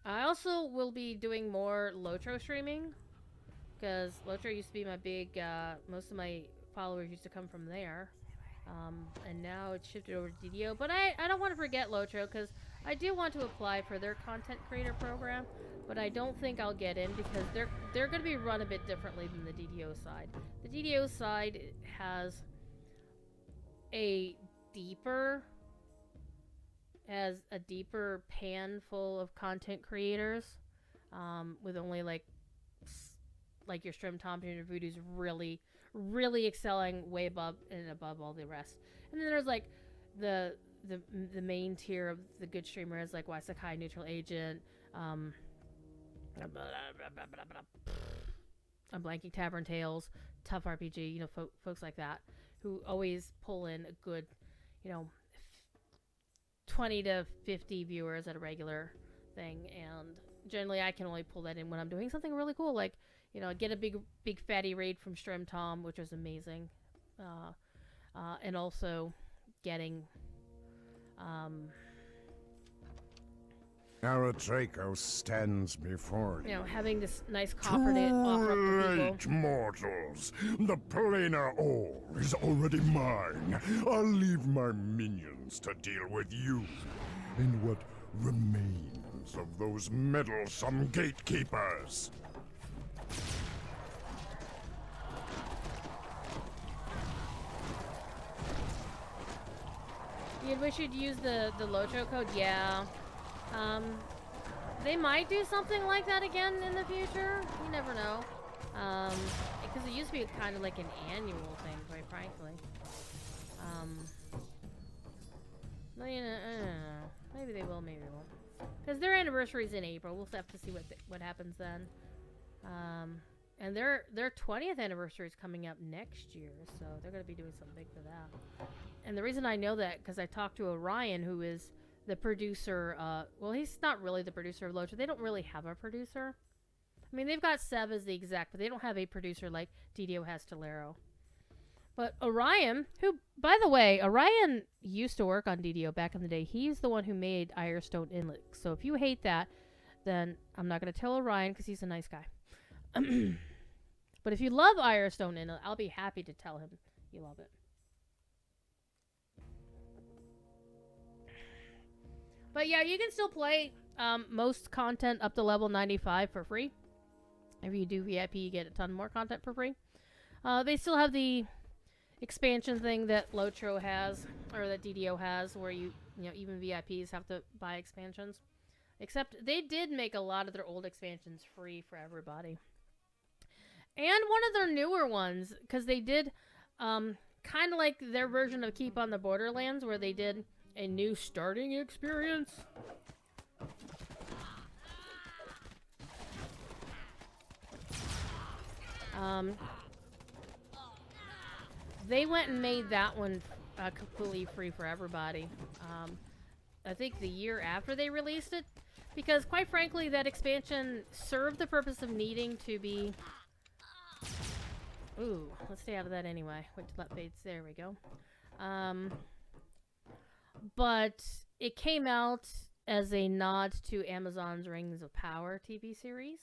I also will be doing more Lotro streaming. Because Lotro used to be my big, most of my followers used to come from there. And now it's shifted over to DDO. But I don't want to forget Lotro because I do want to apply for their content creator program. But I don't think I'll get in because they're going to be run a bit differently than the DDO side. The DDO side has a deeper pan full of content creators with only like your Strim Toms and your Voodoos really, really excelling way above all the rest. And then there's like the main tier of the good streamers like Waisakai, Neutral Agent, I'm blanking, Tavern Tales, Tough RPG, you know, folks like that who always pull in a good, 20 to 50 viewers at a regular thing, and generally I can only pull that in when I'm doing something really cool, like, get a big fatty raid from Strim Tom, which was amazing, and also getting Aratraco stands before you. Having this nice copper to offer up to people. Great mortals, the planar all is already mine. I'll leave my minions to deal with you and what remains of those meddlesome gatekeepers. We should use the Lotro code, yeah. They might do something like that again in the future. You never know. Because it used to be kind of like an annual thing, quite frankly. I don't know. Maybe they will, maybe they won't. Because their anniversary's in April. We'll have to see what happens then. And their 20th anniversary is coming up next year, so they're going to be doing something big for that. And the reason I know that, because I talked to Orion, who is the producer, well, he's not really the producer of Lotro. They don't really have a producer. I mean, they've got Sev as the exec, but they don't have a producer like DDO has Tolero. But Orion, who, by the way, Orion used to work on DDO back in the day. He's the one who made Irestone Inlet. So if you hate that, then I'm not going to tell Orion because he's a nice guy. But if you love Irestone Inlet, I'll be happy to tell him you love it. But yeah, you can still play most content up to level 95 for free. If you do VIP, you get a ton more content for free. They still have the expansion thing that Lotro has, or that DDO has, where even VIPs have to buy expansions. Except they did make a lot of their old expansions free for everybody. And one of their newer ones, because they did kind of like their version of Keep on the Borderlands, where they did a new starting experience. They went and made that one completely free for everybody. I think the year after they released it, because quite frankly, that expansion served the purpose of needing to be... Ooh, let's stay out of that anyway. Wait till that fades. There we go. But it came out as a nod to Amazon's Rings of Power TV series.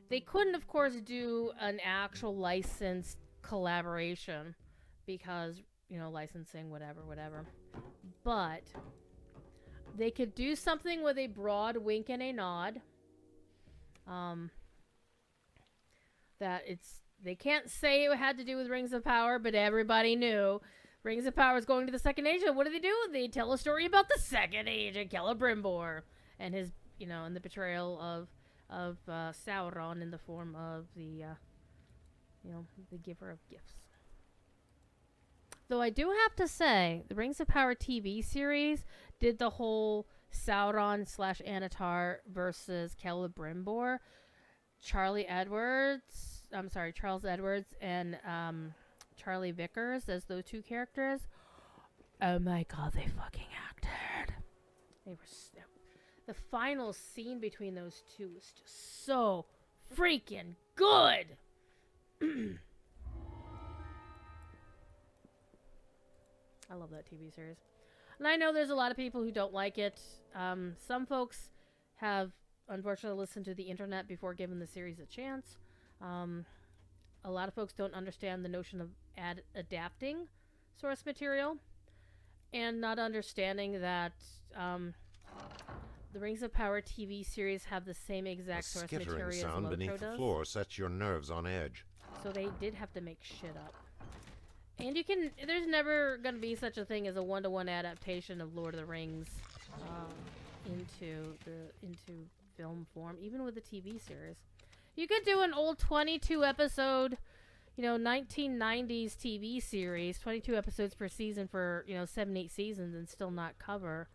They couldn't, of course, do an actual licensed collaboration because, you know, licensing, whatever. But they could do something with a broad wink and a nod. That they can't say it had to do with Rings of Power, but everybody knew Rings of Power is going to the Second Age. And what do? They tell a story about the Second Age and Celebrimbor and his, you know, and the betrayal of Sauron in the form of the, you know, the giver of gifts. Though I do have to say, the Rings of Power TV series did the whole Sauron / Anatar versus Celebrimbor. Charles Edwards and Charlie Vickers as those two characters. Oh my god, they fucking acted. They were the final scene between those two was just so freaking good. I love that TV series. And I know there's a lot of people who don't like it. Some folks have unfortunately listened to the internet before giving the series a chance. A lot of folks don't understand the notion of adapting source material and not understanding that the Rings of Power TV series have the same exact source material as sound Lotro beneath does. The floor sets your nerves on edge. So they did have to make shit up. And there's never going to be such a thing as a one-to-one adaptation of Lord of the Rings into film form, even with the TV series. You could do an old 22-episode, 1990s TV series, 22 episodes per season for, 7-8 seasons and still not cover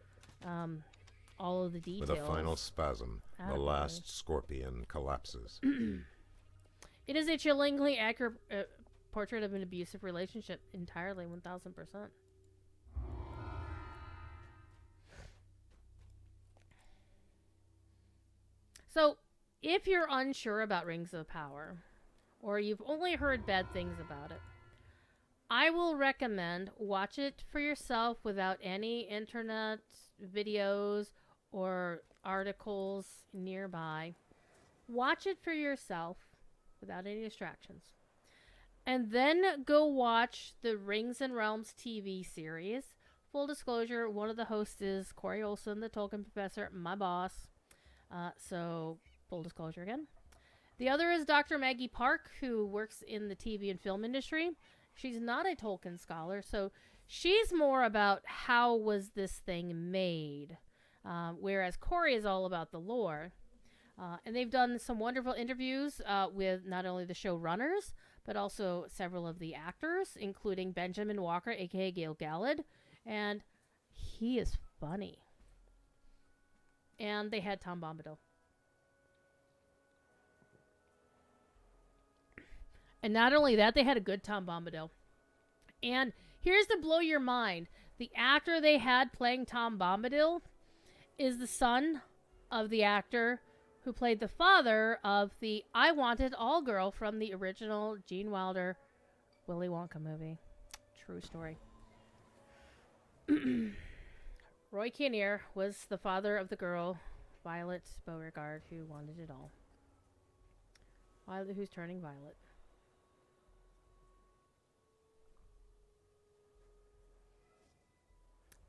all of the details. With a final spasm, the last scorpion collapses. It is a chillingly accurate portrait of an abusive relationship, entirely, 1000%. So, if you're unsure about Rings of Power, or you've only heard bad things about it, I will recommend watch it for yourself without any internet videos or articles nearby. Watch it for yourself without any distractions. And then go watch the Rings and Realms TV series. Full disclosure, one of the hosts is Corey Olson, the Tolkien professor, my boss. So, full disclosure again. The other is Dr. Maggie Park, who works in the TV and film industry. She's not a Tolkien scholar, so she's more about how was this thing made, whereas Corey is all about the lore. And they've done some wonderful interviews with not only the showrunners, but also several of the actors, including Benjamin Walker, a.k.a. Gale Gallad, and he is funny. And they had Tom Bombadil. And not only that, they had a good Tom Bombadil. And here's to blow your mind. The actor they had playing Tom Bombadil is the son of the actor who played the father of the I Wanted All girl from the original Gene Wilder Willy Wonka movie. True story. Roy Kinnear was the father of the girl, Violet Beauregard, who wanted it all. Violet, who's turning violet.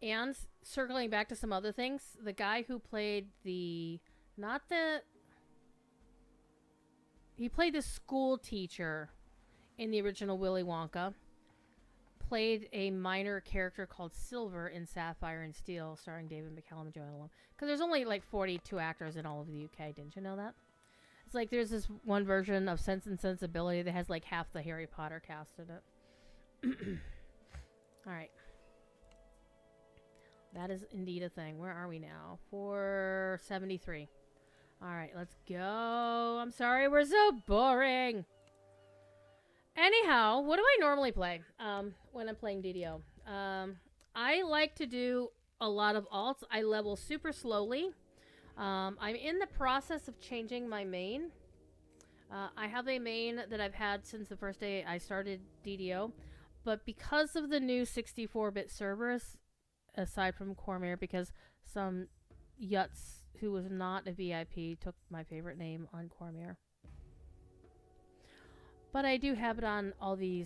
And circling back to some other things, the guy who played he played the school teacher in the original Willy Wonka, played a minor character called Silver in Sapphire and Steel, starring David McCallum and Joanna Lumley. Because there's only like 42 actors in all of the UK. Didn't you know that? It's like there's this one version of Sense and Sensibility that has like half the Harry Potter cast in it. All right. That is indeed a thing. Where are we now? 473. All right, let's go. I'm sorry, we're so boring. Anyhow, what do I normally play when I'm playing DDO? I like to do a lot of alts. I level super slowly. I'm in the process of changing my main. I have a main that I've had since the first day I started DDO, but because of the new 64-bit servers, aside from Cormyr, because some Yutz who was not a VIP took my favorite name on Cormyr. But I do have it on all the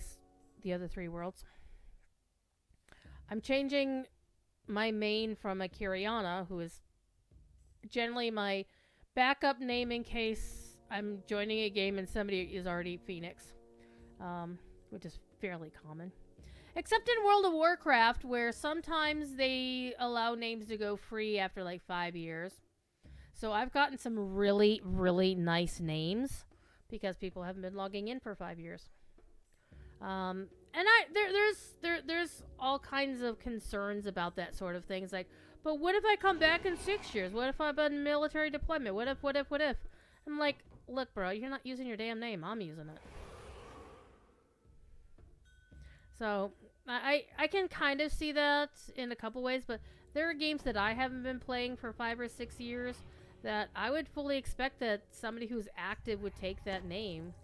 other 3 worlds. I'm changing my main from a Kiriana, who is generally my backup name in case I'm joining a game and somebody is already Phoenix, which is fairly common. Except in World of Warcraft, where sometimes they allow names to go free after like 5 years. So I've gotten some really, really nice names because people haven't been logging in for 5 years. And there's all kinds of concerns about that sort of thing. It's like, but what if I come back in 6 years? What if I'm on military deployment? What if? I'm like, look, bro, you're not using your damn name. I'm using it. So I can kind of see that in a couple ways, but there are games that I haven't been playing for 5 or 6 years that I would fully expect that somebody who's active would take that name,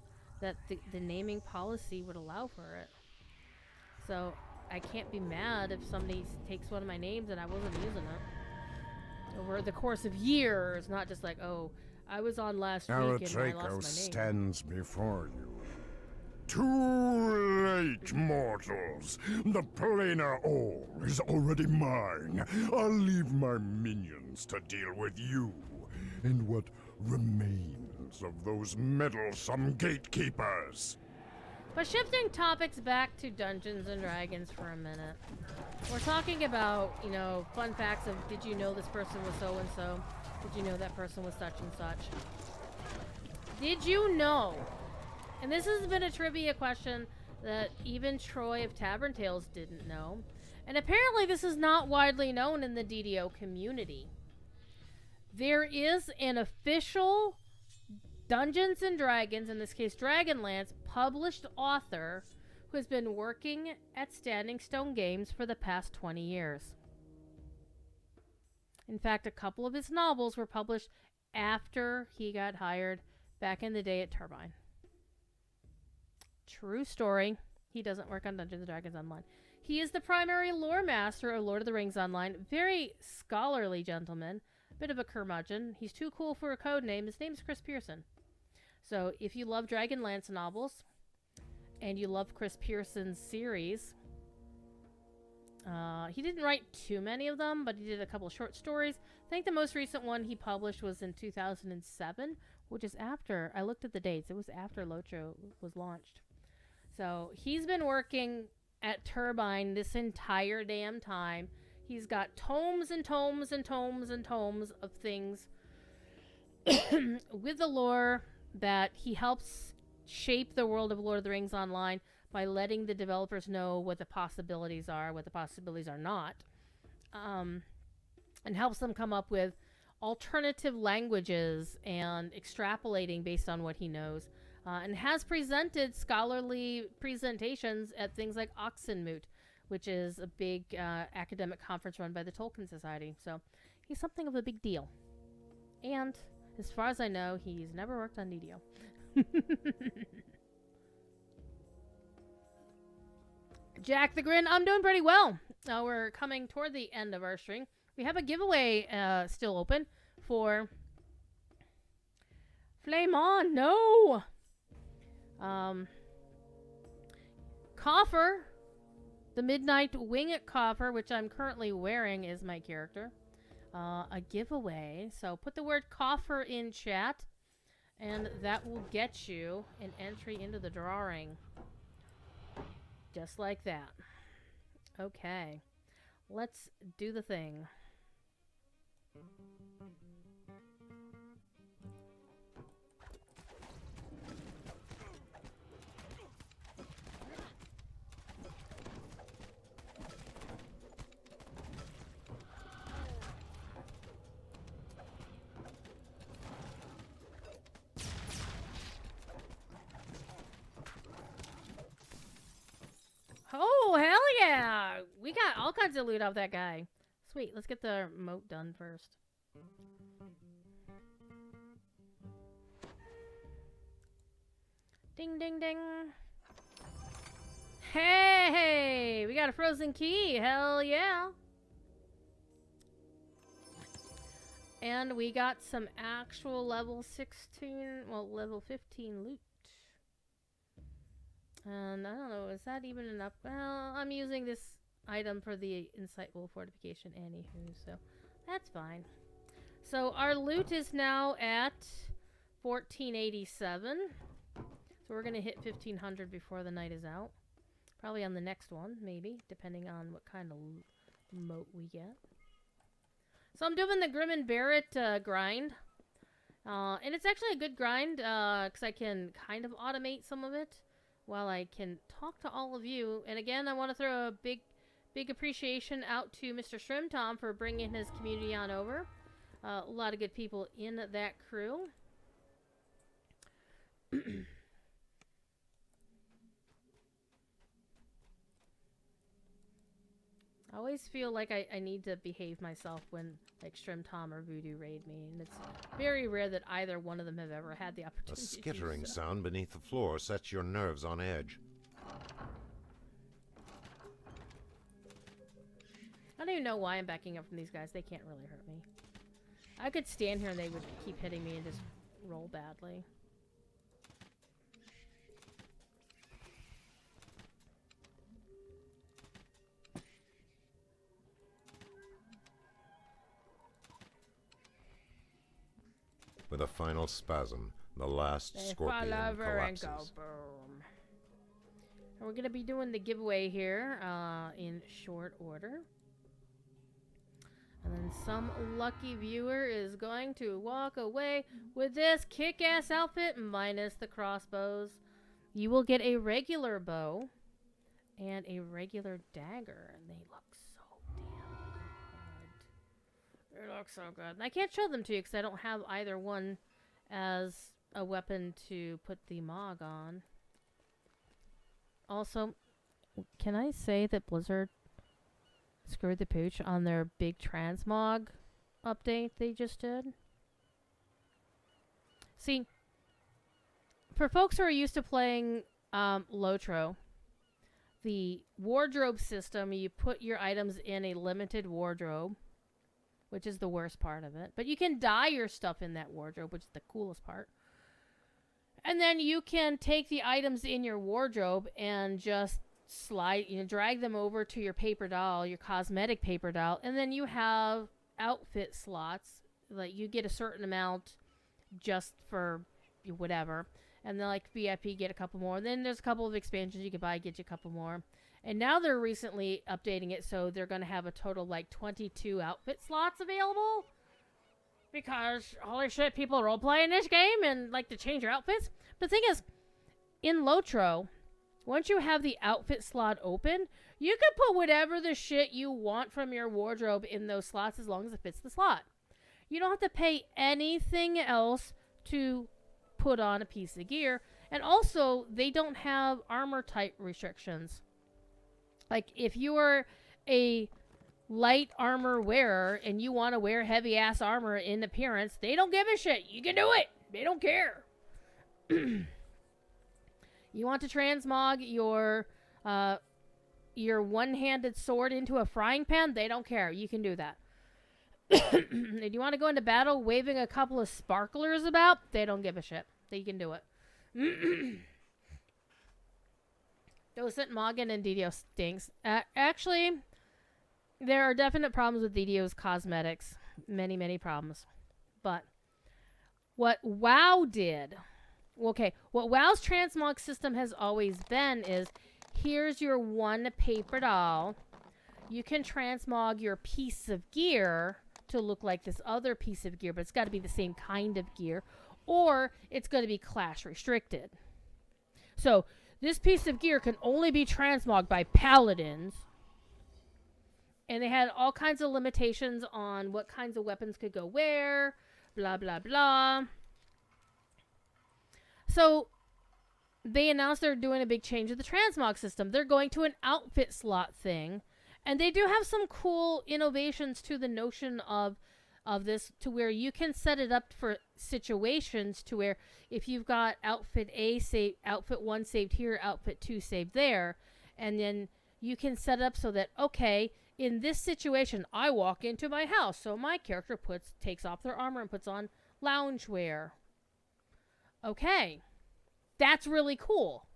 that the naming policy would allow for it. So I can't be mad if somebody takes one of my names and I wasn't using it over the course of years, not just like, oh, I was on last week and I lost my name. Stands before you. Too late, mortals. The planar all is already mine. I'll leave my minions to deal with you and what remains of those meddlesome gatekeepers. But shifting topics back to Dungeons and Dragons for a minute. We're talking about, fun facts of did you know this person was so-and-so? Did you know that person was such and such? Did you know? And this has been a trivia question that even Troy of Tavern Tales didn't know. And apparently this is not widely known in the DDO community. There is an official Dungeons and Dragons, in this case Dragonlance, published author who has been working at Standing Stone Games for the past 20 years. In fact, a couple of his novels were published after he got hired back in the day at Turbine. True story. He doesn't work on Dungeons & Dragons Online. He is the primary lore master of Lord of the Rings Online. Very scholarly gentleman. Bit of a curmudgeon. He's too cool for a code name. His name's Chris Pearson. So if you love Dragonlance novels and you love Chris Pearson's series, he didn't write too many of them, but he did a couple short stories. I think the most recent one he published was in 2007, which is after, I looked at the dates, it was after Locho was launched. So he's been working at Turbine this entire damn time. He's got tomes and tomes and tomes and tomes of things with the lore that he helps shape the world of Lord of the Rings Online by letting the developers know what the possibilities are, what the possibilities are not, and helps them come up with alternative languages and extrapolating based on what he knows, and has presented scholarly presentations at things like Oxenmoot, which is a big academic conference run by the Tolkien Society. So he's something of a big deal. And as far as I know, he's never worked on DDO. Jack the Grin, I'm doing pretty well. We're coming toward the end of our stream. We have a giveaway still open for Flame On. No! Coffer, the Midnight Wing Coffer, which I'm currently wearing, is my character. A giveaway. So put the word coffer in chat, and that will get you an entry into the drawing. Just like that. Okay. Let's do the thing. Oh, hell yeah! We all kinds of loot off that guy. Sweet, let's get the mote done first. Ding, ding, ding. Hey, we got a frozen key. Hell yeah. And we got some actual level 16, well, level 15 loot. And I don't know, is that even enough? Well, I'm using this item for the insightful fortification anywho, so that's fine. So our loot is now at 1487. So we're going to hit 1500 before the night is out. Probably on the next one, maybe, depending on what kind of mote we get. So I'm doing the Grim and Barett grind. And it's actually a good grind, because I can kind of automate some of it while I can talk to all of you. And again, I want to throw a big appreciation out to Mr. Shrimp Tom for bringing his community on over. A lot of good people in that crew. I always feel like I need to behave myself when, like, Shrimp Tom or Voodoo raid me, and it's very rare that either one of them have ever had the opportunity. A skittering to do so. sound beneath the floor sets your nerves on edge. I don't even know why I'm backing up from these guys. They can't really hurt me. I could stand here and they would keep hitting me and just roll badly. With a final spasm, the last They scorpion fall over collapses. and go boom. And we're gonna be doing the giveaway here in short order. And then some lucky viewer is going to walk away with this kick-ass outfit minus the crossbows. You will get a regular bow and a regular dagger, and they look so damn good. They look so good. And I can't show them to you because I don't have either one as a weapon to put the Mog on. Also, can I say that Blizzard screwed the pooch on their big transmog update they just did? See, for folks who are used to playing Lotro, the wardrobe system, you put your items in a limited wardrobe, which is the worst part of it. But you can dye your stuff in that wardrobe, which is the coolest part. And then you can take the items in your wardrobe and just drag them over to your paper doll, your cosmetic paper doll, and then you have outfit slots. Like, you get a certain amount just for whatever. And then, like, VIP, get a couple more. Then there's a couple of expansions you can buy, get you a couple more. And now they're recently updating it, so they're going to have a total, like, 22 outfit slots available. Because, holy shit, people role-playing this game and like to change your outfits. But the thing is, in Lotro, once you have the outfit slot open, you can put whatever the shit you want from your wardrobe in those slots as long as it fits the slot. You don't have to pay anything else to put on a piece of gear. And also, they don't have armor type restrictions. Like, if you are a light armor wearer and you want to wear heavy ass armor in appearance, they don't give a shit. You can do it. They don't care. You want to transmog your one-handed sword into a frying pan? They don't care. You can do that. And you want to go into battle waving a couple of sparklers about? They don't give a shit. They can do it. Docent Moggin and DDO stinks. Actually, there are definite problems with DDO's cosmetics. Many, many problems. But what WoW did... Okay, what WoW's transmog system has always been is, here's your one paper doll. You can transmog your piece of gear to look like this other piece of gear, but it's got to be the same kind of gear, or it's going to be class restricted. So, this piece of gear can only be transmogged by paladins. And they had all kinds of limitations on what kinds of weapons could go where, blah, blah, blah. So, they announced they're doing a big change of the transmog system. They're going to an outfit slot thing. And they do have some cool innovations to the notion of this, to where you can set it up for situations to where if you've got outfit A saved, outfit 1 saved here, outfit 2 saved there, and then you can set it up so that, okay, in this situation, I walk into my house, so my character takes off their armor and puts on loungewear. Okay, that's really cool.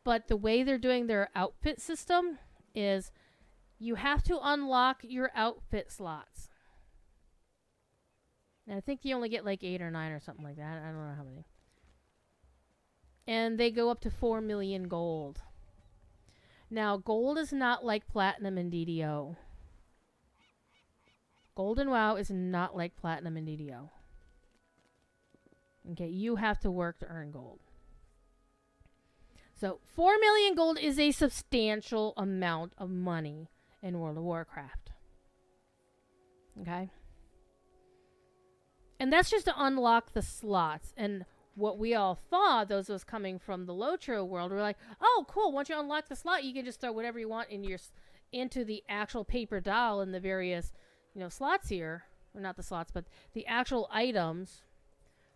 But the way they're doing their outfit system is you have to unlock your outfit slots. And I think you only get like 8 or 9 or something like that. I don't know how many. And they go up to 4 million gold. Now, gold is not like platinum in DDO. Gold in WoW is not like platinum in DDO. Okay, you have to work to earn gold. So, 4 million gold is a substantial amount of money in World of Warcraft. Okay? And that's just to unlock the slots. And what we all thought, those was coming from the Lotro world, we're like, oh, cool, once you unlock the slot, you can just throw whatever you want into the actual paper doll in the various, slots here. Or not the slots, but the actual items.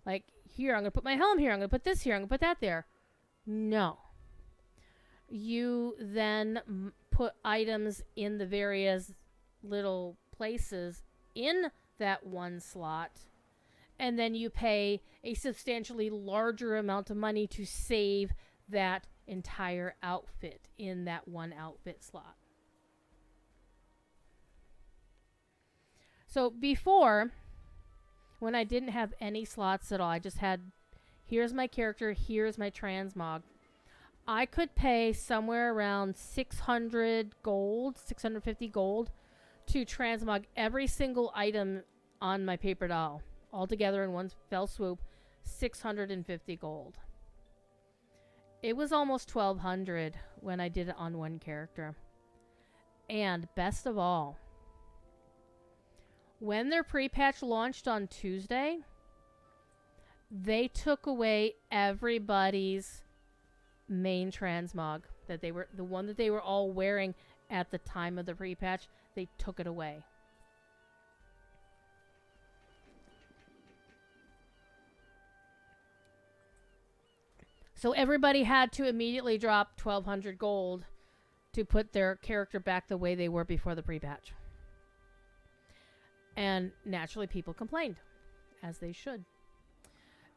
Like, here, I'm going to put my helm here, I'm going to put this here, I'm going to put that there. No. You then put items in the various little places in that one slot, and then you pay a substantially larger amount of money to save that entire outfit in that one outfit slot. So before, when I didn't have any slots at all, I just had, here's my character, here's my transmog. I could pay somewhere around 600 gold, 650 gold, to transmog every single item on my paper doll. All together in one fell swoop, 650 gold. It was almost 1,200 when I did it on one character. And best of all, when their pre-patch launched on Tuesday, they took away everybody's main transmog that they were, the one that they were all wearing at the time of the pre-patch. They took it away. So everybody had to immediately drop 1,200 gold to put their character back the way they were before the pre-patch. And naturally people complained, as they should.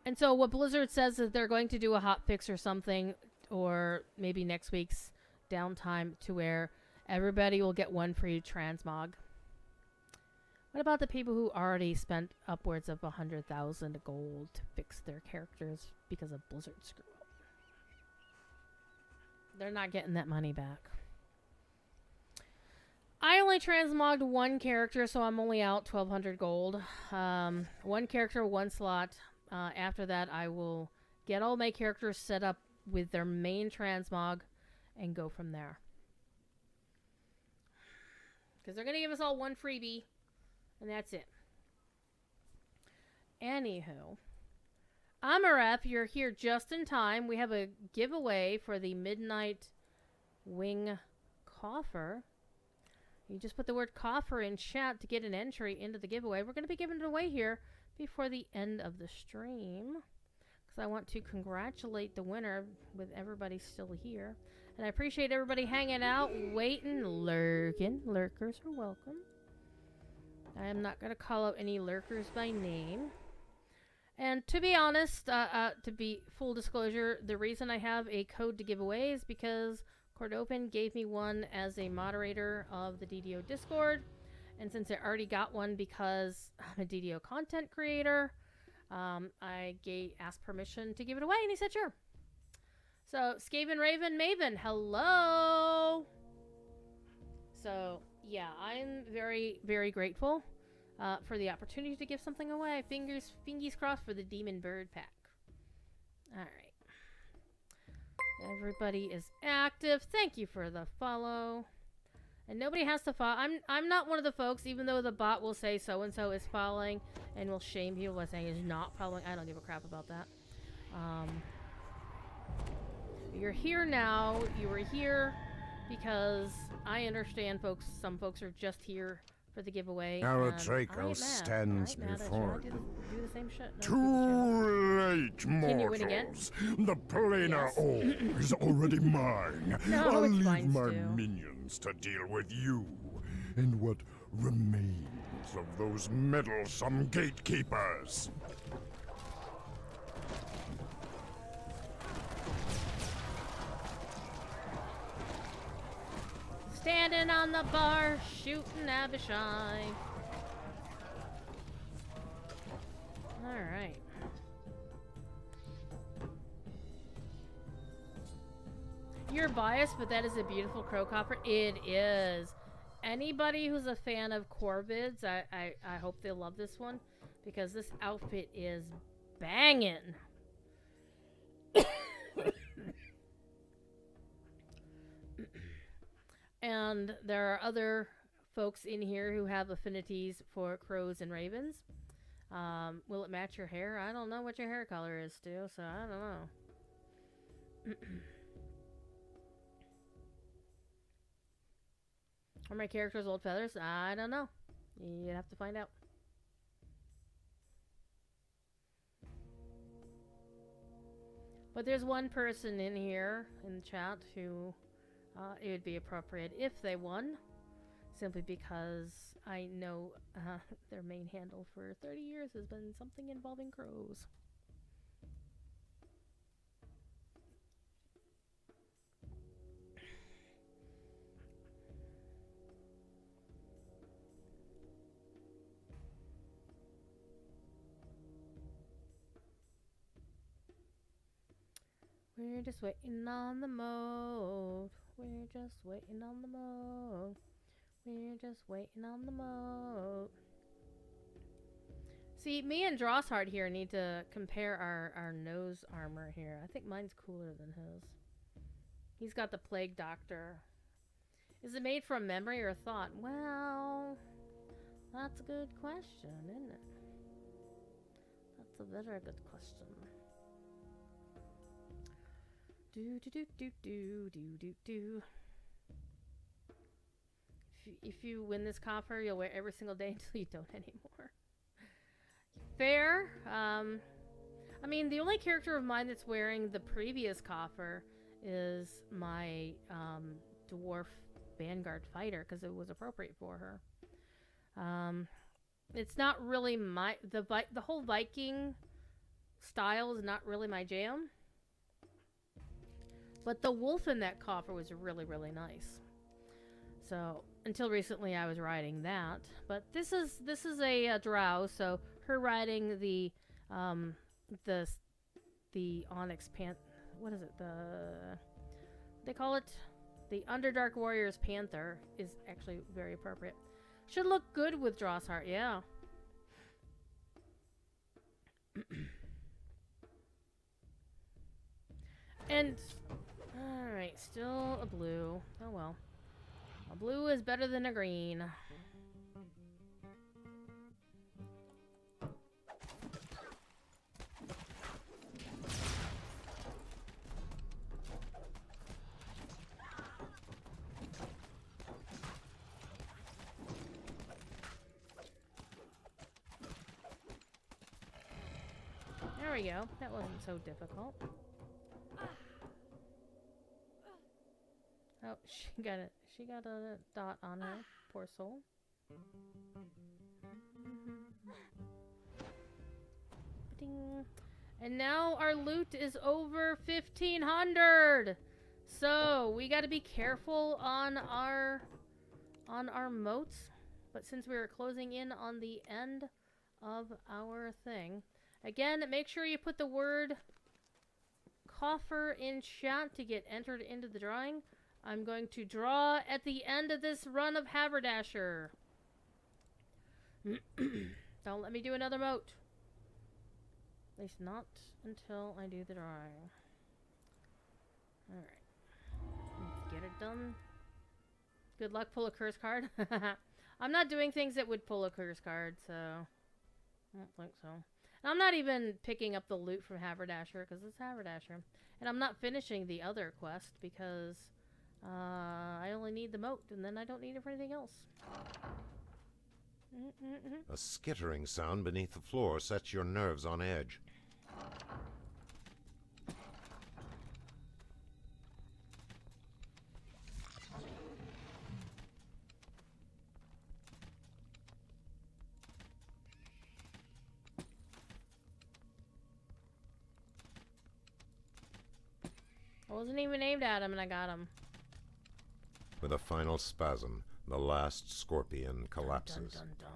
And so what Blizzard says is they're going to do a hot fix or something, or maybe next week's downtime, to where everybody will get one free transmog. What about the people who already spent upwards of 100,000 gold to fix their characters because of Blizzard screw up? They're not getting that money back. I only transmogged one character, so I'm only out 1,200 gold. One character, one slot. After that, I will get all my characters set up with their main transmog and go from there. Because they're going to give us all one freebie, and that's it. Anywho, Amareth, you're here just in time. We have a giveaway for the Midnight Wing Coffer. You just put the word coffer in chat to get an entry into the giveaway. We're going to be giving it away here before the end of the stream, because I want to congratulate the winner with everybody still here. And I appreciate everybody hanging out, waiting, lurking. Lurkers are welcome. I am not going to call out any lurkers by name. And to be honest, to be full disclosure, the reason I have a code to give away is because Cordovan gave me one as a moderator of the DDO Discord. And since I already got one because I'm a DDO content creator, I asked permission to give it away, and he said sure. So, Skaven Raven Maven, hello! So, yeah, I'm very, very grateful for the opportunity to give something away. Fingers crossed for the Demon Bird pack. Alright. Everybody is active. Thank you for the follow. And nobody has to follow. I'm not one of the folks, even though the bot will say so-and-so is following and will shame people by saying is not following. I don't give a crap about that. You're here now. You were here because I understand some folks are just here for the giveaway. Aratraco stands before you. Do the same shit. Too late, mortals. The planar orb is already mine. No, I'll it's leave mine my still. minions to deal with you and what remains of those meddlesome gatekeepers. Standing on the bar, shooting Abishai. Alright. You're biased, but that is a beautiful crow copper. It is. Anybody who's a fan of Corvids, I hope they love this one, because this outfit is banging. And there are other folks in here who have affinities for crows and ravens. Will it match your hair? I don't know what your hair color is, Stu, so I don't know. Are my characters old feathers? I don't know. You'd have to find out. But there's one person in here in the chat who it would be appropriate if they won, simply because I know their main handle for 30 years has been something involving crows. We're just waiting on the mote. We're just waiting on the mote. We're just waiting on the mote. See, me and Drossheart here need to compare our nose armor here. I think mine's cooler than his. He's got the Plague Doctor. Is it made from memory or thought? Well, that's a good question, isn't it? That's a very good question. Do. If you win this coffer, you'll wear it every single day until you don't anymore. Fair. I mean, the only character of mine that's wearing the previous coffer is my dwarf vanguard fighter, because it was appropriate for her. It's not really the whole Viking style is not really my jam. But the wolf in that coffer was really, really nice. So until recently, I was riding that. But this is a drow, so her riding the Onyx what is it? They call it the Underdark Warriors Panther is actually very appropriate. Should look good with Drossheart, yeah. And alright, still a blue. Oh well. A blue is better than a green. There we go. That wasn't so difficult. Oh, she got a dot on her. Poor soul. Ding. And now our loot is over 1,500. So we got to be careful on our motes. But since we are closing in on the end of our thing, again, make sure you put the word coffer in chat to get entered into the drawing. I'm going to draw at the end of this run of Haverdasher. Don't let me do another mote. At least not until I do the drawing. Alright. Let's get it done. Good luck, pull a curse card. I'm not doing things that would pull a curse card, so I don't think so. And I'm not even picking up the loot from Haverdasher, because it's Haverdasher. And I'm not finishing the other quest, because I only need the mote, and then I don't need it for anything else. A skittering sound beneath the floor sets your nerves on edge. I wasn't even aimed at him, and I got him. With a final spasm, the last scorpion collapses. Dun, dun,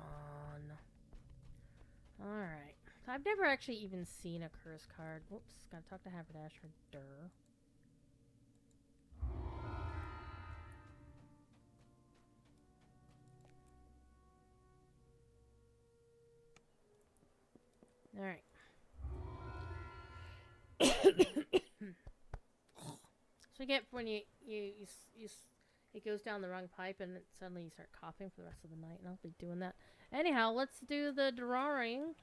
dun. Alright. I've never actually even seen a curse card. Whoops, gotta talk to Haverdasher. Durr. Alright. So you get when you it goes down the wrong pipe and suddenly you start coughing for the rest of the night, and I'll be doing that. Anyhow, let's do the drawing.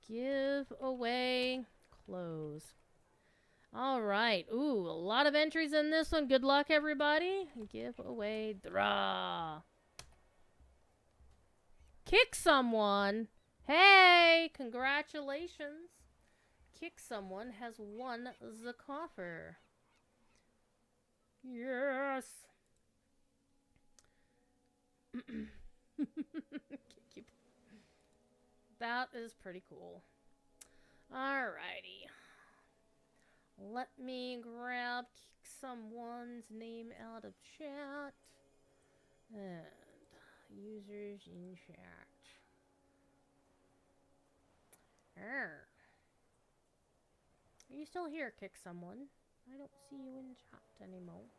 Give away clothes. All right. Ooh, a lot of entries in this one. Good luck, everybody. Give away draw. Kick someone. Hey, congratulations. Kick someone has won the coffer. Yes. That is pretty cool. Alrighty. Let me grab kick someone's name out of chat. And users in chat. Are you still here, kick someone? I don't see you in chat anymore.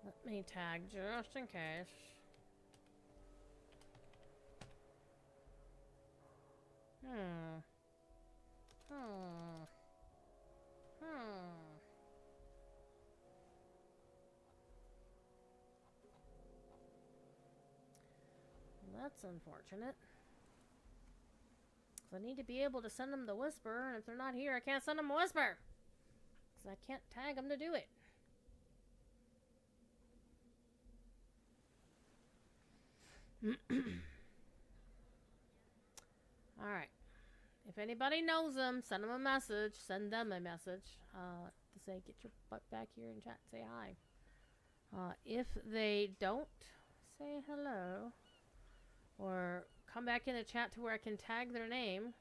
Let me tag just in case. That's unfortunate. I need to be able to send them the whisper, and if they're not here, I can't send them a whisper. Because I can't tag them to do it. Alright. If anybody knows them, send them a message. Send them a message to say, get your butt back here and chat. Say hi. If they don't, say hello. Or come back in the chat to where I can tag their name.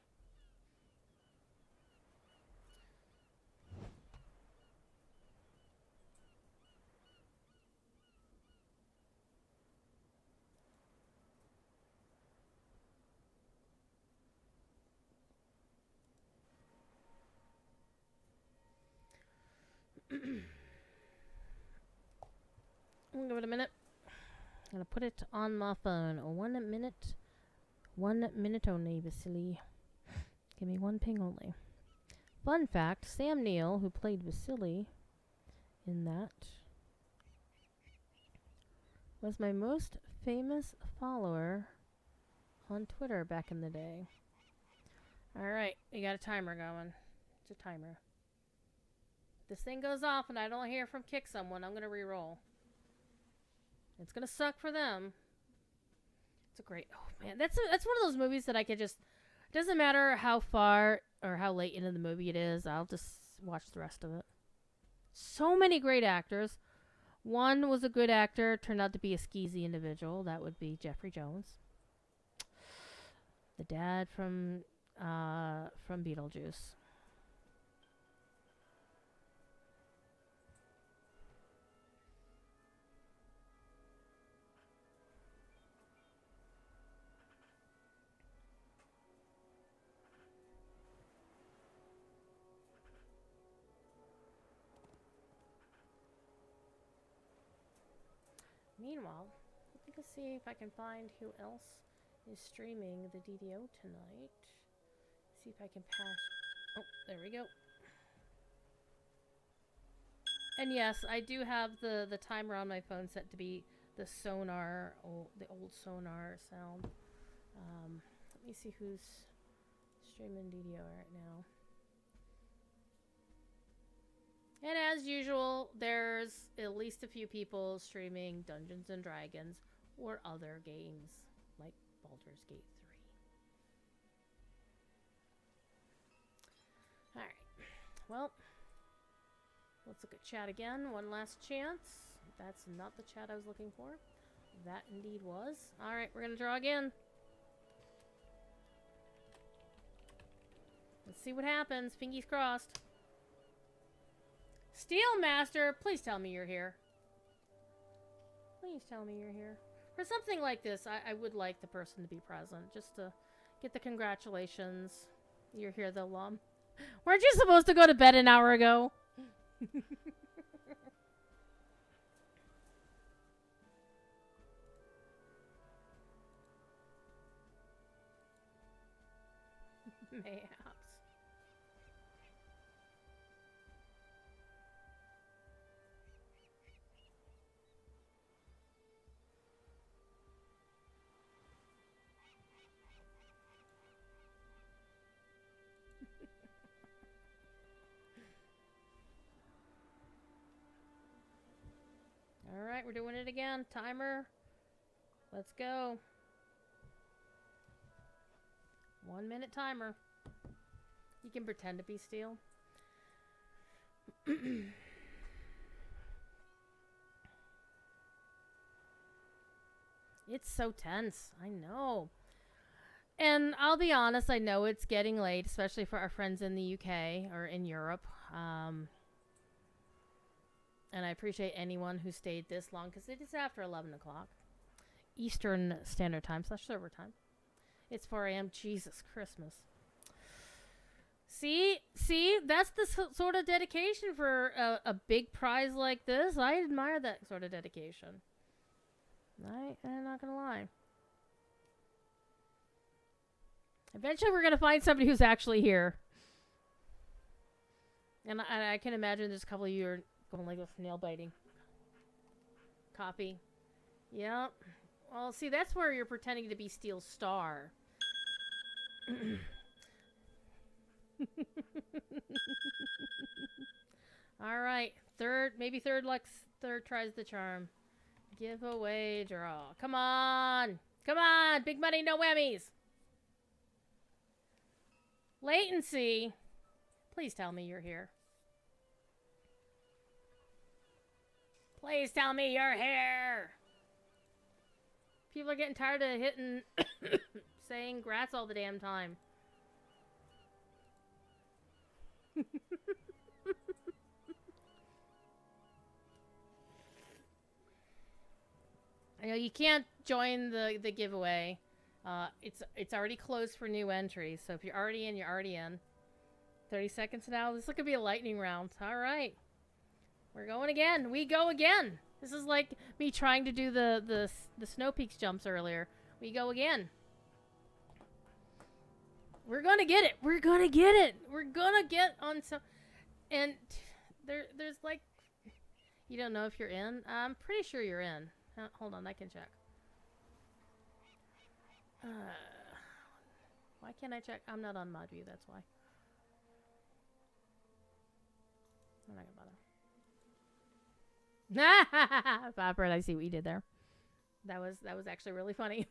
I'll give it a minute. I'm gonna put it on my phone. 1 minute. 1 minute only, Vasily. Give me one ping only. Fun fact, Sam Neill, who played Vasily in that, was my most famous follower on Twitter back in the day. Alright, we got a timer going. It's a timer. If this thing goes off and I don't hear from kick someone, I'm gonna re-roll. It's gonna suck for them. It's a great... Oh, man. That's one of those movies that I could just... It doesn't matter how far or how late into the movie it is. I'll just watch the rest of it. So many great actors. One was a good actor. Turned out to be a skeezy individual. That would be Jeffrey Jones. The dad from Beetlejuice. Meanwhile, let me just see if I can find who else is streaming the DDO tonight. See if I can pass... Oh, there we go. And yes, I do have the timer on my phone set to be the sonar, the old sonar sound. Let me see who's streaming DDO right now. And as usual, there's at least a few people streaming Dungeons and Dragons or other games like Baldur's Gate 3. Alright. Well, let's look at chat again. One last chance. That's not the chat I was looking for. That indeed was. Alright, we're going to draw again. Let's see what happens. Fingers crossed. Steelmaster, please tell me you're here. Please tell me you're here. For something like this, I would like the person to be present, just to get the congratulations. You're here, though, Lum. Weren't you supposed to go to bed an hour ago? Mayhaps. Alright, we're doing it again. Timer. Let's go. 1 minute timer. You can pretend to be steel. It's so tense. I know. And I'll be honest, I know it's getting late, especially for our friends in the UK or in Europe. And I appreciate anyone who stayed this long, because it is after 11 o'clock. Eastern Standard Time / server time. It's 4 a.m. Jesus Christmas. See? That's the sort of dedication for a big prize like this. I admire that sort of dedication. I'm not going to lie. Eventually we're going to find somebody who's actually here. And I can imagine there's a couple of you are going like with nail biting. Copy. Yep. Well, see, that's where you're pretending to be Steel Star. Alright. Third tries the charm. Giveaway draw. Come on! Come on! Big money, no whammies! Latency. Please tell me you're here. Please tell me you're here! People are getting tired of hitting... saying grats all the damn time. I know you can't join the giveaway. It's already closed for new entries, so if you're already in, you're already in. 30 seconds now. This could be a lightning round. All right. We're going again. We go again. This is like me trying to do the Snowpeaks jumps earlier. We go again. We're gonna get it. We're gonna get it. We're gonna get on some. And there's like, you don't know if you're in. I'm pretty sure you're in. Hold on, I can check. Why can't I check? I'm not on mod view. That's why. I'm not gonna bother. Bopper, I see what you did there. That was actually really funny.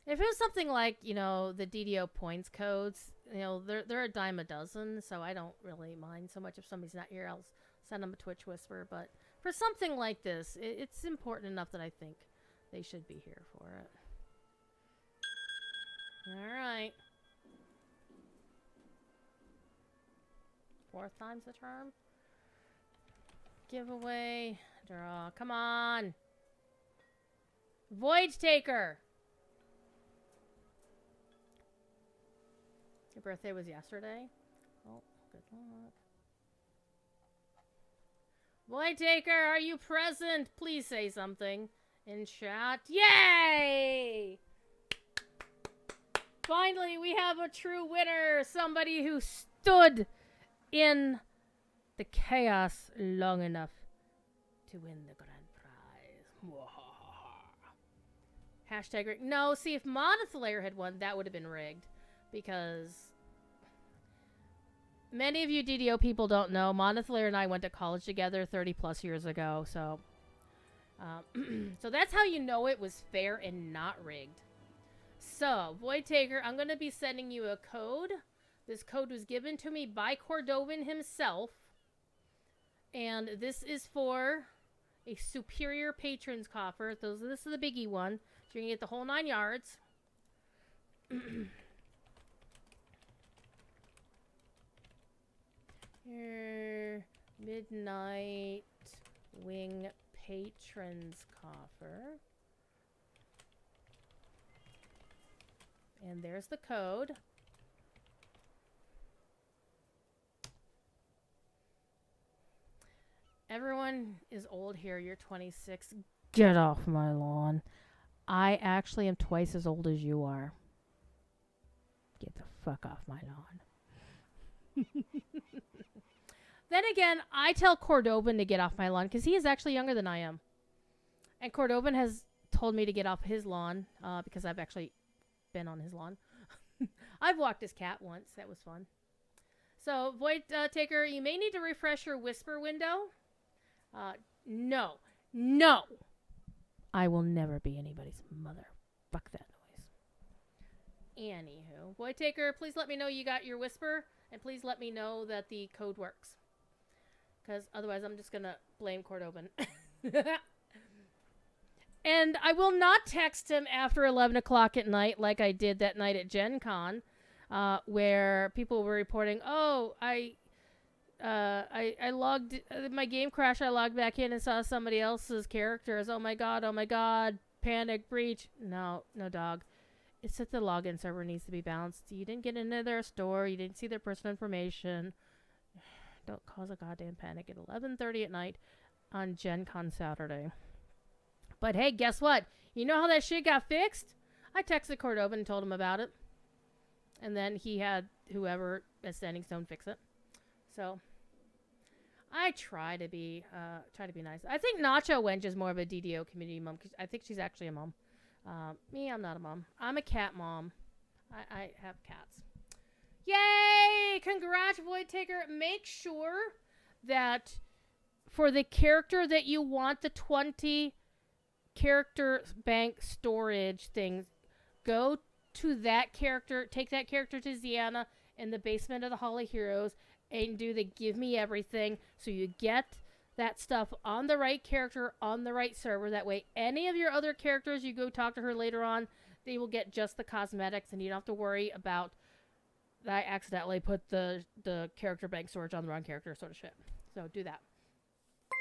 If it was something like, you know, the DDO points codes, you know, they're a dime a dozen, so I don't really mind so much if somebody's not here. I'll send them a Twitch whisper. But for something like this, it's important enough that I think they should be here for it. All right. 4th time's the charm. Giveaway. Draw. Come on. Voyage Taker. Your birthday was yesterday? Oh, good luck. Void Taker, are you present? Please say something in chat. Yay! Finally, we have a true winner. Somebody who stood in the chaos long enough to win the grand prize. Hashtag rigged. No, see, if Monothlayer had won, that would have been rigged. Because many of you DDO people don't know, Monothlayer and I went to college together 30 plus years ago. So, so that's how you know it was fair and not rigged. So, Void Taker, I'm going to be sending you a code. This code was given to me by Cordovan himself. And this is for a superior patron's coffer. This is the biggie one. So you're going to get the whole 9 yards. Your Midnight Wing patron's coffer. And there's the code. Everyone is old here. You're 26. Get off my lawn. I actually am twice as old as you are. Get the fuck off my lawn. Then again, I tell Cordovan to get off my lawn because he is actually younger than I am. And Cordovan has told me to get off his lawn because I've actually been on his lawn. I've walked his cat once. That was fun. So, Void Taker, you may need to refresh your whisper window. No. I will never be anybody's mother. Fuck that noise. Anywho, Void Taker, please let me know you got your whisper, and please let me know that the code works. Because otherwise I'm just going to blame Cordovan. And I will not text him after 11 o'clock at night like I did that night at Gen Con, where people were reporting, oh, I logged, my game crashed, I logged back in and saw somebody else's characters. Oh my god, panic, breach. No, dog. It's that the login server needs to be balanced. You didn't get into their store, you didn't see their personal information. Don't cause a goddamn panic at 11:30 at night on Gen Con Saturday. But hey, guess what? You know how that shit got fixed? I texted Cordovan and told him about it. And then he had whoever at Standing Stone fix it. So I try to be nice. I think Nacho Wench is more of a DDO community mom. Cause I think she's actually a mom. Me, I'm not a mom. I'm a cat mom. I have cats. Yay! Congrats, Void Taker. Make sure that for the character that you want the 20 character bank storage things, go to that character, take that character to Ziana in the basement of the Hall of Heroes and do the give me everything so you get that stuff on the right character on the right server. That way any of your other characters you go talk to her later on, they will get just the cosmetics and you don't have to worry about I accidentally put the character bank storage on the wrong character sort of shit. So do that.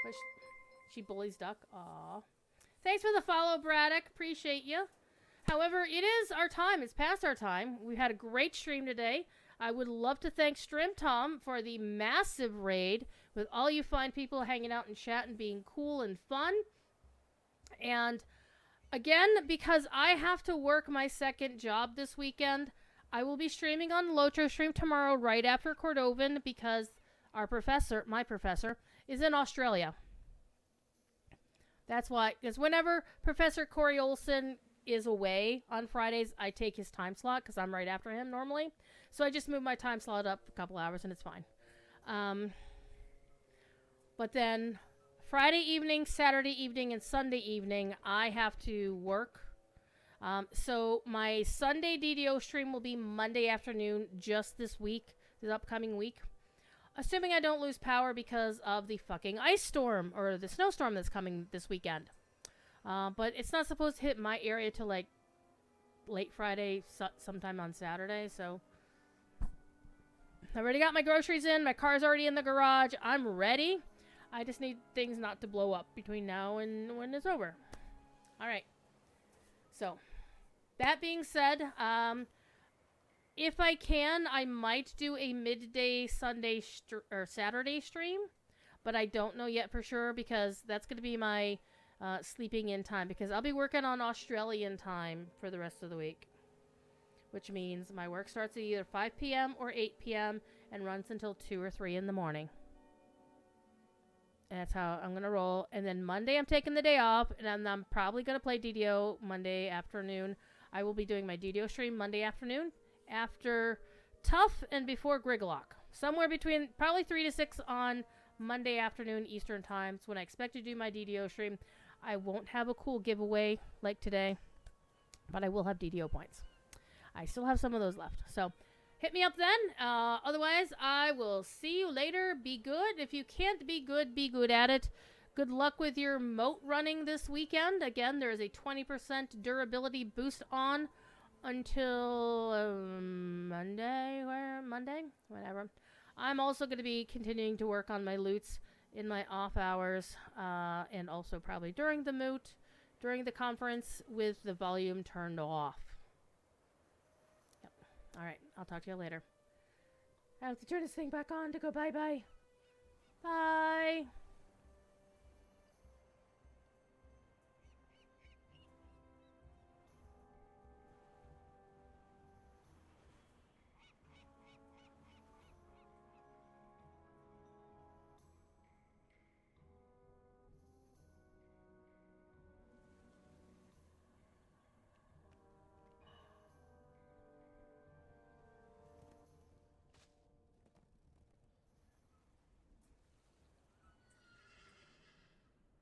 But she bullies Duck. Aw. Thanks for the follow, Braddock. Appreciate you. However, it is our time. It's past our time. We had a great stream today. I would love to thank Strim Tom for the massive raid with all you fine people hanging out in chat and being cool and fun. And again, because I have to work my second job this weekend, I will be streaming on Lotro Stream tomorrow right after Cordovan because my professor, is in Australia. That's why, because whenever Professor Corey Olson is away on Fridays, I take his time slot because I'm right after him normally. So I just move my time slot up a couple hours and it's fine. But then Friday evening, Saturday evening, and Sunday evening, I have to work. So my Sunday DDO stream will be Monday afternoon just this upcoming week. Assuming I don't lose power because of the fucking ice storm or the snowstorm that's coming this weekend. But it's not supposed to hit my area till like late Friday, sometime on Saturday. So I already got my groceries in. My car's already in the garage. I'm ready. I just need things not to blow up between now and when it's over. All right. So that being said, if I can, I might do a midday Sunday or Saturday stream, but I don't know yet for sure because that's going to be my sleeping in time because I'll be working on Australian time for the rest of the week, which means my work starts at either 5 p.m. or 8 p.m. and runs until 2 or 3 in the morning. And that's how I'm going to roll. And then Monday I'm taking the day off, and I'm probably going to play DDO Monday afternoon. I will be doing my DDO stream Monday afternoon after Tough and before Griglock. Somewhere between probably 3 to 6 on Monday afternoon Eastern times when I expect to do my DDO stream. I won't have a cool giveaway like today, but I will have DDO points. I still have some of those left. So hit me up then. Otherwise, I will see you later. Be good. If you can't be good at it. Good luck with your mote running this weekend. Again, there is a 20% durability boost on until Monday. Whatever. I'm also going to be continuing to work on my lutes in my off hours, and also probably during the moot, during the conference with the volume turned off. Yep. All right. I'll talk to you later. I have to turn this thing back on to go bye-bye. Bye.